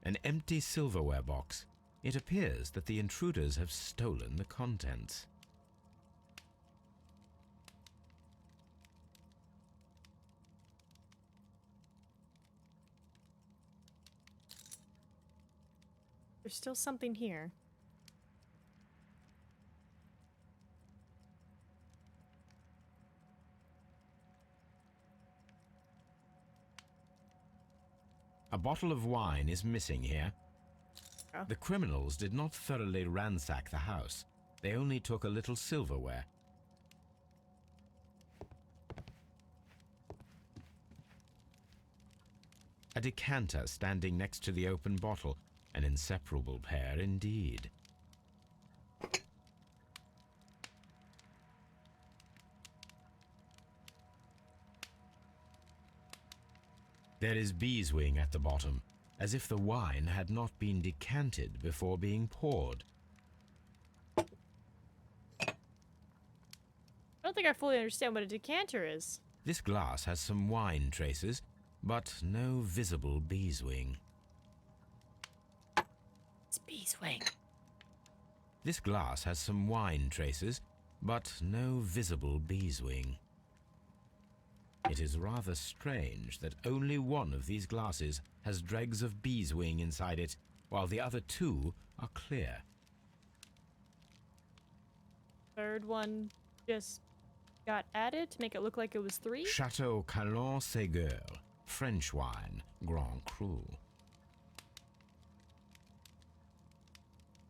An empty silverware box. It appears that the intruders have stolen the contents. There's still something here. A bottle of wine is missing here. Oh. The criminals did not thoroughly ransack the house. They only took a little silverware. A decanter standing next to the open bottle. An inseparable pair indeed. There is beeswing at the bottom, as if the wine had not been decanted before being poured. I don't think I fully understand what a decanter is. This glass has some wine traces, but no visible beeswing. It's beeswing. This glass has some wine traces, but no visible beeswing. It is rather strange that only one of these glasses has dregs of beeswing inside it, while the other two are clear. Third one just got added to make it look like it was 3? Chateau Calon Ségur, French wine, Grand Cru.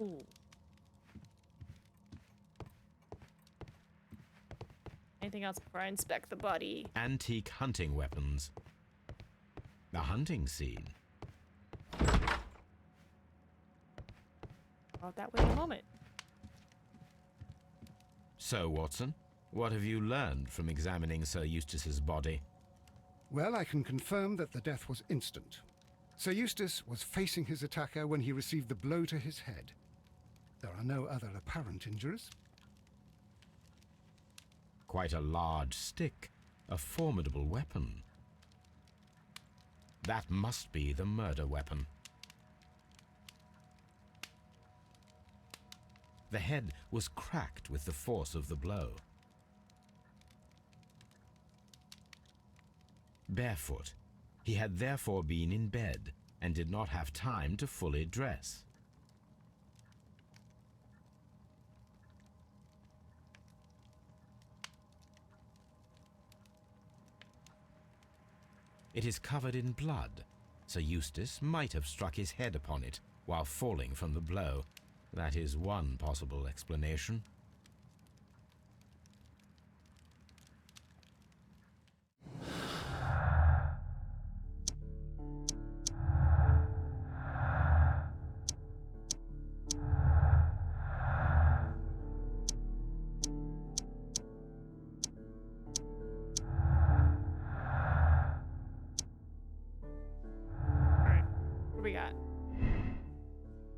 Ooh. Anything else before I inspect the body? Antique hunting weapons. The hunting scene. I'll that way in a moment. So, Watson, what have you learned from examining Sir Eustace's body? Well, I can confirm that the death was instant. Sir Eustace was facing his attacker when he received the blow to his head. There are no other apparent injuries. Quite a large stick, a formidable weapon. That must be the murder weapon. The head was cracked with the force of the blow. Barefoot, he had therefore been in bed and did not have time to fully dress. It is covered in blood. Sir Eustace might have struck his head upon it while falling from the blow. That is one possible explanation. What do we got?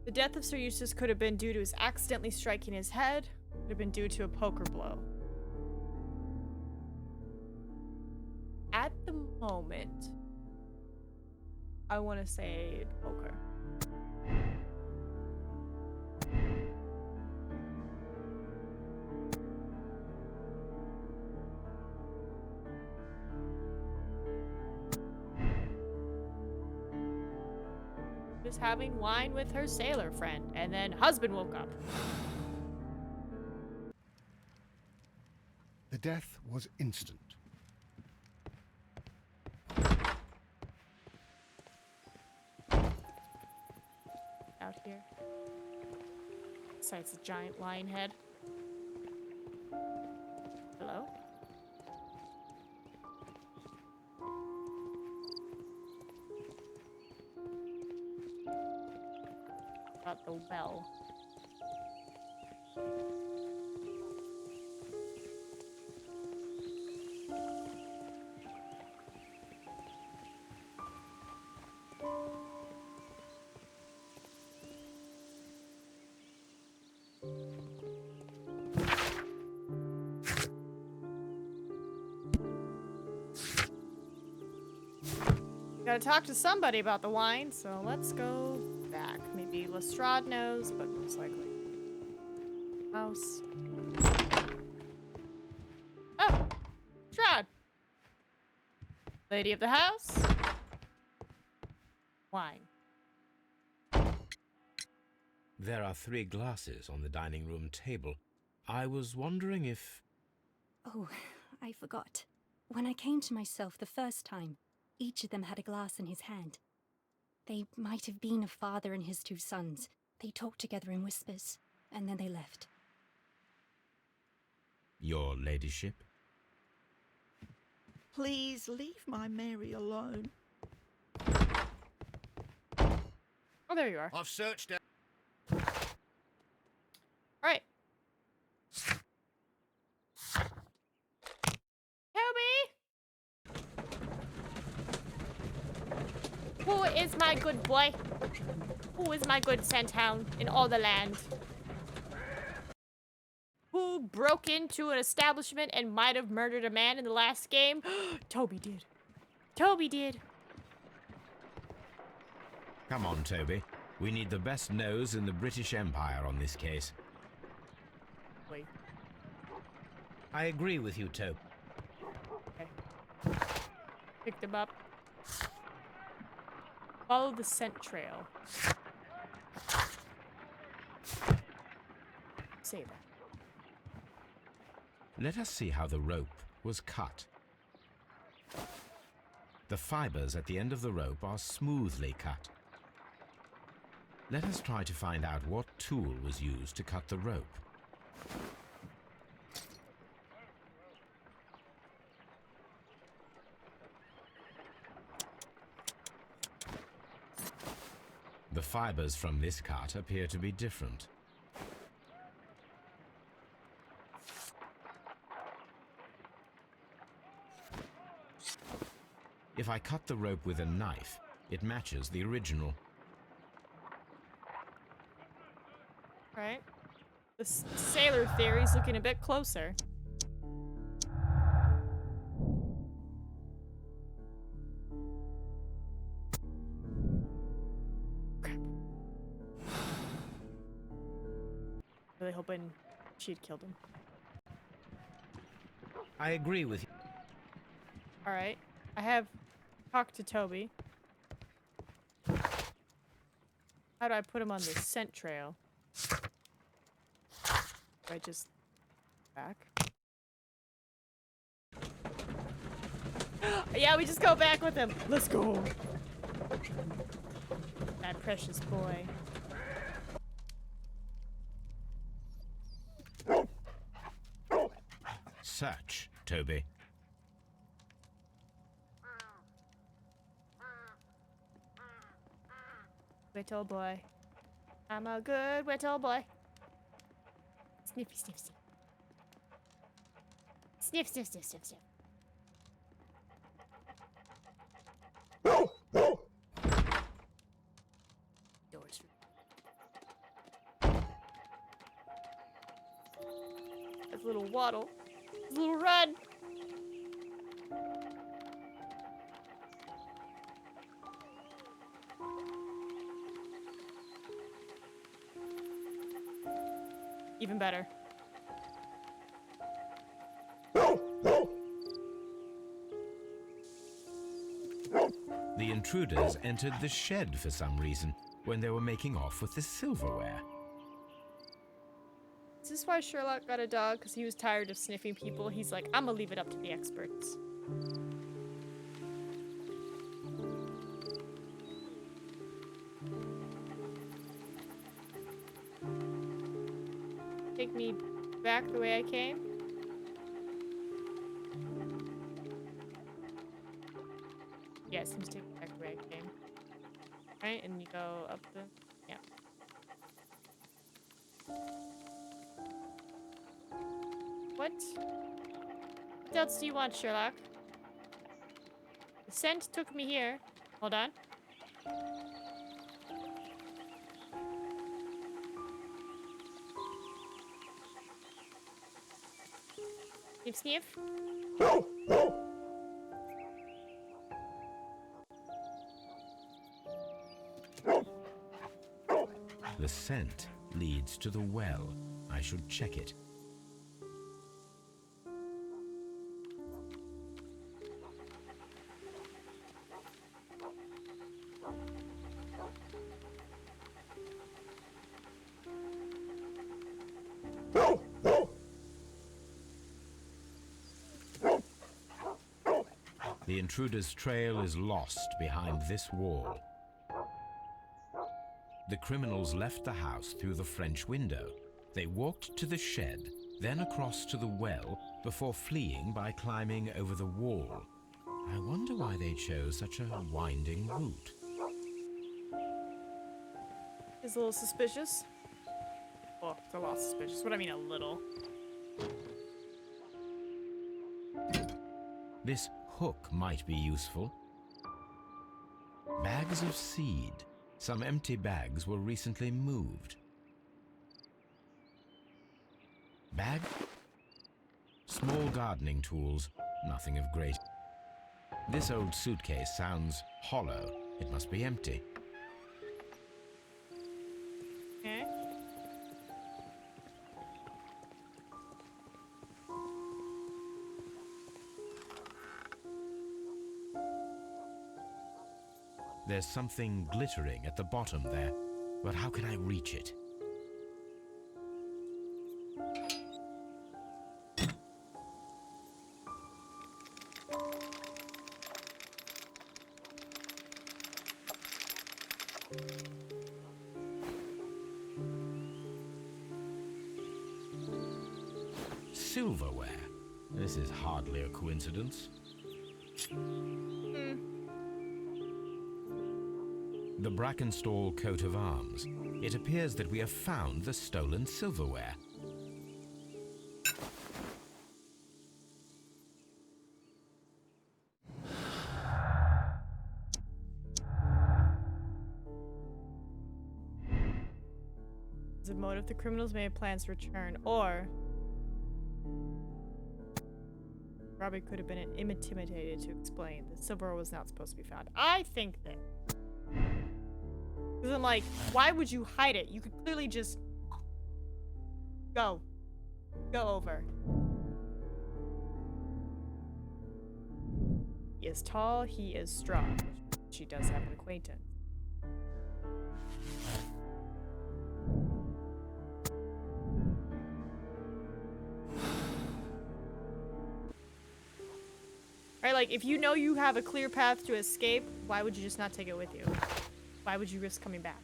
The death of Sir Eustace could have been due to his accidentally striking his head. Could have been due to a poker blow. At the moment, I want to say poker. Was having wine with her sailor friend, and then husband woke up. The death was instant. Out here. Besides the giant lion head. Hello? Got the well. Gotta talk to somebody about the wine, so let's go back. Maybe Lestrade knows, but most likely. House. Oh! Lestrade! Lady of the house. Wine. There are 3 glasses on the dining room table. I was wondering if... Oh, I forgot. When I came to myself the first time, each of them had a glass in his hand. They might have been a father and his 2 sons. They talked together in whispers, and then they left. Your ladyship? Please leave my Mary alone. Oh, there you are. I've searched out. Alright. Toby! Who is my good boy? Who is my good scenthound in all the land? Who broke into an establishment and might have murdered a man in the last game? Toby did. Toby did. Come on, Toby. We need the best nose in the British Empire on this case. Wait. I agree with you, Toby. Okay. Picked him up. Follow the scent trail. Say that. Let us see how the rope was cut. The fibers at the end of the rope are smoothly cut. Let us try to find out what tool was used to cut the rope. The fibers from this cut appear to be different. If I cut the rope with a knife, it matches the original. Right. The sailor theory's looking a bit closer. Crap. Really hoping she'd killed him. I agree with you. Alright. I have talked to Toby. How do I put him on the scent trail? Do I just back? Yeah, we just go back with him. Let's go. That precious boy. Search, Toby. Little boy. I'm a good little boy. Sniffy, sniff, sniff. Sniff, sniff, sniff, sniff, sniff. Doors. That's a little waddle. That's a little run. Even better. The intruders entered the shed for some reason when they were making off with the silverware. Is this why Sherlock got a dog? Because he was tired of sniffing people. He's like, I'm gonna leave it up to the experts. Take me back the way I came. Yeah, seems to take me back the way I came. Right, and you go up the... yeah. What? What else do you want, Sherlock? The scent took me here. Hold on. Sniff, sniff. The scent leads to the well. I should check it. The intruder's trail is lost behind this wall. The criminals left the house through the French window. They walked to the shed, then across to the well, before fleeing by climbing over the wall. I wonder why they chose such a winding route. Is a little suspicious. Well, it's a lot suspicious. What I mean, a little. This hook might be useful. Bags of seed. Some empty bags were recently moved. Bag? Small gardening tools. Nothing of great. This old suitcase sounds hollow. It must be empty. Okay. There's something glittering at the bottom there, but how can I reach it? Silverware. This is hardly a coincidence. The Brackenstall coat of arms. It appears that we have found the stolen silverware. The motive, the criminals may have plans to return, or Robbie could have been intimidated to explain the silver was not supposed to be found. I think that. Because I'm like, why would you hide it? You could clearly just go over. He is tall, he is strong. She does have an acquaintance. Right, like, if you know you have a clear path to escape, why would you just not take it with you? Why would you risk coming back?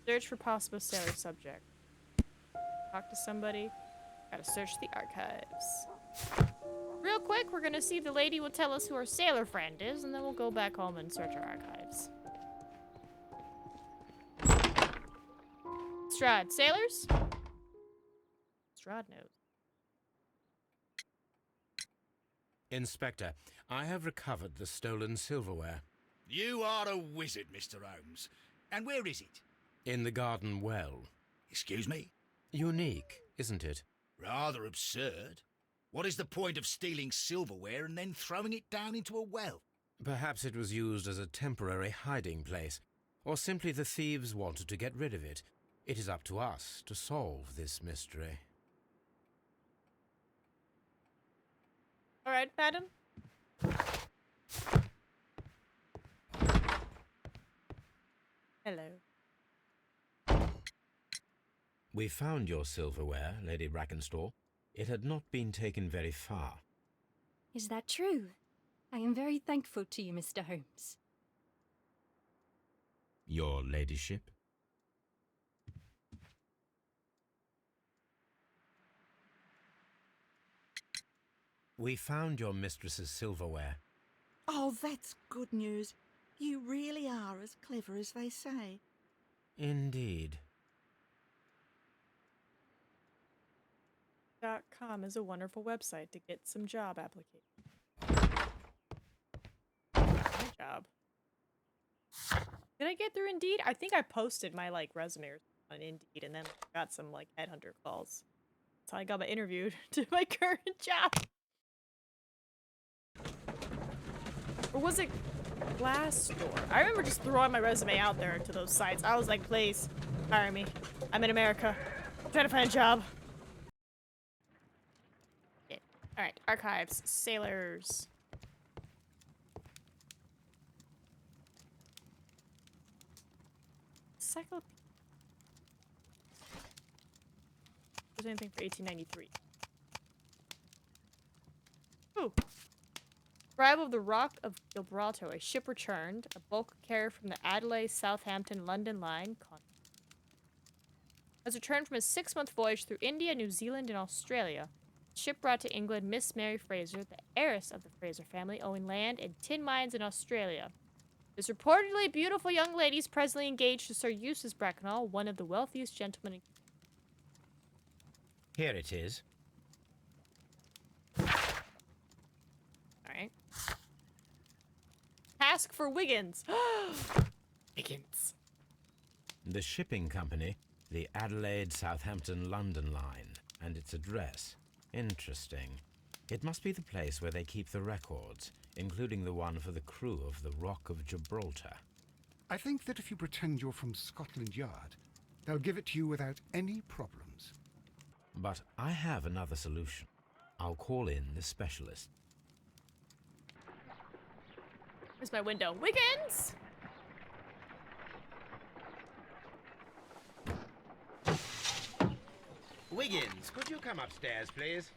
Search for possible sailor subject. Talk to somebody. Gotta search the archives. Real quick, we're gonna see if the lady will tell us who our sailor friend is, and then we'll go back home and search our archives. Strahd, sailors? Strahd knows. Inspector, I have recovered the stolen silverware. You are a wizard, Mr. Holmes. And where is it? In the garden well. Excuse me? Unique, isn't it? Rather absurd. What is the point of stealing silverware and then throwing it down into a well? Perhaps it was used as a temporary hiding place, or simply the thieves wanted to get rid of it. It is up to us to solve this mystery. All right, madam. Hello. We found your silverware, Lady Brackenstall. It had not been taken very far. Is that true? I am very thankful to you, Mr. Holmes. Your ladyship? We found your mistress's silverware. Oh, that's good news. You really are as clever as they say. Indeed. .com is a wonderful website to get some job applications. My job. Did I get through Indeed? I think I posted my resume on Indeed and then got some headhunter calls. That's how I got interviewed to my current job. Or was it Glassdoor? I remember just throwing my resume out there to those sites. I was like, please, hire me. I'm in America. I'm trying to find a job. Yeah. Alright, archives. Sailors. Cyclopedia. There's anything for 1893. Ooh. Arrival of the Rock of Gibraltar. A ship returned. A bulk carrier from the Adelaide, Southampton, London line. Has returned from a 6-month voyage through India, New Zealand, and Australia. Ship brought to England Miss Mary Fraser, the heiress of the Fraser family, owning land and tin mines in Australia. This reportedly beautiful young lady is presently engaged to Sir Eustace Bracknell, one of the wealthiest gentlemen in... Here it is. Alright. Task for Wiggins. Wiggins. The shipping company, the Adelaide, Southampton, London line, and its address. Interesting. It must be the place where they keep the records, including the one for the crew of the Rock of Gibraltar. I think that if you pretend you're from Scotland Yard, they'll give it to you without any problems. But I have another solution. I'll call in the specialist. Where's my window? Wiggins! Wiggins, could you come upstairs, please?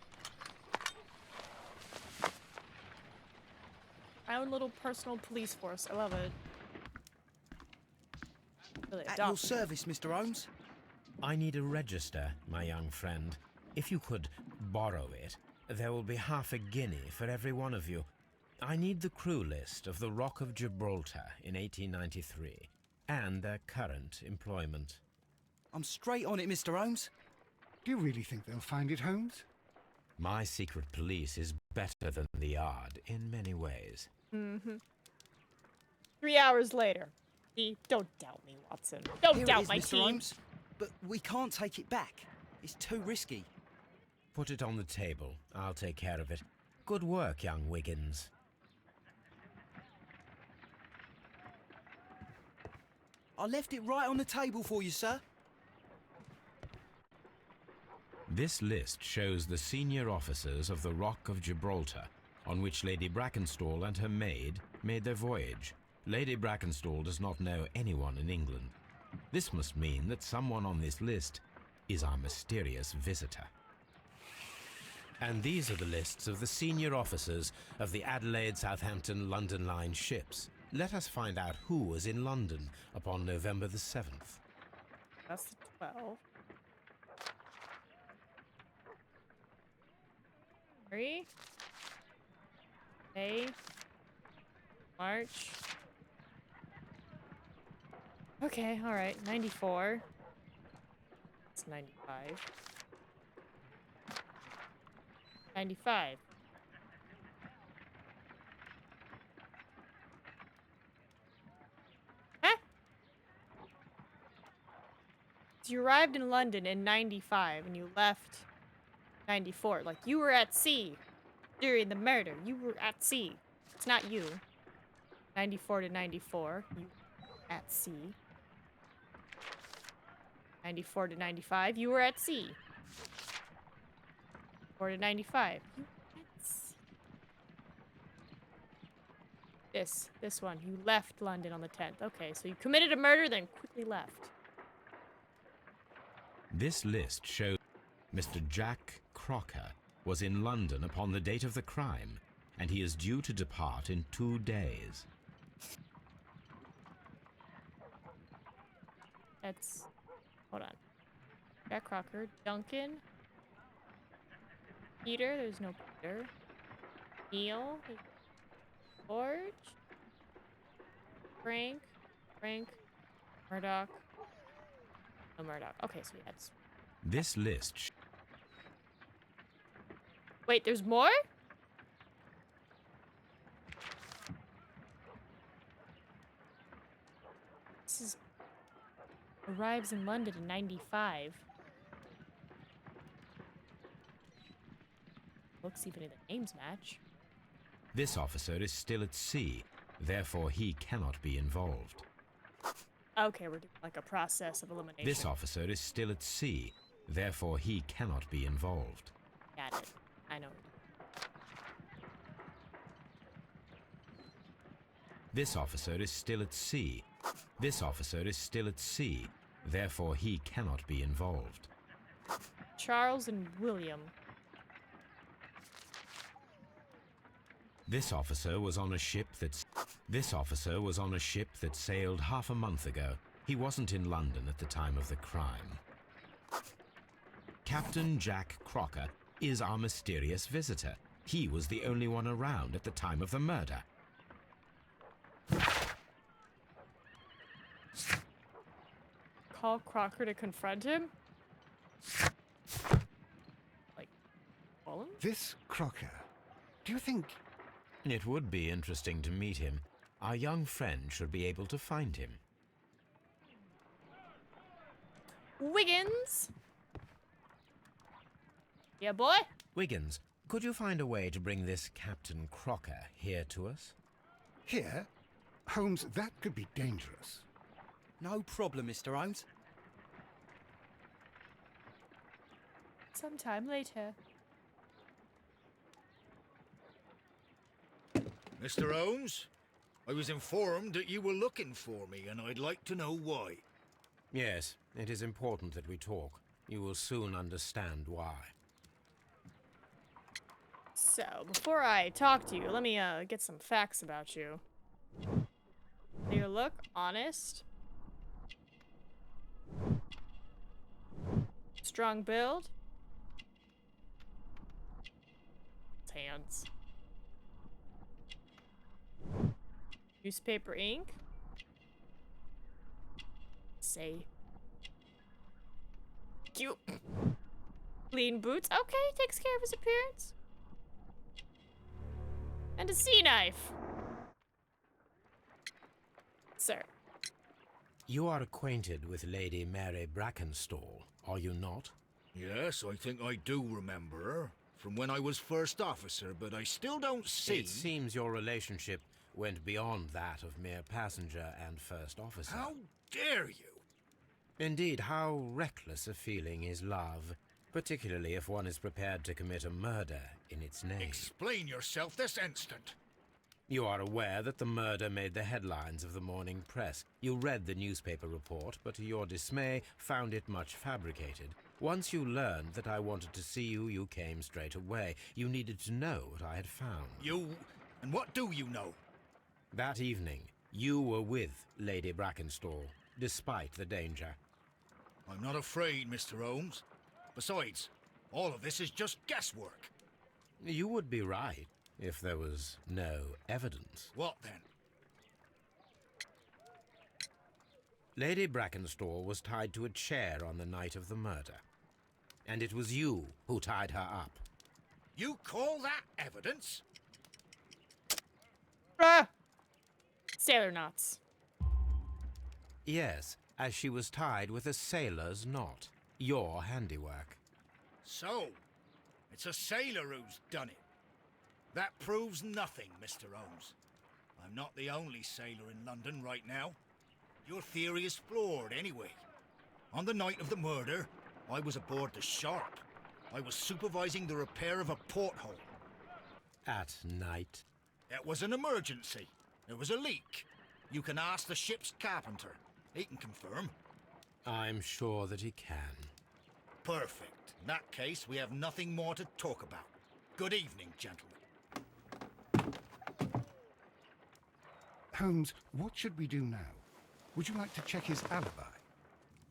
My own little personal police force. I love it. Really At your service, Mr. Holmes. I need a register, my young friend. If you could borrow it, there will be half a guinea for every one of you. I need the crew list of the Rock of Gibraltar in 1893, and their current employment. I'm straight on it, Mr. Holmes. Do you really think they'll find it, Holmes? My secret police is better than the Yard in many ways. Mm-hmm. 3 hours later. Don't doubt me, Watson. Don't doubt my team. Holmes. But we can't take it back. It's too risky. Put it on the table. I'll take care of it. Good work, young Wiggins. I left it right on the table for you, sir. This list shows the senior officers of the Rock of Gibraltar, on which Lady Brackenstall and her maid made their voyage. Lady Brackenstall does not know anyone in England. This must mean that someone on this list is our mysterious visitor. And these are the lists of the senior officers of the Adelaide, Southampton, London Line ships. Let us find out who was in London upon November the 7th. That's the 12. 3. May. March. Okay, alright. 94. It's 95. 95. Huh? So you arrived in London in 95 and you left 94. Like, you were at sea during the murder. You were at sea. It's not you. 94 to 94. You were at sea. 94 to 95. You were at sea. 94 to 95. You were at sea. This one. You left London on the 10th. Okay, so you committed a murder, then quickly left. This list shows Mr. Jack Crocker was in London upon the date of the crime, and he is due to depart in 2 days. That's... Hold on. Jack Crocker, Duncan, Peter, there's no Peter, Neil, George, Frank, Murdoch, no Murdoch. Okay, so yeah, it's... This list... Wait, there's more? This is... Arrives in London in 95. Looks even if the names match. This officer is still at sea, therefore he cannot be involved. Okay, we're doing like a process of elimination. This officer is still at sea, therefore he cannot be involved. Got it. I know. This officer is still at sea. This officer is still at sea, therefore he cannot be involved. Charles and William. This officer was on a ship that sailed half a month ago. He wasn't in London at the time of the crime. Captain Jack Crocker is our mysterious visitor. He was the only one around at the time of the murder. Call Crocker to confront him? Like, call him? This Crocker, do you think... It would be interesting to meet him. Our young friend should be able to find him. Wiggins! Yeah, boy? Wiggins, could you find a way to bring this Captain Crocker here to us? Here? Holmes, that could be dangerous. No problem, Mr. Holmes. Sometime later. Mr. Holmes, I was informed that you were looking for me, and I'd like to know why. Yes, it is important that we talk. You will soon understand why. So, before I talk to you, let me get some facts about you. You look honest. Strong build. Hands. Newspaper ink. Say. Cute. Clean boots. Okay, takes care of his appearance. And a sea knife. Sir. You are acquainted with Lady Mary Brackenstall, are you not? Yes, I think I do remember her. From when I was first officer, but I still don't see... It seems your relationship went beyond that of mere passenger and first officer. How dare you? Indeed, how reckless a feeling is love, particularly if one is prepared to commit a murder in its name. Explain yourself this instant. You are aware that the murder made the headlines of the morning press. You read the newspaper report, but to your dismay, found it much fabricated. Once you learned that I wanted to see you, you came straight away. You needed to know what I had found. You... and what do you know? That evening, you were with Lady Brackenstall, despite the danger. I'm not afraid, Mr. Holmes. Besides, all of this is just guesswork. You would be right, if there was no evidence. What then? Lady Brackenstall was tied to a chair on the night of the murder. And it was you who tied her up. You call that evidence? Ah! Sailor knots. Yes, as she was tied with a sailor's knot. Your handiwork. So, it's a sailor who's done it. That proves nothing, Mr. Holmes. I'm not the only sailor in London right now. Your theory is flawed anyway. On the night of the murder, I was aboard the Sharp. I was supervising the repair of a porthole. At night? It was an emergency. There was a leak. You can ask the ship's carpenter. He can confirm. I'm sure that he can. Perfect. In that case, we have nothing more to talk about. Good evening, gentlemen. Holmes, what should we do now? Would you like to check his alibi?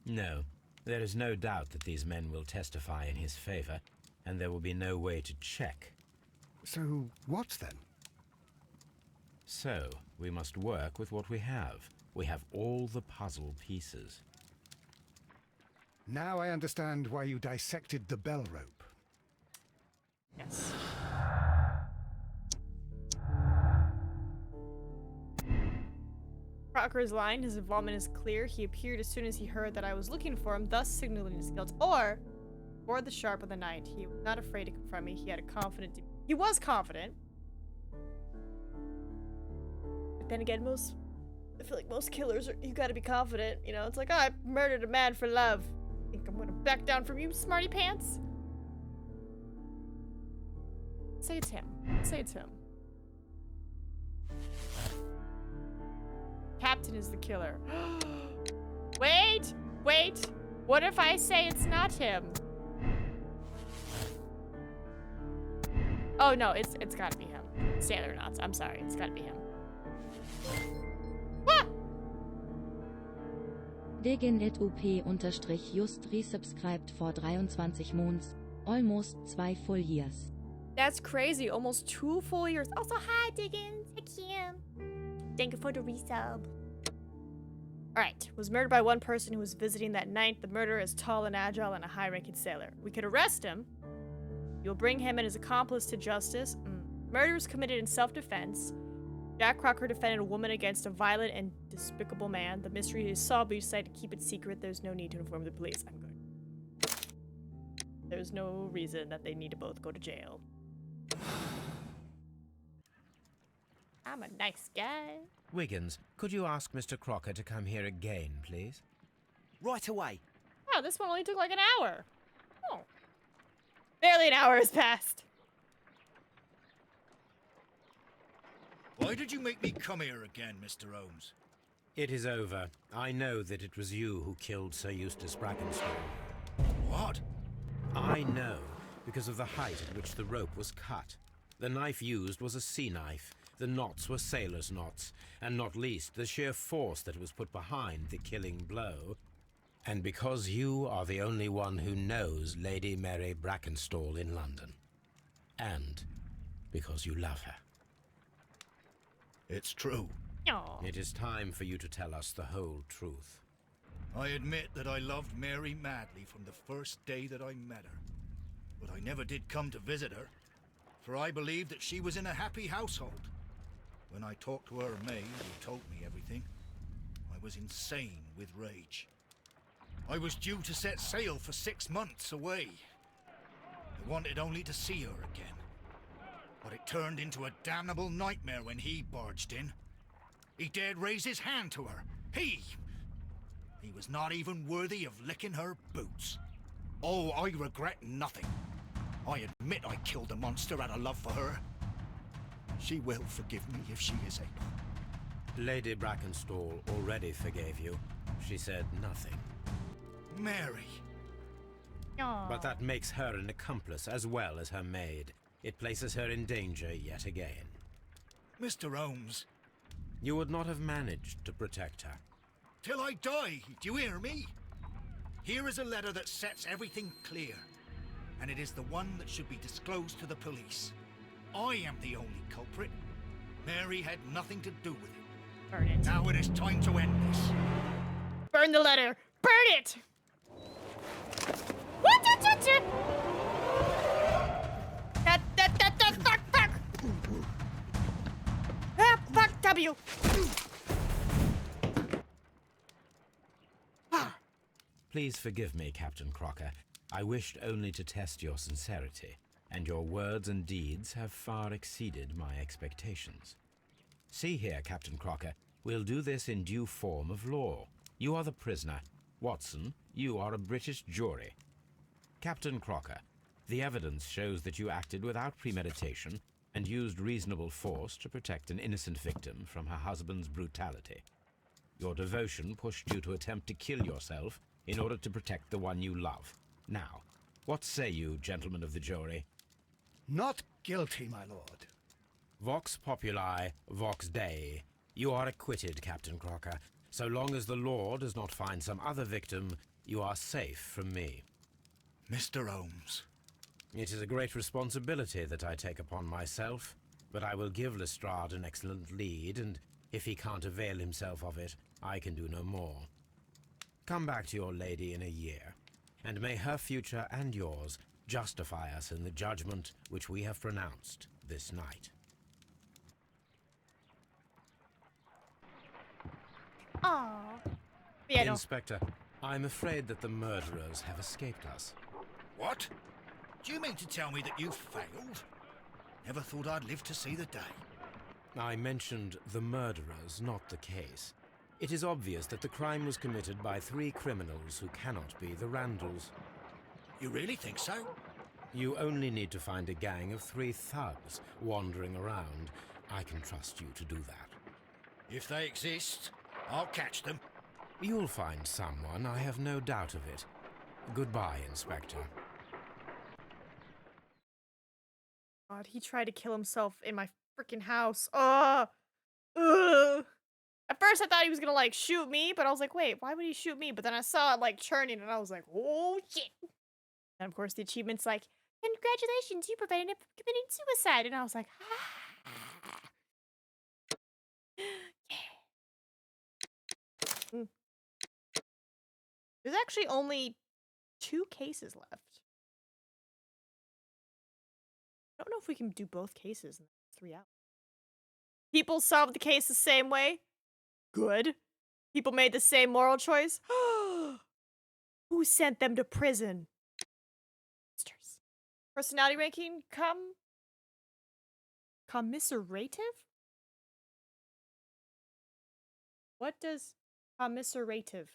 No. There is no doubt that these men will testify in his favor, and there will be no way to check. So, what then? So, we must work with what we have. We have all the puzzle pieces. Now I understand why you dissected the bell rope. Yes. Crocker's line, his involvement is clear. He appeared as soon as he heard that I was looking for him, thus signaling his guilt. Or, aboard the Sharp of the night, he was not afraid to confront me. He had a confident... He was confident. But then again, I feel like most killers are... You gotta be confident, you know? It's like, oh, I murdered a man for love. Think I'm gonna back down from you, smarty pants? Say it's him. Say it's him. Captain is the killer. Wait! Wait! What if I say it's not him? Oh no, it's gotta be him. Sailor knots. I'm sorry, it's gotta be him. Ah! Degenet UP_just resubscribed for 23 months, almost 2 full years. That's crazy, almost 2 full years. Also, hi Diggins, hi Kim. Thank you for the resub. Alright, was murdered by one person who was visiting that night. The murderer is tall and agile and a high-ranking sailor. We could arrest him. You'll bring him and his accomplice to justice. Murder was committed in self-defense. Jack Crocker defended a woman against a violent and despicable man. The mystery is solved, but you decided to keep it secret. There's no need to inform the police. I'm good. There's no reason that they need to both go to jail. I'm a nice guy. Wiggins, could you ask Mr. Crocker to come here again, please? Right away. Wow, this one only took like an hour. Oh. Barely an hour has passed. Why did you make me come here again, Mr. Holmes? It is over. I know that it was you who killed Sir Eustace Brackenstall. What? I know, because of the height at which the rope was cut. The knife used was a sea knife. The knots were sailor's knots, and not least the sheer force that was put behind the killing blow. And because you are the only one who knows Lady Mary Brackenstall in London. And because you love her. It's true. Aww. It is time for you to tell us the whole truth. I admit that I loved Mary madly from the first day that I met her. But I never did come to visit her, for I believed that she was in a happy household. When I talked to her maid, who told me everything, I was insane with rage. I was due to set sail for 6 months away. I wanted only to see her again. But it turned into a damnable nightmare when he barged in. He dared raise his hand to her. He was not even worthy of licking her boots. Oh, I regret nothing. I admit I killed the monster out of love for her. She will forgive me if she is able. Lady Brackenstall already forgave you. She said nothing. Mary. But that makes her an accomplice as well as her maid. It places her in danger yet again. Mr. Holmes. You would not have managed to protect her. Till I die, do you hear me? Here is a letter that sets everything clear. And it is the one that should be disclosed to the police. I am the only culprit. Mary had nothing to do with it. Burn it. Now it is time to end this. Burn the letter! Burn it! What? Fuck! Ah, fuck W! Please forgive me, Captain Crocker. I wished only to test your sincerity, and your words and deeds have far exceeded my expectations. See here, Captain Crocker, we'll do this in due form of law. You are the prisoner. Watson, you are a British jury. Captain Crocker, the evidence shows that you acted without premeditation and used reasonable force to protect an innocent victim from her husband's brutality. Your devotion pushed you to attempt to kill yourself in order to protect the one you love. Now, what say you, gentlemen of the jury? Not guilty, my lord. Vox populi, vox dei. You are acquitted, Captain Crocker. So long as the law does not find some other victim, you are safe from me. Mr. Holmes. It is a great responsibility that I take upon myself, but I will give Lestrade an excellent lead, and if he can't avail himself of it, I can do no more. Come back to your lady in a year, and may her future and yours justify us in the judgment which we have pronounced this night. Aww. Yeah, no. Inspector, I'm afraid that the murderers have escaped us. What? Do you mean to tell me that you failed? Never thought I'd live to see the day. I mentioned the murderers, not the case. It is obvious that the crime was committed by 3 criminals who cannot be the Randalls. You really think so? You only need to find a gang of 3 thugs wandering around. I can trust you to do that. If they exist, I'll catch them. You'll find someone, I have no doubt of it. Goodbye, Inspector. God, he tried to kill himself in my freaking house. Ugh. At first I thought he was gonna like shoot me, but I was like, wait, why would he shoot me? But then I saw it like churning and I was like, oh shit. And of course the achievement's like, congratulations, you prevented him from committing suicide. And I was like, yeah. There's actually only 2 cases left. I don't know if we can do both cases in 3 hours. People solved the case the same way. Good. People made the same moral choice. Who sent them to prison? Monsters. Personality ranking, commiserative? What does commiserative?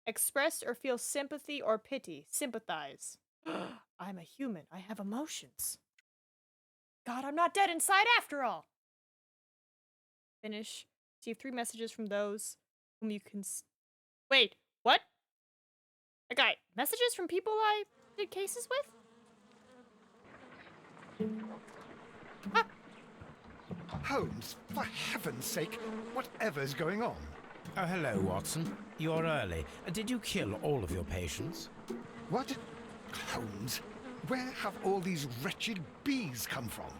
Express or feel sympathy or pity. Sympathize. I'm a human. I have emotions. God, I'm not dead inside after all. Finish. Receive 3 messages from those whom you can... Wait, what? I got messages from people I did cases with? Ah. Holmes, for heaven's sake, whatever's going on? Oh, hello, Watson. You're early. Did you kill all of your patients? What? Holmes, where have all these wretched bees come from?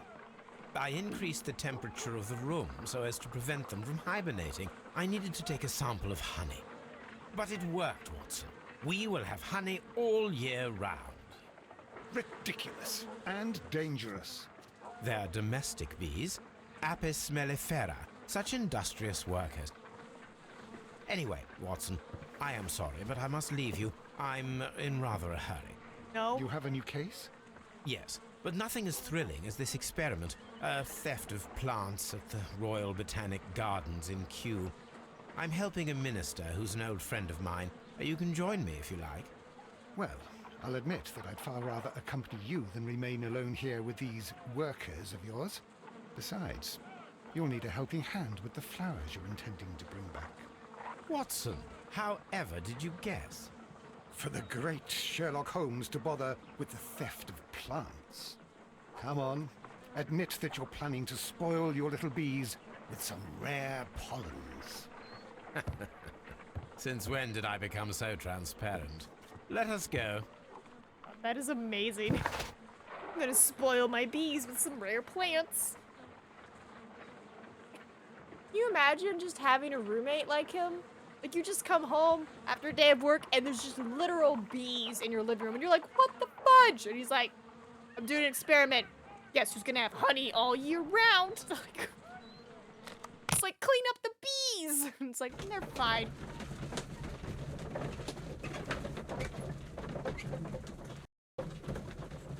I increased the temperature of the room so as to prevent them from hibernating. I needed to take a sample of honey. But it worked, Watson. We will have honey all year round. Ridiculous and dangerous. They're domestic bees. Apis mellifera. Such industrious workers. Anyway, Watson, I am sorry, but I must leave you. I'm in rather a hurry. No. You have a new case? Yes, but nothing as thrilling as this experiment. A theft of plants at the Royal Botanic Gardens in Kew. I'm helping a minister who's an old friend of mine. You can join me if you like. Well, I'll admit that I'd far rather accompany you than remain alone here with these workers of yours. Besides, you'll need a helping hand with the flowers you're intending to bring back. Watson, however did you guess? For the great Sherlock Holmes to bother with the theft of plants. Come on, admit that you're planning to spoil your little bees with some rare pollens. Since when did I become so transparent? Let us go. That is amazing. I'm gonna spoil my bees with some rare plants. Can you imagine just having a roommate like him? Like, you just come home after a day of work and there's just literal bees in your living room and you're like, what the fudge? And he's like, I'm doing an experiment. Guess who's gonna have honey all year round? It's like, clean up the bees. And it's like, they're fine.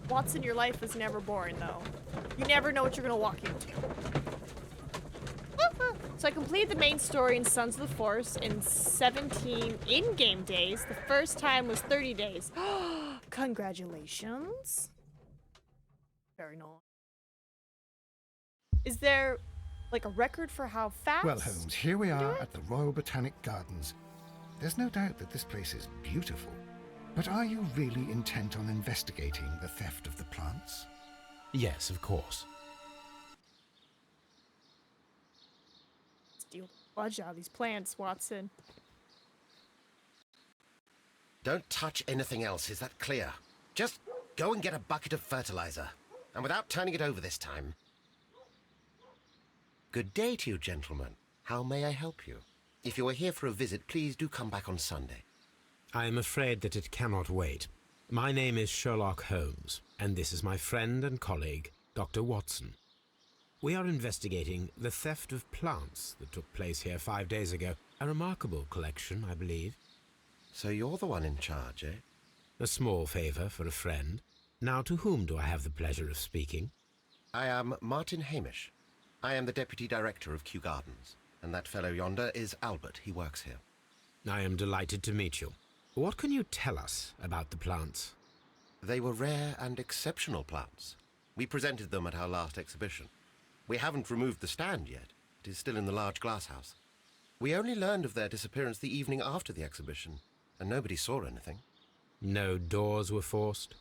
Watson, your life is never boring, though. You never know what you're gonna walk into. So I completed the main story in Sons of the Force in 17 in-game days. The first time was 30 days. Congratulations. Very nice. Is there, like, a record for how fast? Well, Holmes, here we are at the Royal Botanic Gardens. There's no doubt that this place is beautiful. But are you really intent on investigating the theft of the plants? Yes, of course. Steal the fudge out of these plants, Watson. Don't touch anything else, is that clear? Just go and get a bucket of fertilizer. And without turning it over this time. Good day to you, gentlemen. How may I help you? If you are here for a visit, please do come back on Sunday. I am afraid that it cannot wait. My name is Sherlock Holmes, and this is my friend and colleague, Dr. Watson. We are investigating the theft of plants that took place here 5 days ago. A remarkable collection, I believe. So you're the one in charge, eh? A small favor for a friend. Now, to whom do I have the pleasure of speaking? I am Martin Hamish. I am the Deputy Director of Kew Gardens, and that fellow yonder is Albert. He works here. I am delighted to meet you. What can you tell us about the plants? They were rare and exceptional plants. We presented them at our last exhibition. We haven't removed the stand yet. It is still in the large glass house. We only learned of their disappearance the evening after the exhibition, and nobody saw anything. No doors were forced?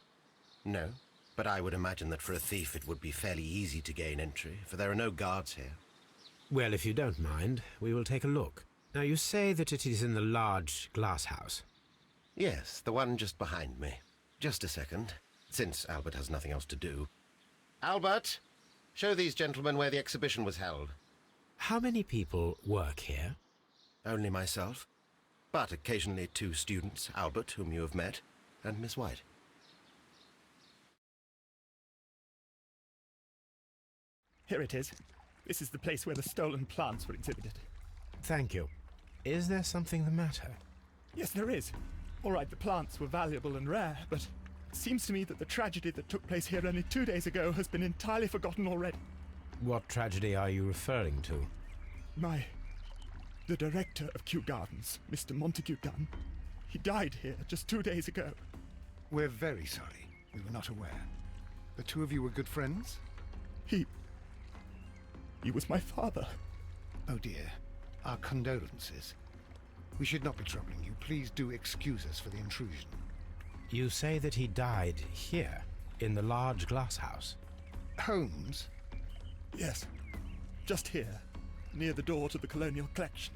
No, but I would imagine that for a thief it would be fairly easy to gain entry, for there are no guards here. Well, if you don't mind, we will take a look. Now, you say that it is in the large glass house. Yes, the one just behind me. Just a second, since Albert has nothing else to do. Albert, show these gentlemen where the exhibition was held. How many people work here? Only myself, but occasionally 2 students, Albert, whom you have met, and Miss White. Here it is. This is the place where the stolen plants were exhibited. Thank you. Is there something the matter? Yes, there is. All right, the plants were valuable and rare, but it seems to me that the tragedy that took place here only 2 days ago has been entirely forgotten already. What tragedy are you referring to? The director of Kew Gardens, Mr. Montague Dunn, he died here just 2 days ago. We're very sorry. We were not aware. The two of you were good friends? He was my father. Oh dear. Our condolences. We should not be troubling you. Please do excuse us for the intrusion. You say that he died here, in the large glass house? Holmes? Yes, just here, near the door to the colonial collection.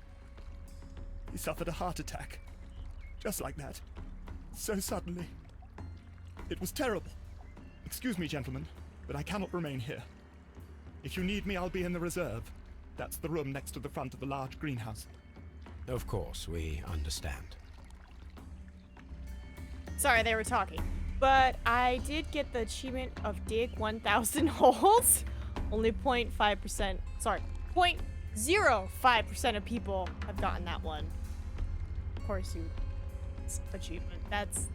He suffered a heart attack, just like that, so suddenly. It was terrible. Excuse me, gentlemen, but I cannot remain here. If you need me, I'll be in the reserve. That's the room next to the front of the large greenhouse. Of course, we understand. Sorry, they were talking. But I did get the achievement of dig 1,000 holes. Only 0.5%, sorry, 0.05% of people have gotten that one. Of course you, achievement, that's...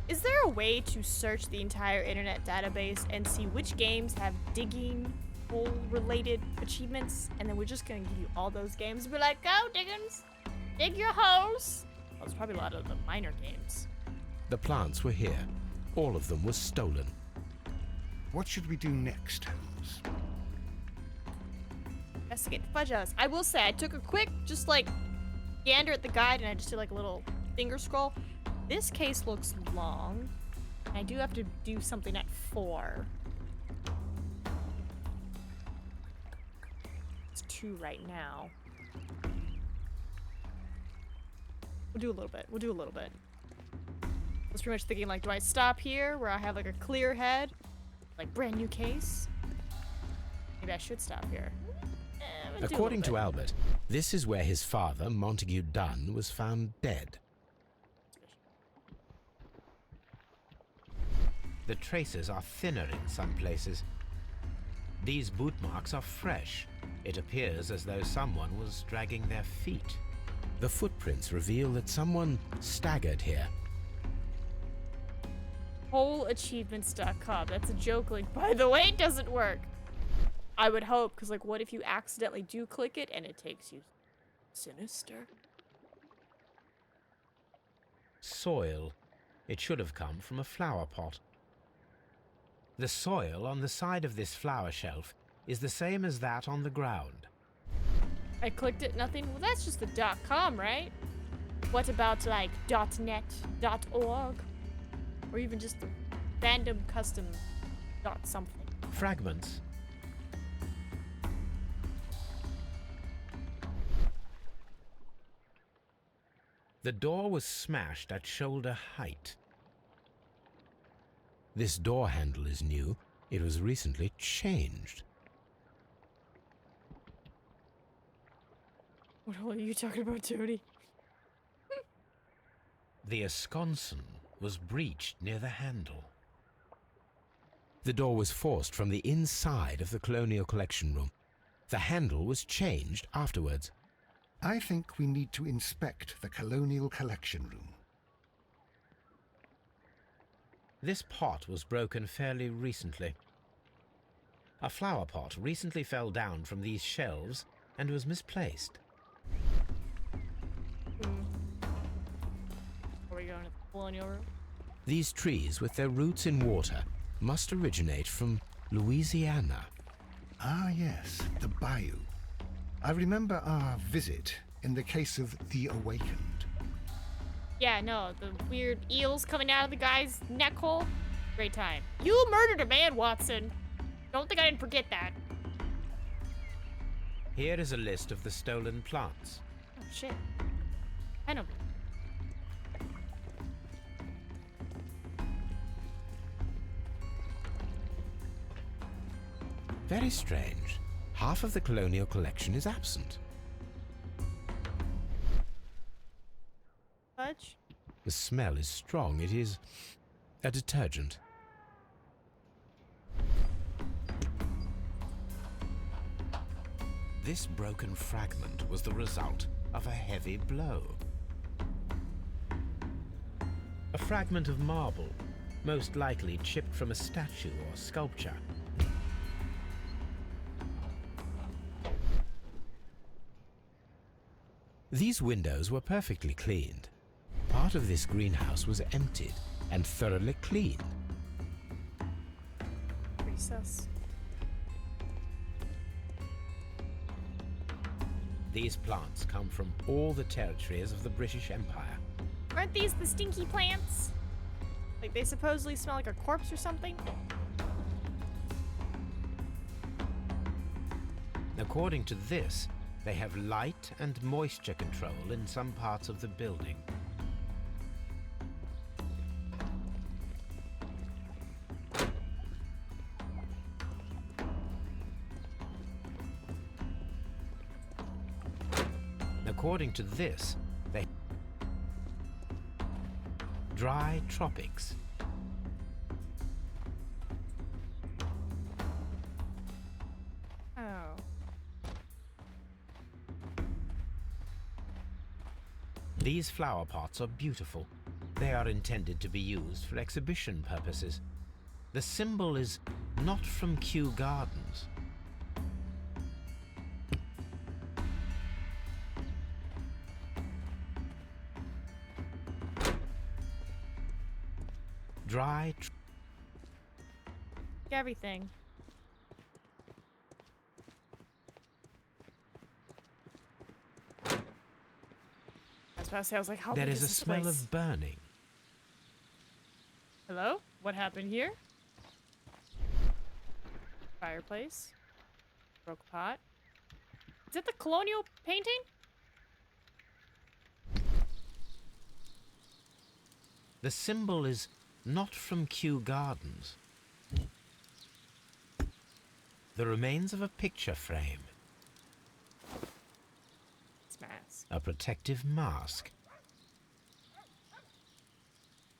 Is there a way to search the entire internet database and see which games have digging hole-related achievements? And then we're just gonna give you all those games and be like, go, Diggins! Dig your holes! Well, there's probably a lot of the minor games. The plants were here. All of them were stolen. What should we do next, Holmes? Investigate the fudge house. I will say, I took a quick, just like, gander at the guide and I just did like a little finger scroll. This case looks long. I do have to do something at 4. It's 2 right now. We'll do a little bit. We'll do a little bit. I was pretty much thinking, like, do I stop here where I have like a clear head? Like, brand new case? Maybe I should stop here. According to Albert, this is where his father, Montague Dunn, was found dead. The traces are thinner in some places. These boot marks are fresh. It appears as though someone was dragging their feet. The footprints reveal that someone staggered here. Wholeachievements.com. That's a joke link, by the way. It doesn't work. I would hope, because, like, what if you accidentally do click it and it takes you sinister? Soil. It should have come from a flower pot. The soil on the side of this flower shelf is the same as that on the ground. I clicked it, nothing. Well, that's just the .com, right? What about, like, .net, .org? Or even just the random custom .something? Fragments. The door was smashed at shoulder height. This door handle is new. It was recently changed. What are you talking about, Tony? The esconson was breached near the handle. The door was forced from the inside of the Colonial Collection Room. The handle was changed afterwards. I think we need to inspect the Colonial Collection Room. This pot was broken fairly recently. A flower pot recently fell down from these shelves and was misplaced. Are we going to the Colonial Room? These trees, with their roots in water, must originate from Louisiana. Ah, yes, the bayou. I remember our visit in the case of the Awakened. Yeah, no, the weird eels coming out of the guy's neck hole. Great time. You murdered a man, Watson. Don't think I didn't forget that. Here is a list of the stolen plants. Oh, shit. 10 of them. Very strange. Half of the Colonial Collection is absent. Fudge? The smell is strong. It is a detergent. This broken fragment was the result of a heavy blow. A fragment of marble, most likely chipped from a statue or sculpture. These windows were perfectly cleaned. Part of this greenhouse was emptied and thoroughly cleaned. Pretty sus. These plants come from all the territories of the British Empire. Aren't these the stinky plants? Like, they supposedly smell like a corpse or something? According to this, they have light and moisture control in some parts of the building. According to this, they dry tropics. These flower pots are beautiful. They are intended to be used for exhibition purposes. The symbol is not from Kew Gardens. Everything. I was about to say, I was like, how There big is a this smell place? of burning. Hello? What happened here? Fireplace. Broke pot. Is it the colonial painting? The symbol is not from Kew Gardens. The remains of a picture frame. It's mask. A protective mask.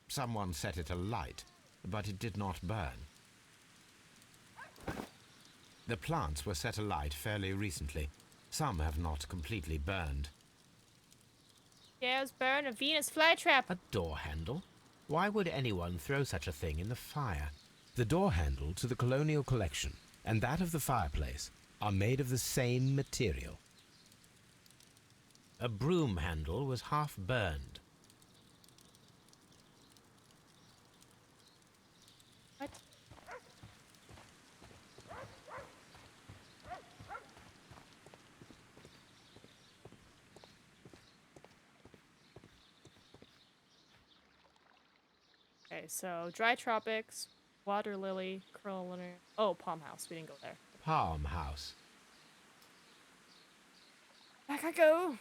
Someone set it alight, but it did not burn. The plants were set alight fairly recently. Some have not completely burned. There's burn a Venus flytrap. A door handle? Why would anyone throw such a thing in the fire? The door handle to the colonial collection and that of the fireplace are made of the same material. A broom handle was half burned. What? Okay, so dry tropics, water lily, curl liner. Oh, palm house. We didn't go there. Palm house. Back I go.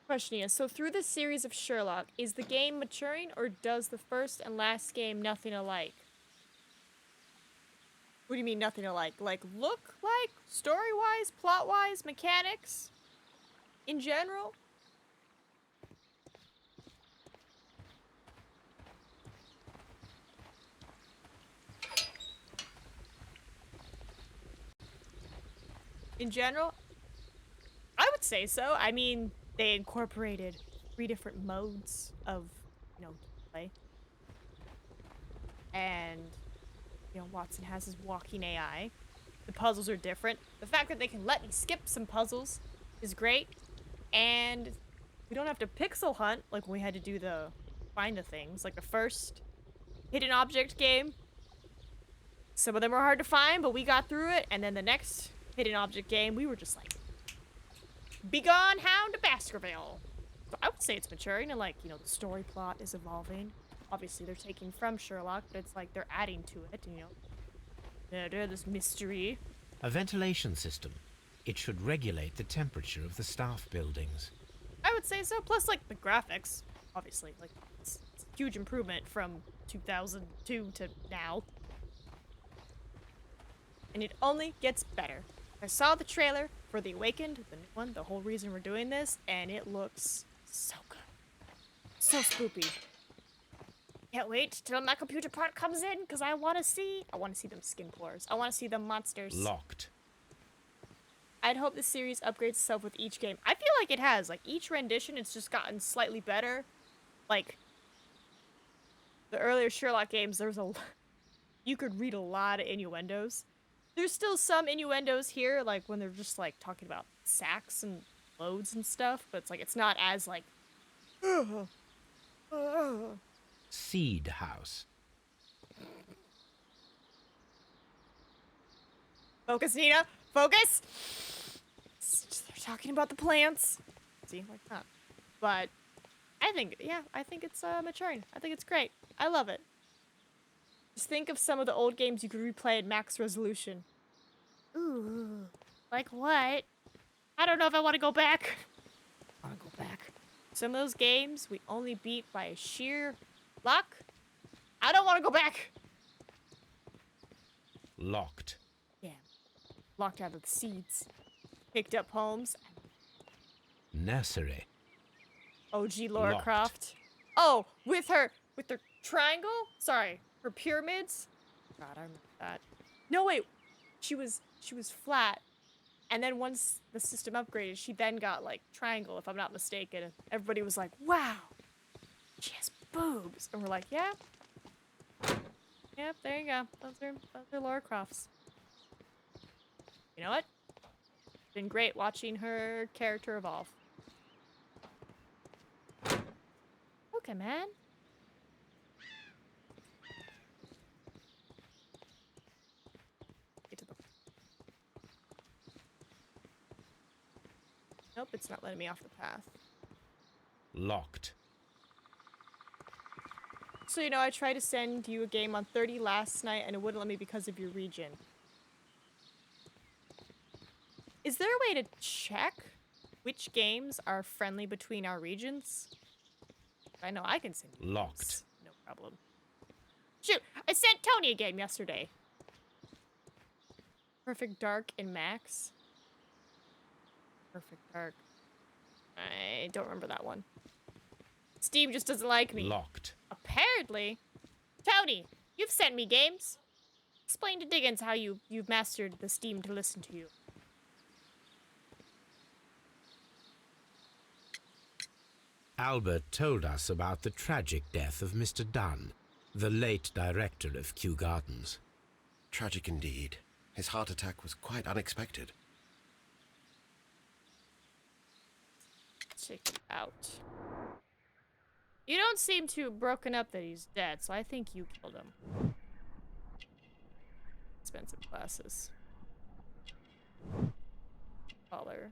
Question is, so through this series of Sherlock, is the game maturing or does the first and last game nothing alike? What do you mean nothing alike? Like look like? Story-wise? Plot-wise? Mechanics? In general? In general, I would say so. I mean, they incorporated 3 different modes of, play. And, Watson has his walking AI. The puzzles are different. The fact that they can let me skip some puzzles is great. And we don't have to pixel hunt like when we had to do the find the things. Like the first hidden object game. Some of them were hard to find, but we got through it. And then the next hidden object game, we were just like, begone, Hound of Baskerville. So I would say it's maturing and, the story plot is evolving. Obviously, they're taking from Sherlock, but it's like they're adding to it, this mystery. A ventilation system. It should regulate the temperature of the staff buildings. I would say so. Plus, the graphics, obviously, it's a huge improvement from 2002 to now. And it only gets better. I saw the trailer for The Awakened, the new one, the whole reason we're doing this, and it looks so good. So spoopy. Can't wait till my computer part comes in, because I want to see them skin pores. I want to see them monsters. Locked. I'd hope the series upgrades itself with each game. I feel like it has. Each rendition, it's just gotten slightly better. The earlier Sherlock games, there was you could read a lot of innuendos. There's still some innuendos here, when they're just, talking about sacks and loads and stuff, but it's not as, Seed house. Focus, Nina! Focus! They're talking about the plants. See, like that. But, I think it's maturing. I think it's great. I love it. Just think of some of the old games you could replay at max resolution. Ooh. Like what? I don't know if I want to go back. I want to go back. Some of those games we only beat by sheer luck. I don't want to go back. Locked. Yeah. Locked out of the seeds. Picked up Holmes. Nursery. OG Laura Croft. Oh, with her triangle? Sorry, her pyramids. God, I remember that. No, wait. She was flat. And then once the system upgraded, she then got like triangle, if I'm not mistaken. And everybody was like, wow, she has boobs. And we're like, yeah. Yep, there you go. Those are Lara Croft's. You know what? It's been great watching her character evolve. Okay, man. Get to the... Nope, it's not letting me off the path. Locked. So, you know, I tried to send you a game on 30 last night and it wouldn't let me because of your region. Is there a way to check which games are friendly between our regions? I know I can send you Locked. games. No problem. Shoot, I sent Tony a game yesterday. Perfect Dark and Max. Perfect Dark. I don't remember that one. Steam just doesn't like me. Locked. Apparently. Tony, you've sent me games. Explain to Diggins how you've mastered the Steam to listen to you. Albert told us about the tragic death of Mr. Dunn, the late director of Kew Gardens. Tragic indeed. His heart attack was quite unexpected. Check it out. You don't seem too broken up that he's dead, so I think you killed him. Expensive glasses. Color.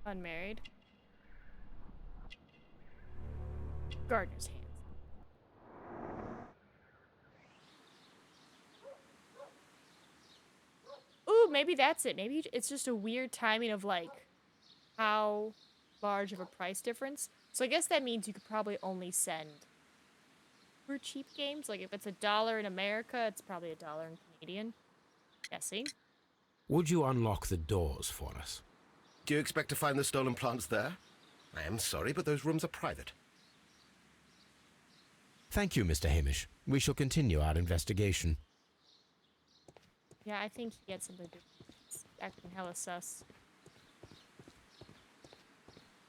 Unmarried. Gardener's hands. Ooh, maybe that's it. Maybe it's just a weird timing of like how large of a price difference. So I guess that means you could probably only send for cheap games. Like if it's $1 in America, it's probably $1 in Canadian. Guessing. Would you unlock the doors for us? Do you expect to find the stolen plants there? I am sorry, but those rooms are private. Thank you, Mr. Hamish. We shall continue our investigation. Yeah, I think he had something to do with this. Acting hella sus.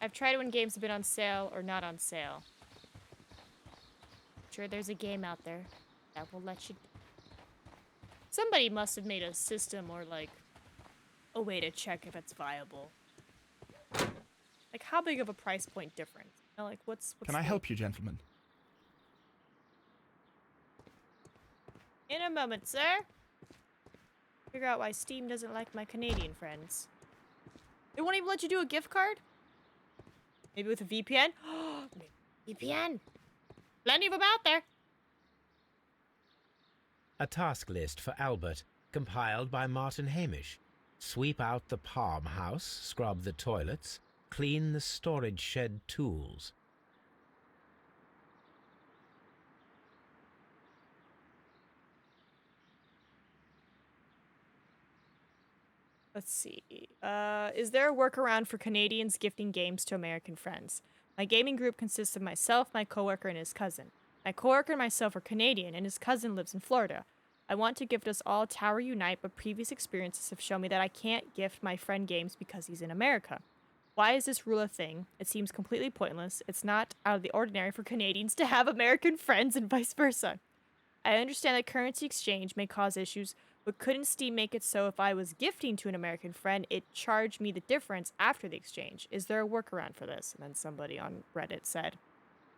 I've tried it when games have been on sale or not on sale. Sure, there's a game out there that will let you... Somebody must have made a system or, like, a way to check if it's viable. Like, how big of a price point difference? You know, like, what's Can I help you, gentlemen? In a moment, sir. Figure out why Steam doesn't like my Canadian friends. They won't even let you do a gift card? Maybe with a VPN? VPN! Plenty of them out there. A task list for Albert, compiled by Martin Hamish. Sweep out the palm house, scrub the toilets, clean the storage shed tools. Let's see. Is there a workaround for Canadians gifting games to American friends? My gaming group consists of myself, my coworker, and his cousin. My coworker and myself are Canadian, and his cousin lives in Florida. I want to gift us all Tower Unite, but previous experiences have shown me that I can't gift my friend games because he's in America. Why is this rule a thing? It seems completely pointless. It's not out of the ordinary for Canadians to have American friends and vice versa. I understand that currency exchange may cause issues, but couldn't Steam make it so if I was gifting to an American friend, it charged me the difference after the exchange? Is there a workaround for this? And then somebody on Reddit said,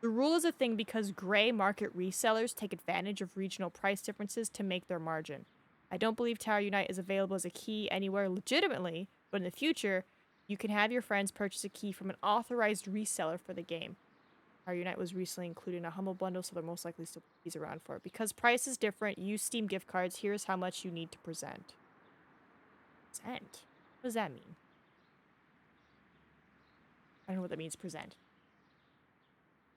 the rule is a thing because gray market resellers take advantage of regional price differences to make their margin. I don't believe Tower Unite is available as a key anywhere legitimately, but in the future, you can have your friends purchase a key from an authorized reseller for the game. Tower Unite was recently included in a Humble Bundle, so they're most likely still keys around for it. Because price is different, use Steam gift cards, here's how much you need to present. Present? What does that mean? I don't know what that means, present.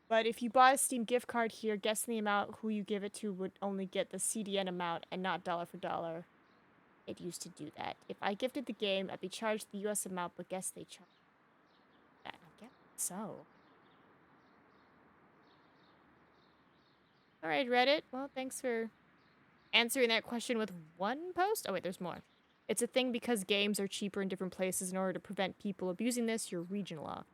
But if you bought a Steam gift card here, guessing the amount who you give it to would only get the CDN amount and not dollar for dollar. It used to do that. If I gifted the game, I'd be charged the US amount, but guess they charge that. I guess so. Alright, Reddit. Well, thanks for answering that question with one post? Oh, wait, there's more. It's a thing because games are cheaper in different places. In order to prevent people abusing this, you're region locked.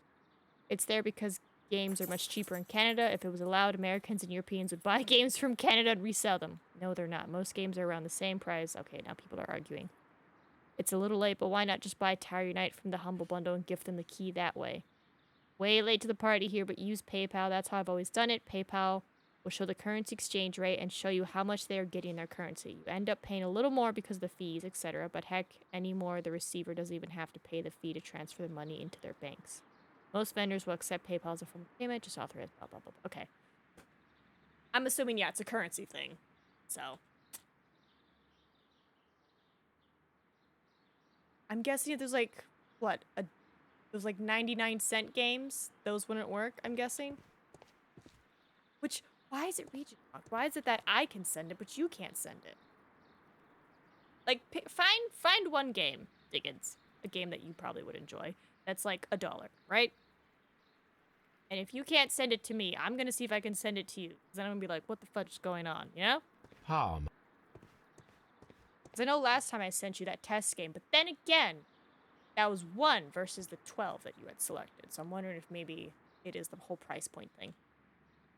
It's there because games are much cheaper in Canada. If it was allowed, Americans and Europeans would buy games from Canada and resell them. No, they're not. Most games are around the same price. Okay, now people are arguing. It's a little late, but why not just buy Tower Unite from the Humble Bundle and gift them the key that way? Way late to the party here, but use PayPal. That's how I've always done it. PayPal will show the currency exchange rate and show you how much they are getting their currency. You end up paying a little more because of the fees, etc. But heck, anymore, the receiver doesn't even have to pay the fee to transfer the money into their banks. Most vendors will accept PayPal as a form of payment, just authorize blah, blah, blah. Okay. I'm assuming, yeah, it's a currency thing. So. I'm guessing if there's like, what, those like 99-cent games, those wouldn't work, I'm guessing. Which, why is it region locked? Why is it that I can send it, but you can't send it? Like, find one game, Diggins, a game that you probably would enjoy, that's like $1, right? And if you can't send it to me, I'm gonna see if I can send it to you. Because then I'm gonna be like, what the fudge is going on, you know? Harm. Because I know last time I sent you that test game, but then again, that was 1 versus the 12 that you had selected. So I'm wondering if maybe it is the whole price point thing.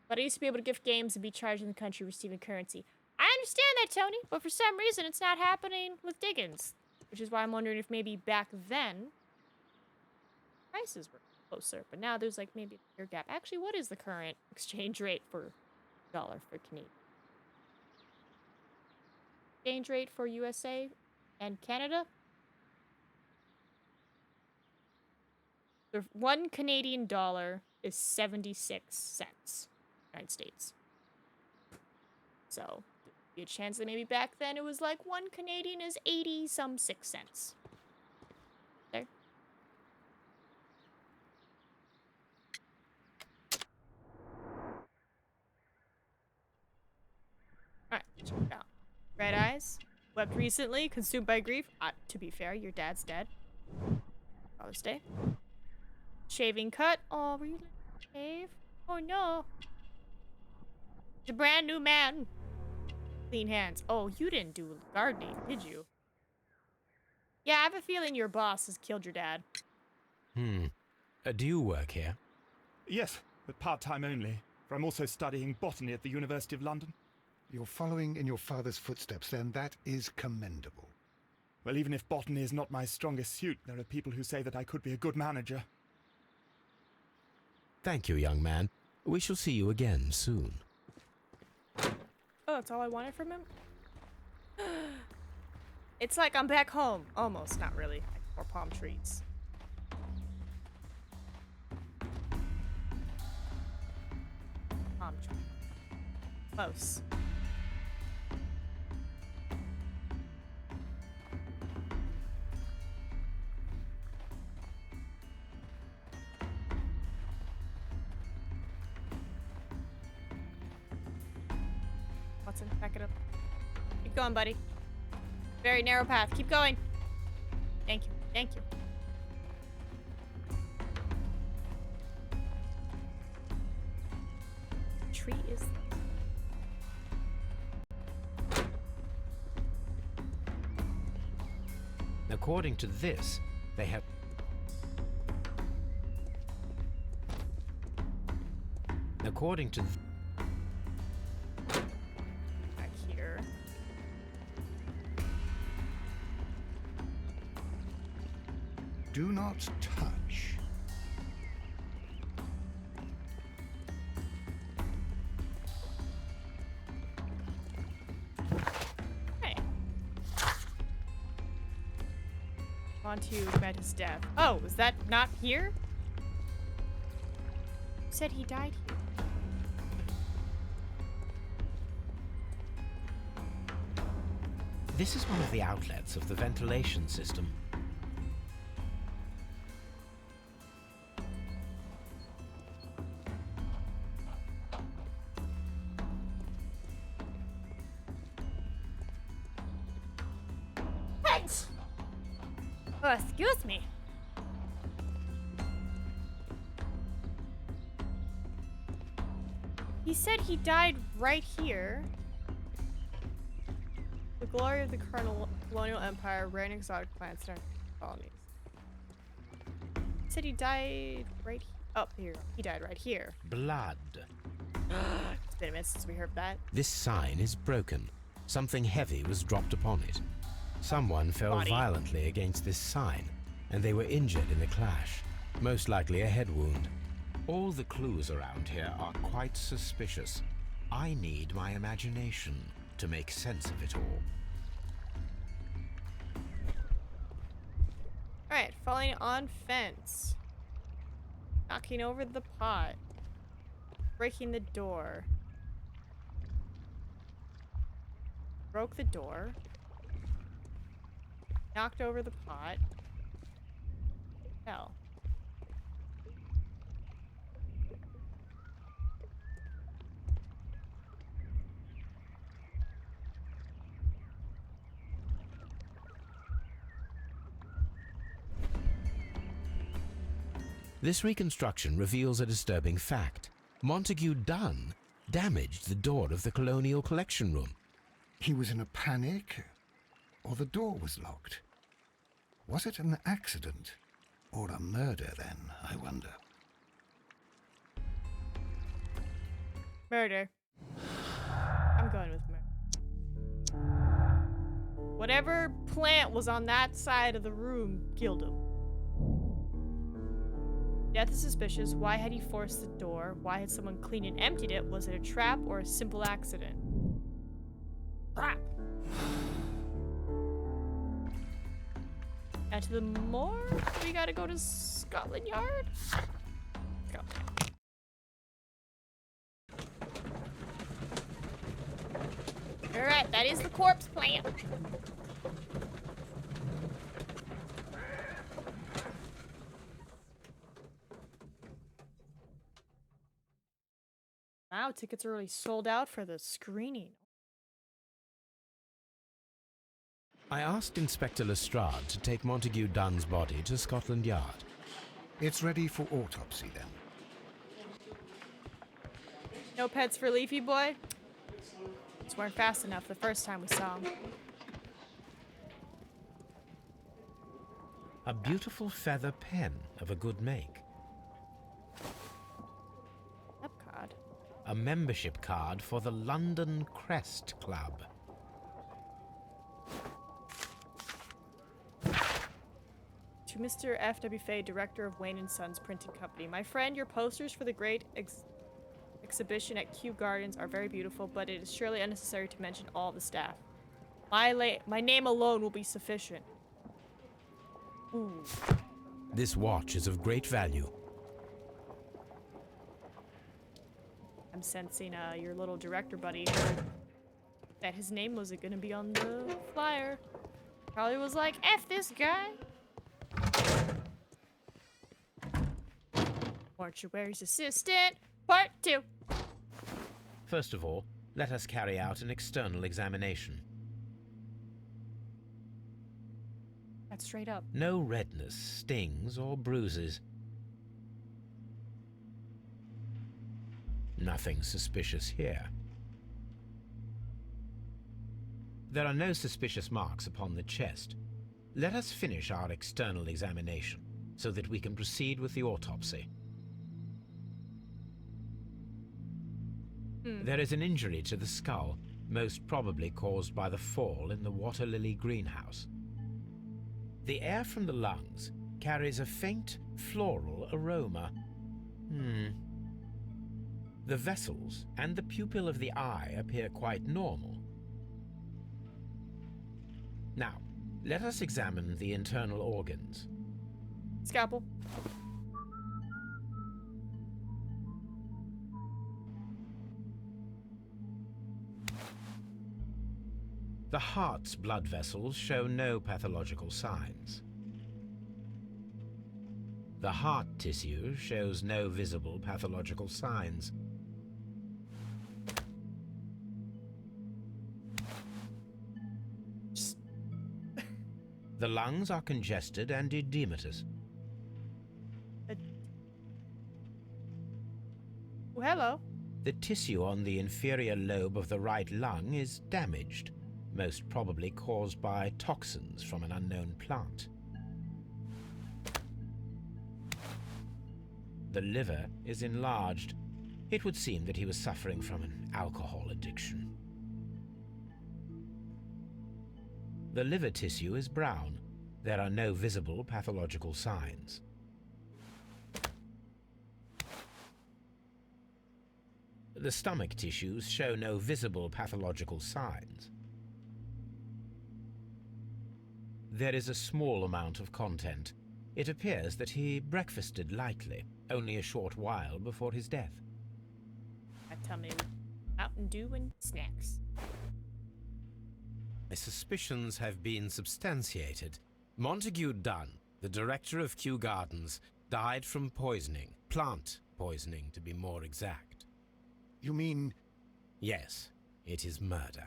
But I used to be able to gift games and be charged in the country receiving currency. I understand that, Tony, but for some reason it's not happening with Diggins. Which is why I'm wondering if maybe back then, prices were closer. But now there's like maybe a bigger gap. Actually, what is the current exchange rate for dollar for Canadian? Exchange rate for USA and Canada? The 1 Canadian dollar is 76 cents. United States. So, be a chance that maybe back then it was like 1 Canadian is 80-some 6 cents. There. Alright, check it out. Red eyes. Wept recently. Consumed by grief. To be fair, your dad's dead. Father's Day. Shaving cut. Oh, were you gonna shave? Oh no. He's a brand new man. Clean hands. Oh, you didn't do gardening, did you? Yeah, I have a feeling your boss has killed your dad. Do you work here? Yes, but part-time only. For I'm also studying botany at the University of London. You're following in your father's footsteps, then. That is commendable. Well, even if botany is not my strongest suit, there are people who say that I could be a good manager. Thank you, young man. We shall see you again soon. Oh, that's all I wanted from him? It's like I'm back home. Almost, not really. More palm trees. Palm tree. Close. Watson, back it up. Keep going, buddy. Very narrow path. Keep going. Thank you. Thank you. What tree is this? According to this, they have... According to... Back here. Do not touch. Okay. On to Metta's death. Oh, is that not here? You said he died here. This is one of the outlets of the ventilation system. What? Oh, excuse me. He said he died right here. The glory of the colonial empire, rare and exotic plants in our colonies. He said he died right up here. He died right here. Blood. It's been a minute since we heard that. This sign is broken. Something heavy was dropped upon it. Someone fell Body. violently against this sign, and they were injured in the clash. Most likely a head wound. All the clues around here are quite suspicious. I need my imagination to make sense of it all. Alright, falling on fence. Knocking over the pot. Breaking the door. Broke the door. Knocked over the pot. Hell. This reconstruction reveals a disturbing fact. Montague Dunn damaged the door of the Colonial Collection Room. He was in a panic, or the door was locked. Was it an accident, or a murder then, I wonder? Murder. I'm going with murder. Whatever plant was on that side of the room killed him. Death is suspicious. Why had he forced the door? Why had someone cleaned and emptied it? Was it a trap or a simple accident? Trap. And to the morgue? We gotta go to Scotland Yard? Let's go. Alright, that is the corpse plant. Wow, tickets are already sold out for the screening. I asked Inspector Lestrade to take Montague Dunn's body to Scotland Yard. It's ready for autopsy then. No pets for Leafy Boy? Just weren't fast enough the first time we saw him. A beautiful feather pen of a good make. Card. A membership card for the London Crest Club. To Mr. F.W. Fay, Director of Wayne & Sons Printing Company. My friend, your posters for the great exhibition at Kew Gardens are very beautiful, but it is surely unnecessary to mention all the staff. My name alone will be sufficient. Ooh. This watch is of great value. I'm sensing your little director buddy heard that his name wasn't gonna be on the flyer. Probably was like, F this guy. Mortuary's assistant, part 2. First of all, let us carry out an external examination. That's straight up. No redness, stings, or bruises. Nothing suspicious here. There are no suspicious marks upon the chest. Let us finish our external examination so that we can proceed with the autopsy. There is an injury to the skull, most probably caused by the fall in the water lily greenhouse. The air from the lungs carries a faint floral aroma. The vessels and the pupil of the eye appear quite normal. Now, let us examine the internal organs. Scalpel. The heart's blood vessels show no pathological signs. The heart tissue shows no visible pathological signs. The lungs are congested and edematous. Oh, hello. The tissue on the inferior lobe of the right lung is damaged. most probably caused by toxins from an unknown plant. The liver is enlarged. It would seem that he was suffering from an alcohol addiction. The liver tissue is brown. There are no visible pathological signs. The stomach tissues show no visible pathological signs. There is a small amount of content. It appears that he breakfasted lightly, only a short while before his death. Tell me, Mountain Dew and snacks. My suspicions have been substantiated. Montague Dunn, the director of Kew Gardens, died from poisoning. Plant poisoning, to be more exact. You mean... Yes, it is murder.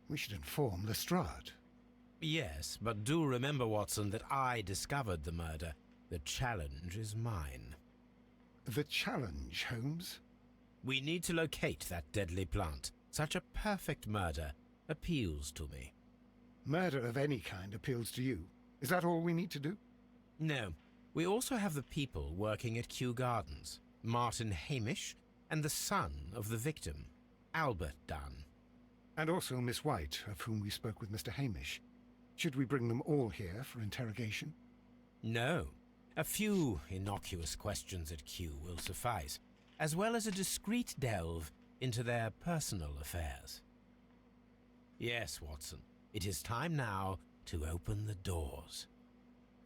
We should inform Lestrade. Yes, but do remember, Watson, that I discovered the murder. The challenge is mine. The challenge, Holmes? We need to locate that deadly plant. Such a perfect murder appeals to me. Murder of any kind appeals to you. Is that all we need to do? No. We also have the people working at Kew Gardens. Martin Hamish and the son of the victim, Albert Dunn. And also Miss White, of whom we spoke with Mr. Hamish. Should we bring them all here for interrogation? No. A few innocuous questions at Kew will suffice, as well as a discreet delve into their personal affairs. Yes, Watson, it is time now to open the doors.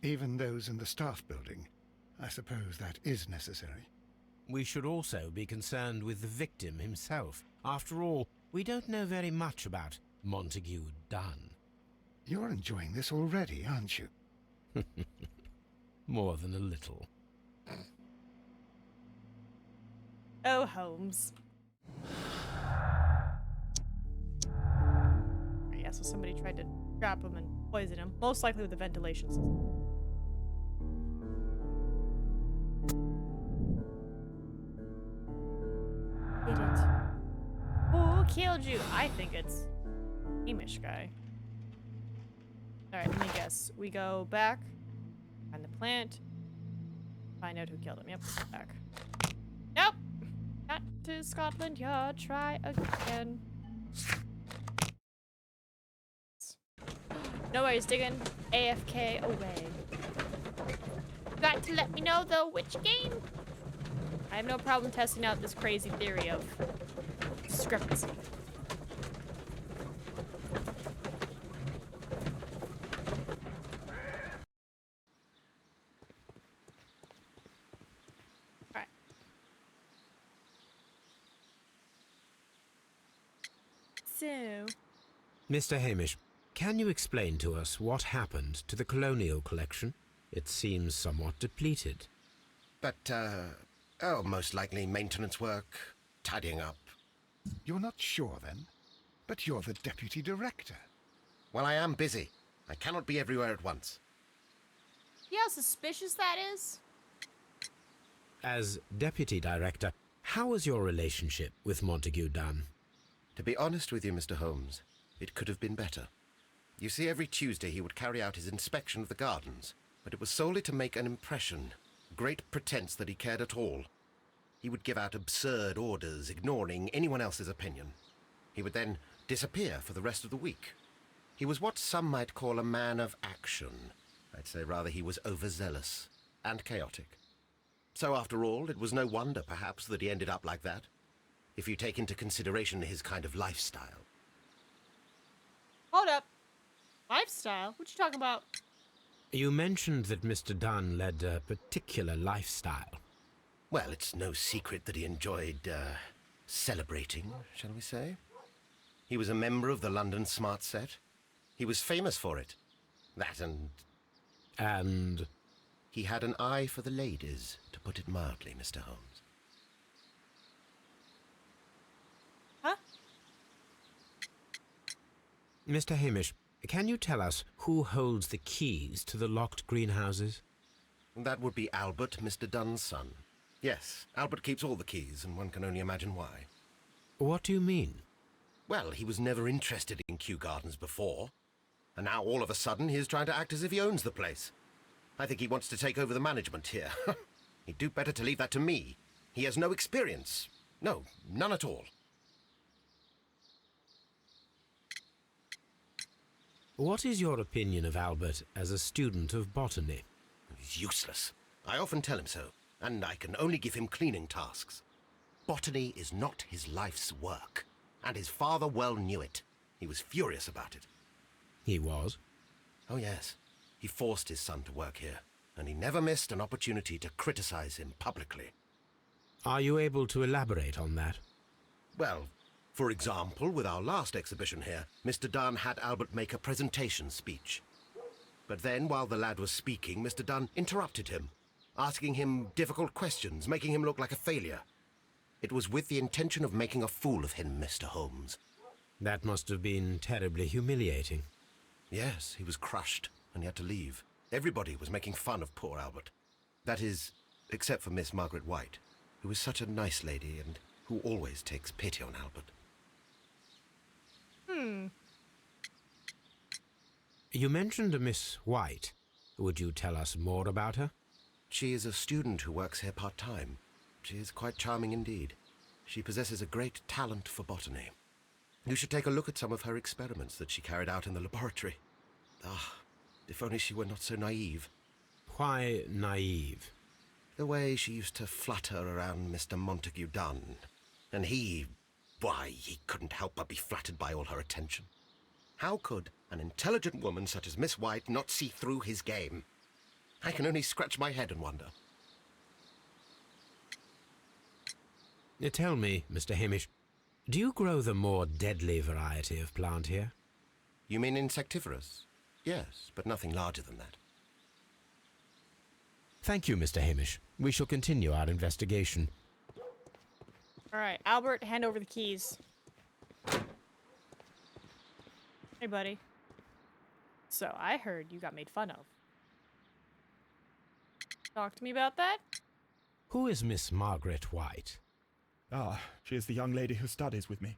Even those in the staff building? I suppose that is necessary. We should also be concerned with the victim himself. After all, we don't know very much about Montague Dunn. You're enjoying this already, aren't you? More than a little. Oh, Holmes. Yeah, so somebody tried to trap him and poison him. Most likely with the ventilation system. Did it. Who killed you? I think it's Hamish guy. Alright, let me guess. We go back, find the plant, find out who killed him. Yep, back. Nope! Not to Scotland Yard. Try again. No worries, digging. AFK away. You got to let me know, though, which game? I have no problem testing out this crazy theory of discrepancy. Alright. So... Mr. Hamish, can you explain to us what happened to the colonial collection? It seems somewhat depleted. But, most likely maintenance work, tidying up. You're not sure, then? But you're the deputy director. Well, I am busy. I cannot be everywhere at once. See how suspicious that is? As deputy director, how was your relationship with Montague Dunn? To be honest with you, Mr. Holmes, it could have been better. You see, every Tuesday he would carry out his inspection of the gardens, but it was solely to make an impression, great pretense that he cared at all. He would give out absurd orders, ignoring anyone else's opinion. He would then disappear for the rest of the week. He was what some might call a man of action. I'd say rather he was overzealous and chaotic. So after all, it was no wonder, perhaps, that he ended up like that, if you take into consideration his kind of lifestyle. Hold up. Lifestyle? What you talking about? You mentioned that Mr. Dunn led a particular lifestyle. Well, it's no secret that he enjoyed, celebrating, shall we say. He was a member of the London Smart Set. He was famous for it. That and... And? He had an eye for the ladies, to put it mildly, Mr. Holmes. Huh? Mr. Hamish, can you tell us who holds the keys to the locked greenhouses? That would be Albert, Mr. Dunn's son. Yes, Albert keeps all the keys, and one can only imagine why. What do you mean? Well, he was never interested in Kew Gardens before. And now all of a sudden he is trying to act as if he owns the place. I think he wants to take over the management here. He'd do better to leave that to me. He has no experience. No, none at all. What is your opinion of Albert as a student of botany? He's useless. I often tell him so, and I can only give him cleaning tasks. Botany is not his life's work, and his father well knew it. He was furious about it. He was? Oh, yes. He forced his son to work here, and he never missed an opportunity to criticize him publicly. Are you able to elaborate on that? Well, for example, with our last exhibition here, Mr. Dunn had Albert make a presentation speech. But then, while the lad was speaking, Mr. Dunn interrupted him, asking him difficult questions, making him look like a failure. It was with the intention of making a fool of him, Mr. Holmes. That must have been terribly humiliating. Yes, he was crushed, and he had to leave. Everybody was making fun of poor Albert. That is, except for Miss Margaret White, who is such a nice lady and who always takes pity on Albert. You mentioned a Miss White. Would you tell us more about her? She is a student who works here part-time. She is quite charming indeed. She possesses a great talent for botany. You should take a look at some of her experiments that she carried out in the laboratory. Ah, if only she were not so naive. Why naive? The way she used to flutter around Mr. Montague Dunn. And why, he couldn't help but be flattered by all her attention. How could an intelligent woman such as Miss White not see through his game? I can only scratch my head and wonder. Tell me, Mr. Hamish, do you grow the more deadly variety of plant here? You mean insectivorous? Yes, but nothing larger than that. Thank you, Mr. Hamish. We shall continue our investigation. All right, Albert, hand over the keys. Hey, buddy. So, I heard you got made fun of. Talk to me about that? Who is Miss Margaret White? Ah, she is the young lady who studies with me.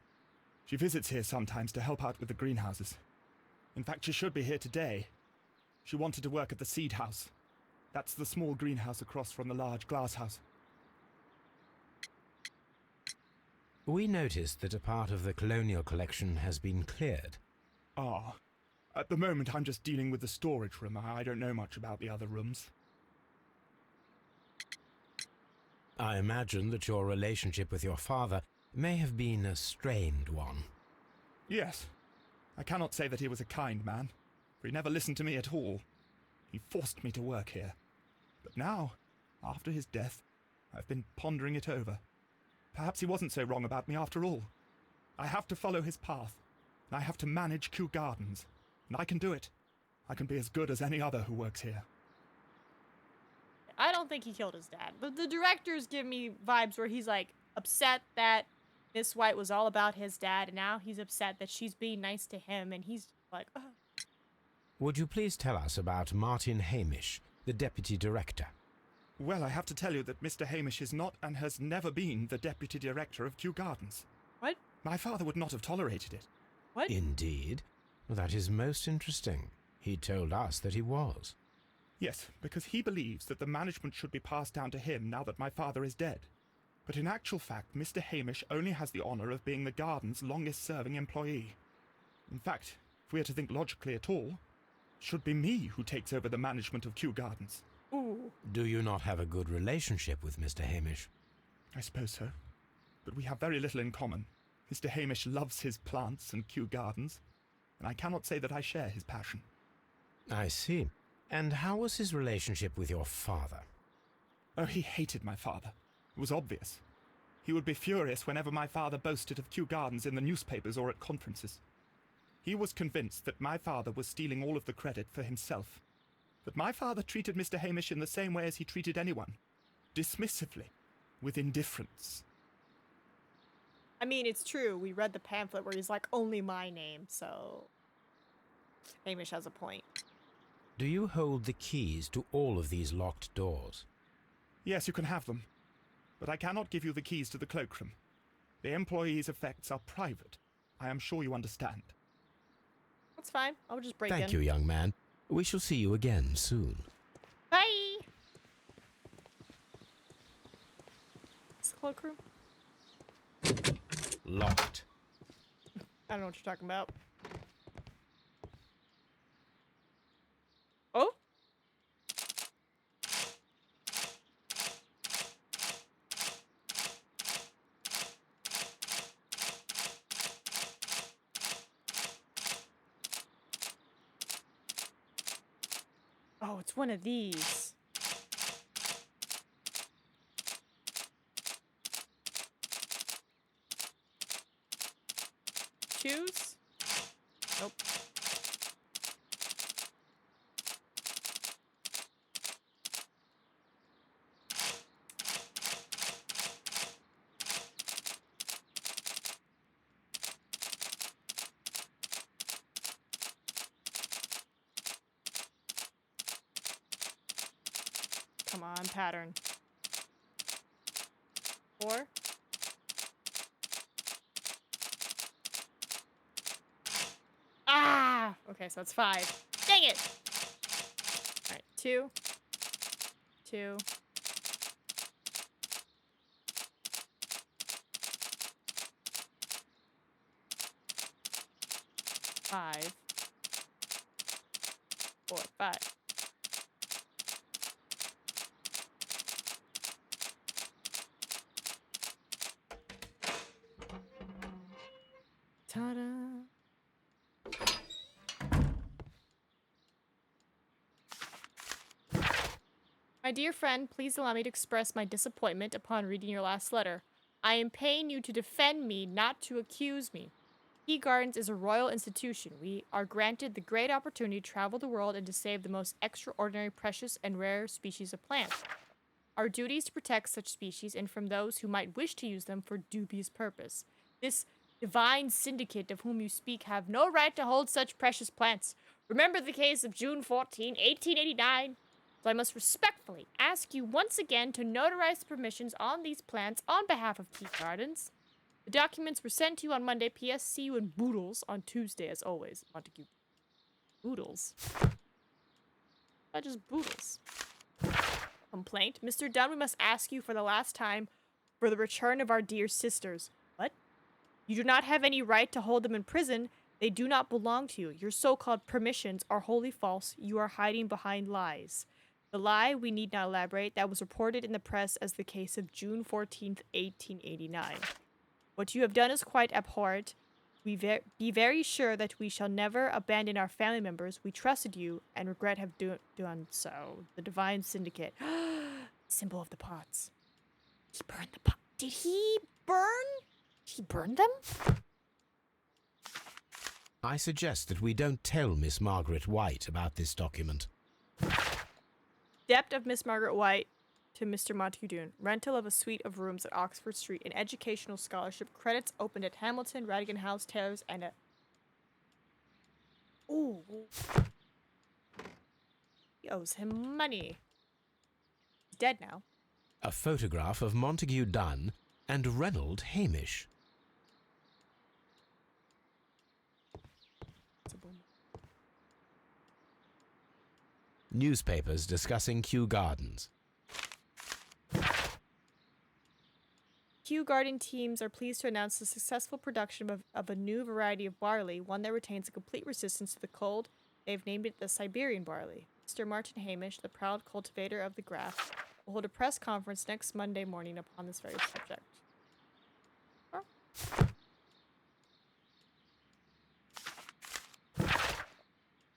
She visits here sometimes to help out with the greenhouses. In fact, she should be here today. She wanted to work at the seed house. That's the small greenhouse across from the large glass house. We noticed that a part of the colonial collection has been cleared. Ah, at the moment I'm just dealing with the storage room. I don't know much about the other rooms. I imagine that your relationship with your father may have been a strained one. Yes. I cannot say that he was a kind man, for he never listened to me at all. He forced me to work here. But now, after his death, I've been pondering it over. Perhaps he wasn't so wrong about me after all. I have to follow his path, and I have to manage Kew Gardens, and I can do it. I can be as good as any other who works here. I don't think he killed his dad, but the directors give me vibes where he's like upset that Miss White was all about his dad, and now he's upset that she's being nice to him, and he's like, ugh. Would you please tell us about Martin Hamish, the deputy director? Well, I have to tell you that Mr. Hamish is not and has never been the deputy director of Kew Gardens. What? My father would not have tolerated it. What? Indeed? Well, that is most interesting. He told us that he was. Yes, because he believes that the management should be passed down to him now that my father is dead. But in actual fact, Mr. Hamish only has the honour of being the garden's longest-serving employee. In fact, if we are to think logically at all, it should be me who takes over the management of Kew Gardens. Ooh. Do you not have a good relationship with Mr. Hamish? I suppose so. But we have very little in common. Mr. Hamish loves his plants and Kew Gardens, and I cannot say that I share his passion. I see. And how was his relationship with your father? Oh, he hated my father. It was obvious. He would be furious whenever my father boasted of Kew Gardens in the newspapers or at conferences. He was convinced that my father was stealing all of the credit for himself. But my father treated Mr. Hamish in the same way as he treated anyone. Dismissively. With indifference. I mean, it's true. We read the pamphlet where he's like, only my name, so Hamish has a point. Do you hold the keys to all of these locked doors? Yes, you can have them. But I cannot give you the keys to the cloakroom. The employees' effects are private, I am sure you understand. That's fine. I'll just break in. Thank you, young man. We shall see you again soon. Bye! Is the cloakroom? Locked. I don't know what you're talking about. Oh? Oh, it's one of these. Choose? Nope. Come on, pattern. 4. Ah! Okay, so it's 5. Dang it! Alright, 2. 2. 5. 4, 5. Ta-da! My dear friend, please allow me to express my disappointment upon reading your last letter. I am paying you to defend me, not to accuse me. Kew Gardens is a royal institution. We are granted the great opportunity to travel the world and to save the most extraordinary, precious, and rare species of plants. Our duty is to protect such species and from those who might wish to use them for dubious purpose. This divine syndicate of whom you speak have no right to hold such precious plants. Remember the case of June 14, 1889. So I must respectfully ask you once again to notarize the permissions on these plants on behalf of Kew Gardens. The documents were sent to you on Monday. P.S. See you in Boodles on Tuesday, as always. Montague. Boodles? Not just Boodles. Complaint. Mr. Dunn, we must ask you for the last time for the return of our dear sisters. What? You do not have any right to hold them in prison. They do not belong to you. Your so-called permissions are wholly false. You are hiding behind lies. The lie, we need not elaborate, that was reported in the press as the case of June 14th, 1889. What you have done is quite abhorrent. Be very sure that we shall never abandon our family members. We trusted you and regret have done so. The Divine Syndicate. Symbol of the pots. He burned the pot. Did he burn? Did he burn them? I suggest that we don't tell Miss Margaret White about this document. Debt of Miss Margaret White to Mr. Montague Dune. Rental of a suite of rooms at Oxford Street. An educational scholarship. Credits opened at Hamilton, Radigan House, Taylor's, and at... Ooh. He owes him money. He's dead now. A photograph of Montague Dunn and Reynold Hamish. Newspapers discussing Kew Gardens. Kew Garden teams are pleased to announce the successful production of a new variety of barley, one that retains a complete resistance to the cold. They've named it the Siberian barley. Mr. Martin Hamish, the proud cultivator of the grass, will hold a press conference next Monday morning upon this very subject.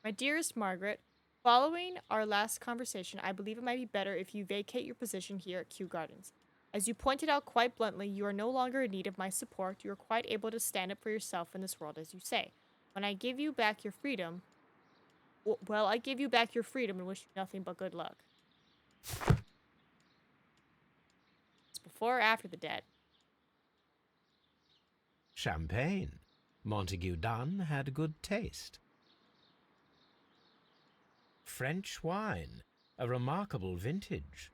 My dearest Margaret, following our last conversation, I believe it might be better if you vacate your position here at Kew Gardens. As you pointed out quite bluntly, you are no longer in need of my support. You are quite able to stand up for yourself in this world, as you say. When I give you back your freedom... Well, I give you back your freedom and wish you nothing but good luck. It's before or after the debt? Champagne. Montague Dunn had good taste. French wine. A remarkable vintage.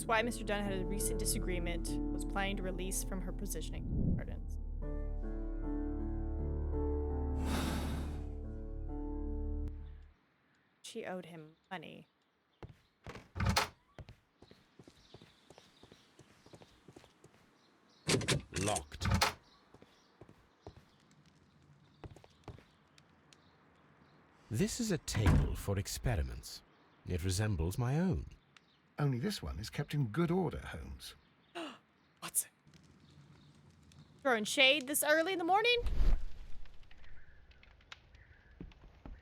Deduce why Mr. Dunn had a recent disagreement, was planning to release from her positioning. Pardons. She owed him money. Locked. This is a table for experiments. It resembles my own. Only this one is kept in good order, Holmes. What's it? Throwing shade this early in the morning?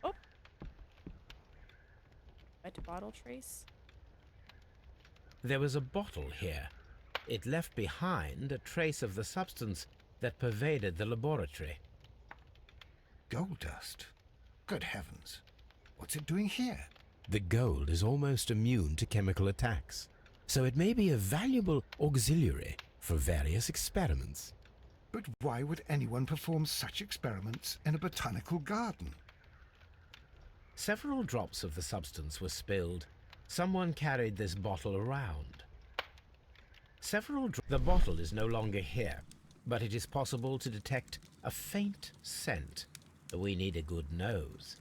Oh. Wet bottle trace. There was a bottle here. It left behind a trace of the substance that pervaded the laboratory. Gold dust? Good heavens. What's it doing here? The gold is almost immune to chemical attacks, so it may be a valuable auxiliary for various experiments. But why would anyone perform such experiments in a botanical garden? Several drops of the substance were spilled. Someone carried this bottle around. The bottle is no longer here, but it is possible to detect a faint scent. We need a good nose.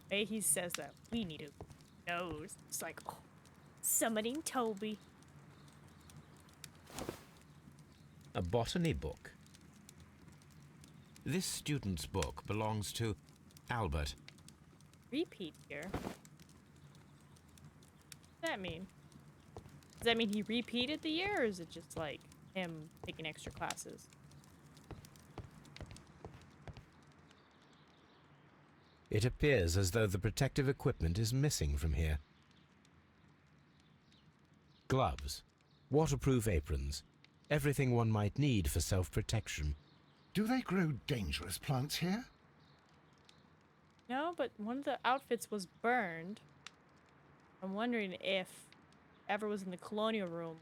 Hey, he says that we need a nose. It's like, oh, summoning Toby. A botany book. This student's book belongs to Albert. Repeat here. What does that mean? Does that mean he repeated the year, or is it just like him taking extra classes? It appears as though the protective equipment is missing from here. Gloves, waterproof aprons, everything one might need for self-protection. Do they grow dangerous plants here? No, but one of the outfits was burned. I'm wondering if ever was in the colonial room,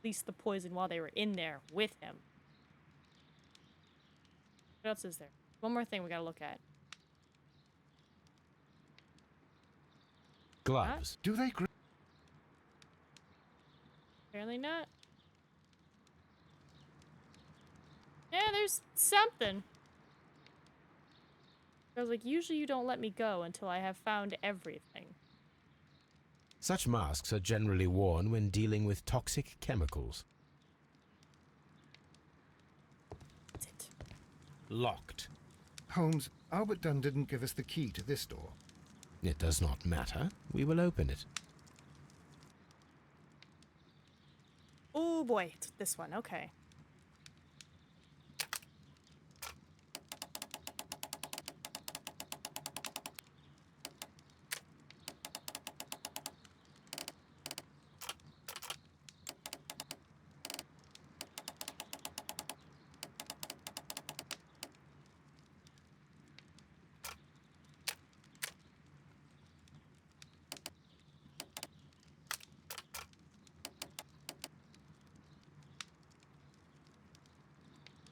released the poison while they were in there with him. What else is there? One more thing we gotta look at. Gloves. Do they grow? Apparently not. Yeah, there's something. I was like, usually you don't let me go until I have found everything. Such masks are generally worn when dealing with toxic chemicals. What's it? Locked. Holmes, Albert Dunn didn't give us the key to this door. It does not matter. We will open it. Oh boy, it's this one. Okay.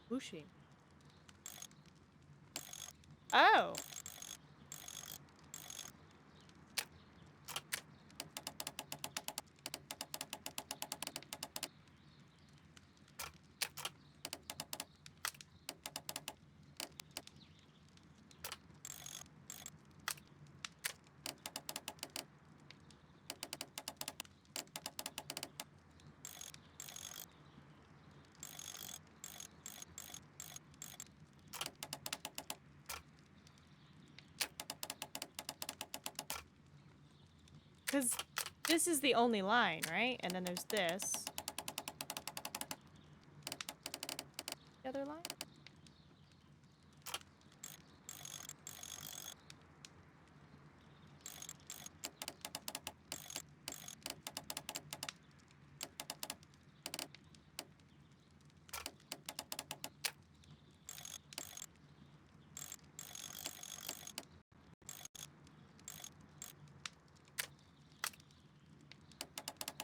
Whooshing. Oh. Because this is the only line, right? And then there's this. The other line?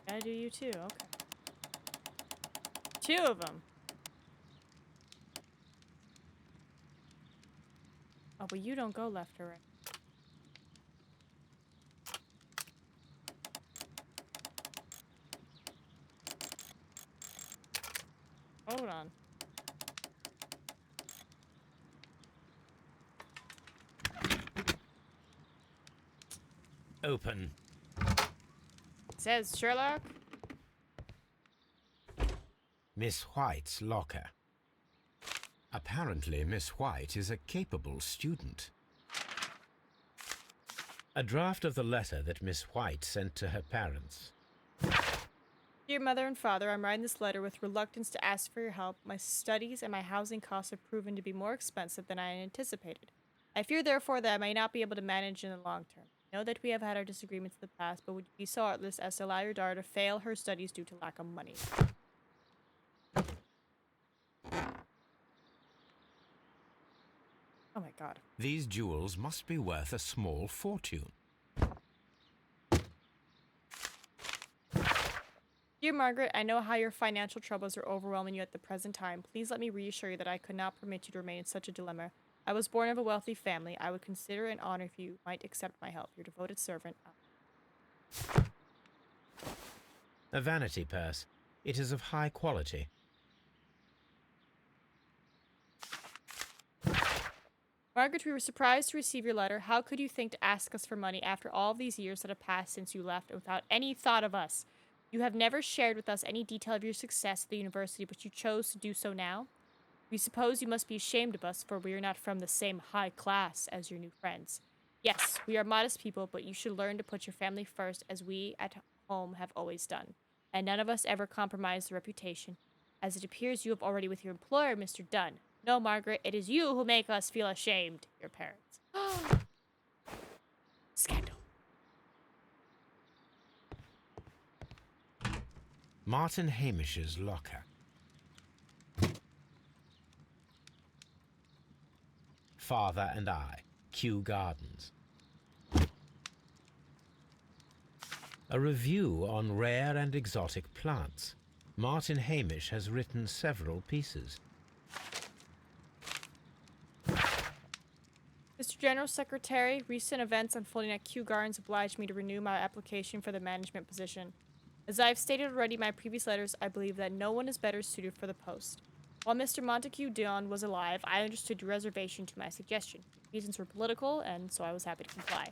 Gotta do you too, okay. Two of them. Oh, but you don't go left or right. Hold on. Open. It says Sherlock. Miss White's locker. Apparently, Miss White is a capable student. A draft of the letter that Miss White sent to her parents. Dear Mother and Father, I'm writing this letter with reluctance to ask for your help. My studies and my housing costs have proven to be more expensive than I anticipated. I fear, therefore, that I may not be able to manage in the long term. I know that we have had our disagreements in the past, but would you be so heartless as to allow your daughter to fail her studies due to lack of money? Oh my god. These jewels must be worth a small fortune. Dear Margaret, I know how your financial troubles are overwhelming you at the present time. Please let me reassure you that I could not permit you to remain in such a dilemma. I was born of a wealthy family. I would consider an honor if you might accept my help. Your devoted servant. A vanity purse. It is of high quality. Margaret, we were surprised to receive your letter. How could you think to ask us for money after all these years that have passed since you left without any thought of us? You have never shared with us any detail of your success at the university, but you chose to do so now. We suppose you must be ashamed of us, for we are not from the same high class as your new friends. Yes, we are modest people, but you should learn to put your family first, as we at home have always done. And none of us ever compromise the reputation, as it appears you have already with your employer, Mr. Dunn. No, Margaret, it is you who make us feel ashamed, your parents. Scandal. Martin Hamish's locker. Father and I, Kew Gardens. A review on rare and exotic plants. Martin Hamish has written several pieces. Mr. General Secretary, recent events unfolding at Kew Gardens obliged me to renew my application for the management position. As I have stated already in my previous letters, I believe that no one is better suited for the post. While Mr. Montague Dion was alive, I understood your reservation to my suggestion. Reasons were political, and so I was happy to comply.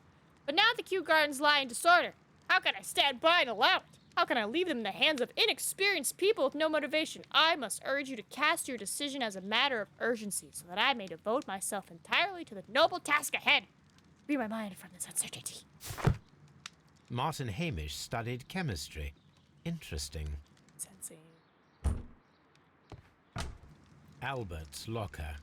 But now the Kew Gardens lie in disorder. How can I stand by and allow it? How can I leave them in the hands of inexperienced people with no motivation? I must urge you to cast your decision as a matter of urgency, so that I may devote myself entirely to the noble task ahead. Free my mind from this uncertainty. Martin Hamish studied chemistry. Interesting. Sensei. Albert's locker.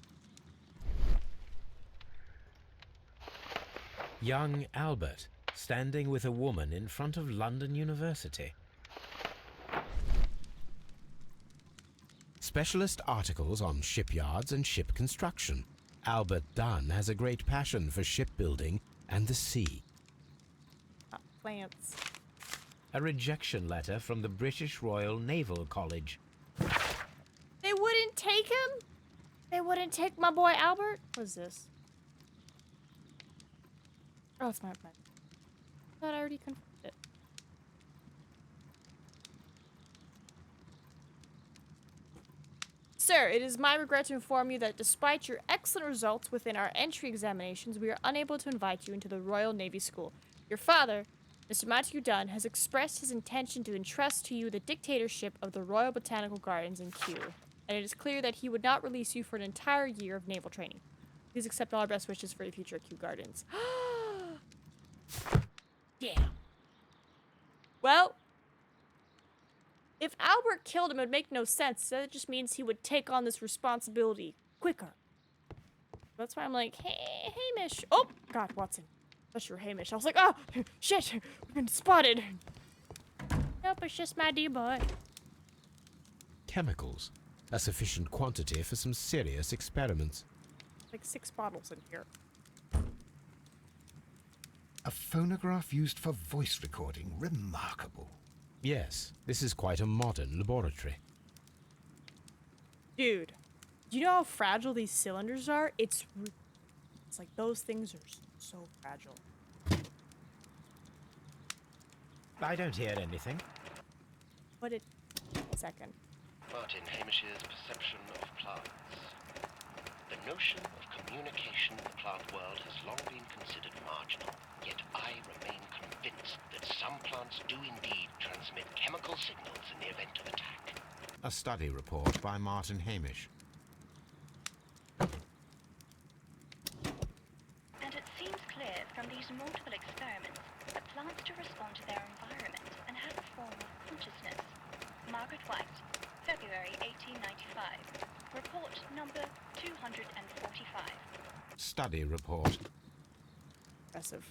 Young Albert, standing with a woman in front of London University. Specialist articles on shipyards and ship construction. Albert Dunn has a great passion for shipbuilding and the sea. Plants. A rejection letter from the British Royal Naval College. They wouldn't take him? They wouldn't take my boy Albert? What is this? Oh, it's my friend. I thought I already confirmed it. Sir, it is my regret to inform you that despite your excellent results within our entry examinations, we are unable to invite you into the Royal Navy School. Your father, Mr. Montague Dunn, has expressed his intention to entrust to you the dictatorship of the Royal Botanical Gardens in Kew, and it is clear that he would not release you for an entire year of naval training. Please accept all our best wishes for your future at Kew Gardens. Damn. Well, if Albert killed him, it would make no sense. That just means he would take on this responsibility quicker. That's why I'm like, hey, Hamish. Oh, God, Watson. That's your Hamish. I was like, oh, shit, we've been spotted. Nope, it's just my dear boy. Chemicals. A sufficient quantity for some serious experiments. Like 6 bottles in here. A phonograph used for voice recording. Remarkable. Yes, this is quite a modern laboratory. Dude, do you know how fragile these cylinders are? It's like those things are so fragile. I don't hear anything. But it... Second. Martin Hamish's perception of plants. The notion of communication in the plant world has long been considered marginal, yet I remain convinced that some plants do indeed transmit chemical signals in the event of attack. A study report by Martin Hamish. And it seems clear from these multiple experiments that plants do respond to their environment and have a form of consciousness. Margaret White, February 1895. Report number 245. Study report. Impressive.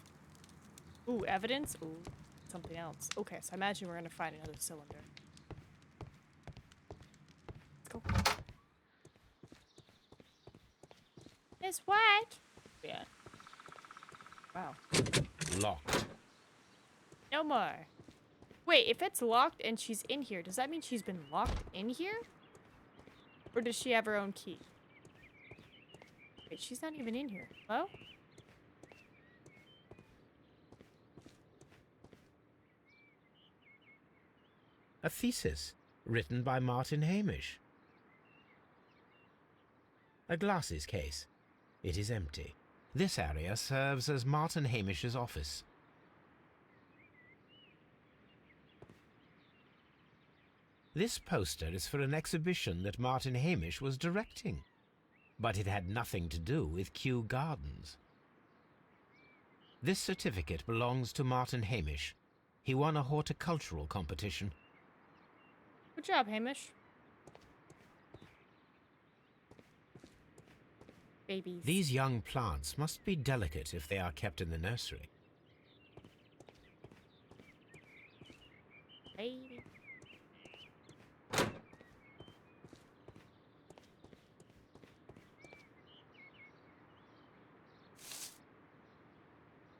Ooh, evidence? Ooh, something else. Okay, so I imagine we're gonna find another cylinder. Let's go. It's White! Yeah. Wow. Locked. No more. Wait, if it's locked and she's in here, does that mean she's been locked in here? Or does she have her own key? Wait, she's not even in here. Hello? A thesis written by Martin Hamish. A glasses case. It is empty. This area serves as Martin Hamish's office. This poster is for an exhibition that Martin Hamish was directing, but it had nothing to do with Kew Gardens. This certificate belongs to Martin Hamish. He won a horticultural competition. Good job, Hamish. Babies. These young plants must be delicate if they are kept in the nursery. Baby.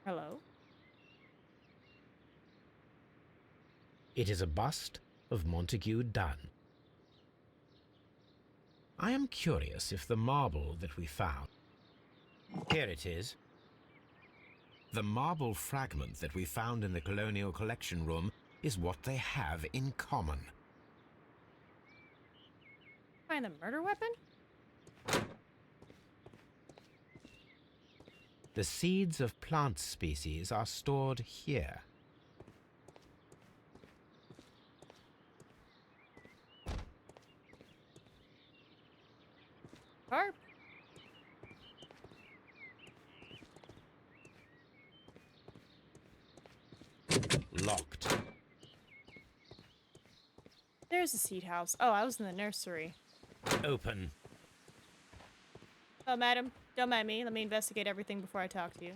Hello? It is a bust of Montague Dunn. I am curious if the marble that we found... Here it is. The marble fragment that we found in the Colonial Collection Room is what they have in common. Find the murder weapon? The seeds of plant species are stored here. Harp. Locked. There's the seed house. Oh, I was in the nursery. Open. Oh, madam, don't mind me. Let me investigate everything before I talk to you.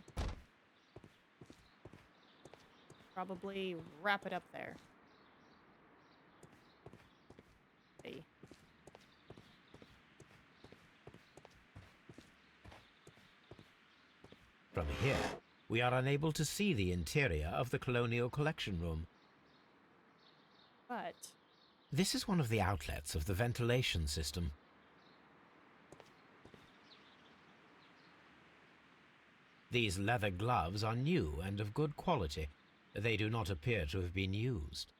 Probably wrap it up there. Hey. From here, we are unable to see the interior of the Colonial Collection Room. But this is one of the outlets of the ventilation system. These leather gloves are new and of good quality. They do not appear to have been used.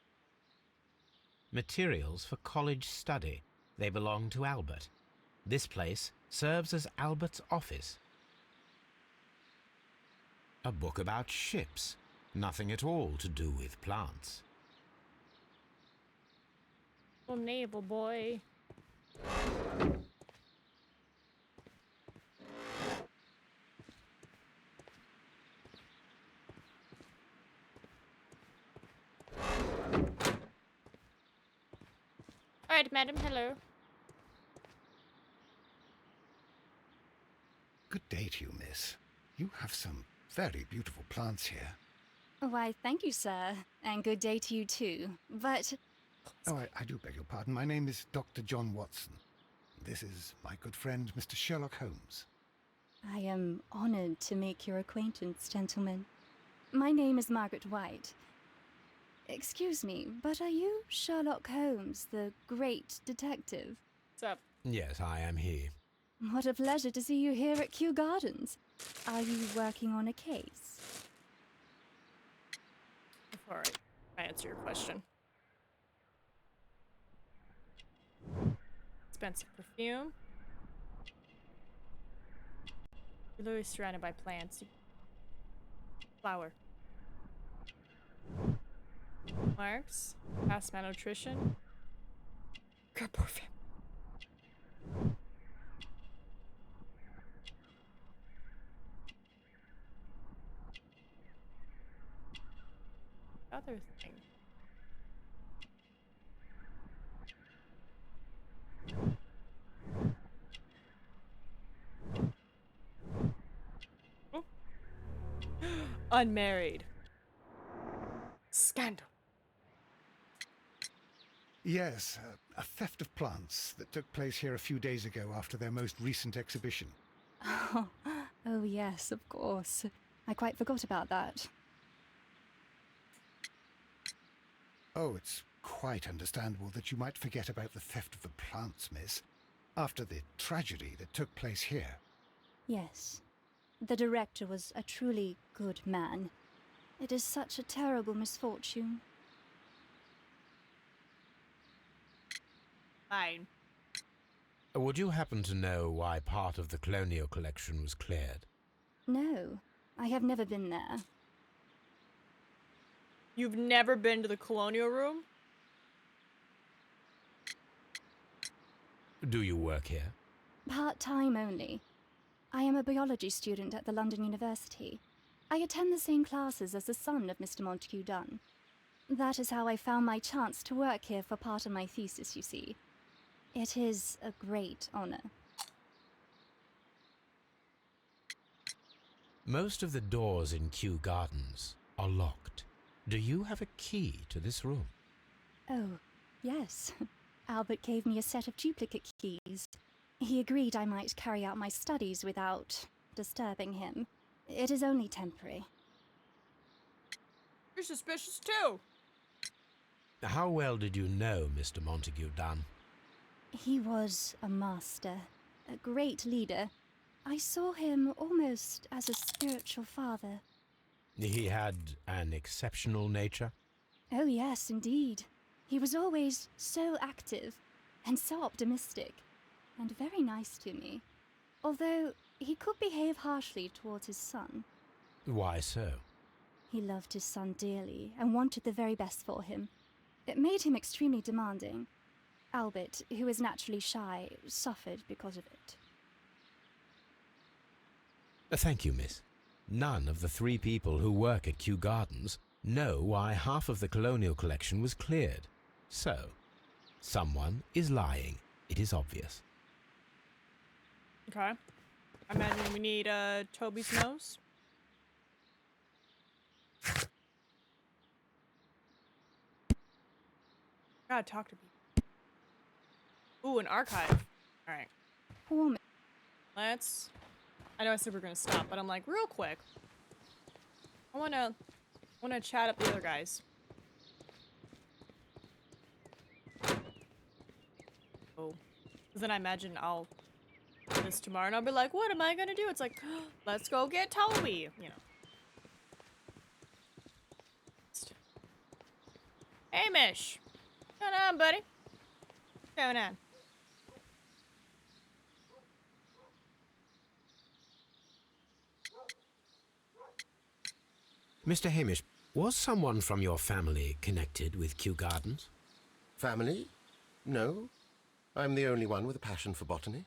Materials for college study. They belong to Albert. This place serves as Albert's office. A book about ships. Nothing at all to do with plants. little naval boy. Alright, madam, hello. Good day to you, miss. You have some very beautiful plants here. Why, thank you, sir. And good day to you, too. But... Oh, I do beg your pardon. My name is Dr. John Watson. This is my good friend, Mr. Sherlock Holmes. I am honored to make your acquaintance, gentlemen. My name is Margaret White. Excuse me, but are you Sherlock Holmes, the great detective? What's up? Yes, I am he. What a pleasure to see you here at Kew Gardens. Are you working on a case? Before I answer your question. expensive perfume. You're literally surrounded by plants. Flower. Marks. Past malnutrition. Good perfume. Other thing. Oh. Unmarried. Scandal. Yes, a theft of plants that took place here a few days ago after their most recent exhibition. Oh, yes, of course. I quite forgot about that. Oh, it's quite understandable that you might forget about the theft of the plants, miss, after the tragedy that took place here. Yes. The director was a truly good man. It is such a terrible misfortune. Fine. Would you happen to know why part of the colonial collection was cleared? No, I have never been there. You've never been to the colonial room? Do you work here? Part-time only. I am a biology student at the London University. I attend the same classes as the son of Mr. Montague Dunn. That is how I found my chance to work here for part of my thesis, you see. It is a great honor. Most of the doors in Kew Gardens are locked. Do you have a key to this room? Oh, yes. Albert gave me a set of duplicate keys. He agreed I might carry out my studies without disturbing him. It is only temporary. You're suspicious too. How well did you know Mr. Montague Dunn? He was a master, a great leader. I saw him almost as a spiritual father. He had an exceptional nature? Oh yes, indeed. He was always so active and so optimistic and very nice to me. Although he could behave harshly towards his son. Why so? He loved his son dearly and wanted the very best for him. It made him extremely demanding. Albert, who is naturally shy, suffered because of it. Thank you, miss. None of the 3 people who work at Kew Gardens know why half of the colonial collection was cleared. So, someone is lying. It is obvious. Okay. I imagine we need Toby's nose. Gotta talk to people. Ooh, an archive. Alright. Let's... I know I said we were gonna stop, but I'm like, real quick. I wanna chat up the other guys. Oh. Because then I imagine I'll do this tomorrow and I'll be like, what am I gonna do? It's like, let's go get Toby, you know. Hamish! What's going on, buddy? What's going on? Mr. Hamish, was someone from your family connected with Kew Gardens? Family? No. I'm the only one with a passion for botany.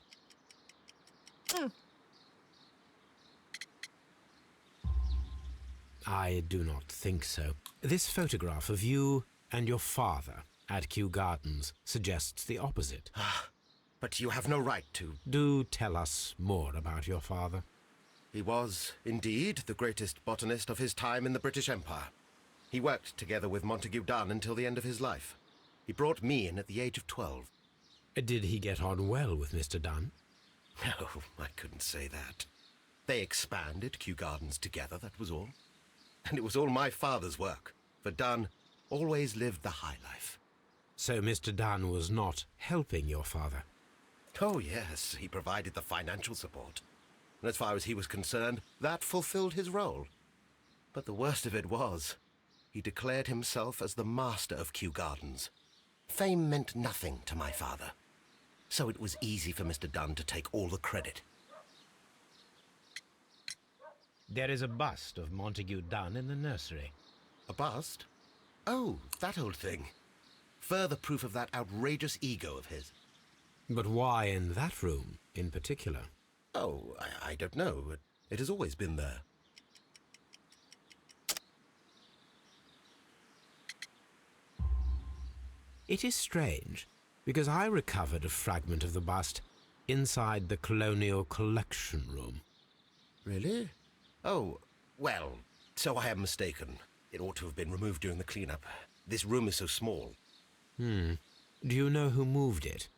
I do not think so. This photograph of you and your father at Kew Gardens suggests the opposite. But you have no right to... Do tell us more about your father. He was, indeed, the greatest botanist of his time in the British Empire. He worked together with Montague Dunn until the end of his life. He brought me in at the age of 12. Did he get on well with Mr. Dunn? No, I couldn't say that. They expanded Kew Gardens together, that was all. And it was all my father's work, for Dunn always lived the high life. So Mr. Dunn was not helping your father? Oh, yes, he provided the financial support. And as far as he was concerned, that fulfilled his role. But the worst of it was, he declared himself as the master of Kew Gardens. Fame meant nothing to my father. so it was easy for Mr. Dunn to take all the credit. There is a bust of Montague Dunn in the nursery. A bust? Oh, that old thing. Further proof of that outrageous ego of his. But why in that room, in particular? Oh, I don't know. It has always been there. It is strange, because I recovered a fragment of the bust inside the Colonial Collection Room. Really? Oh, well, so I am mistaken. It ought to have been removed during the cleanup. This room is so small. Do you know who moved it?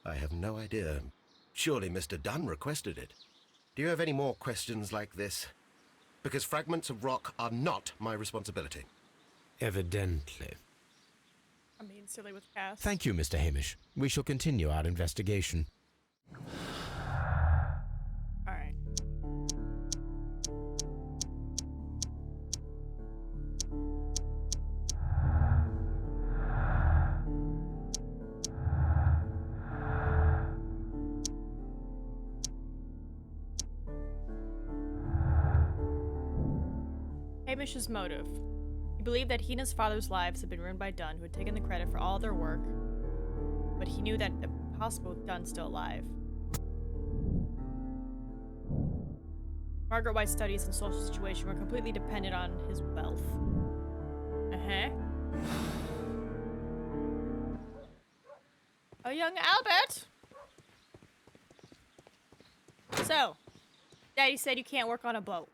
I have no idea. Surely Mr. Dunn requested it. Do you have any more questions like this? Because fragments of rock are not my responsibility. Evidently. I'm being silly with Cass. Thank you, Mr. Hamish. We shall continue our investigation. Alright. Hamish's motive. He believed that he and his father's lives had been ruined by Dunn, who had taken the credit for all their work, but he knew that it was possible with Dunn still alive. Margaret White's studies and social situation were completely dependent on his wealth. Oh, young Albert! So, Daddy said you can't work on a boat.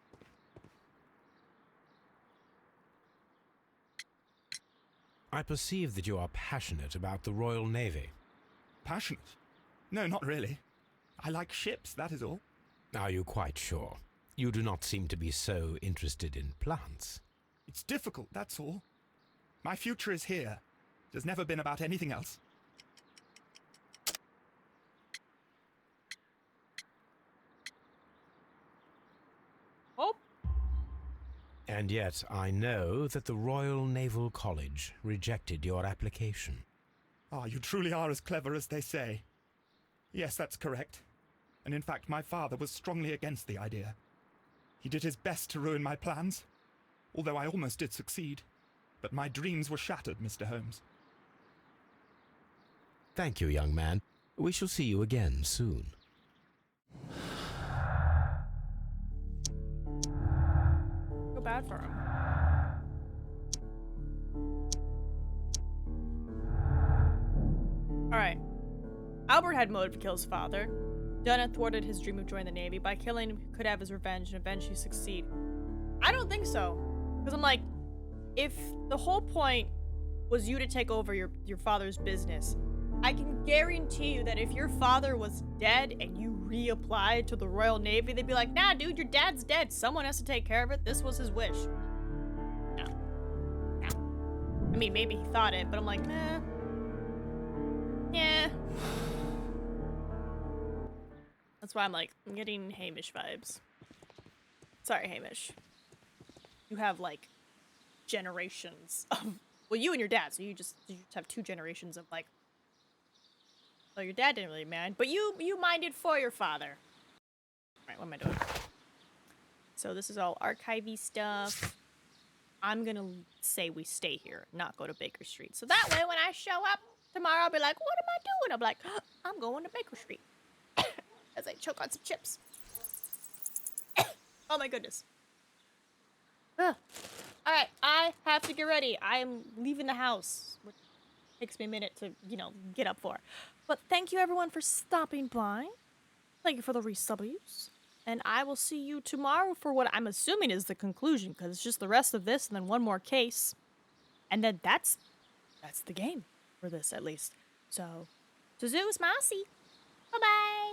I perceive that you are passionate about the Royal Navy. Passionate? No, not really. I like ships, that is all. Are you quite sure? You do not seem to be so interested in plants. It's difficult, that's all. My future is here. It has never been about anything else. Oh. And yet I know that the Royal Naval College rejected your application. Ah, you truly are as clever as they say. Yes, that's correct. And in fact, my father was strongly against the idea. He did his best to ruin my plans, although I almost did succeed. But my dreams were shattered, Mr. Holmes. Thank you, young man. We shall see you again soon. Feel bad for him. Alright. Albert had motive to kill his father. Dunn had thwarted his dream of joining the Navy. By killing him, he could have his revenge and eventually succeed. I don't think so. Because I'm like, if the whole point was you to take over your father's business, I can guarantee you that if your father was dead and you reapplied to the Royal Navy, they'd be like, nah, dude, your dad's dead. Someone has to take care of it. This was his wish. No. No. I mean, maybe he thought it, but I'm like, nah. Yeah. That's why I'm like, I'm getting Hamish vibes. Sorry, Hamish. You have, like, generations of... Well, you and your dad, so you just have 2 generations of, like... Well, your dad didn't really mind, but you minded for your father. Alright, what am I doing? So this is all archivey stuff. I'm gonna say we stay here, not go to Baker Street. So that way, when I show up tomorrow, I'll be like, what am I doing? I'm like, I'm going to Baker Street. As I choke on some chips. Oh my goodness. Alright, I have to get ready. I am leaving the house. Which takes me a minute to, you know, get up for. But thank you everyone for stopping by. Thank you for the resubbies. And I will see you tomorrow for what I'm assuming is the conclusion, because it's just the rest of this and then one more case. And then that's the game for this, at least. So, Zeus Mossy. Bye-bye.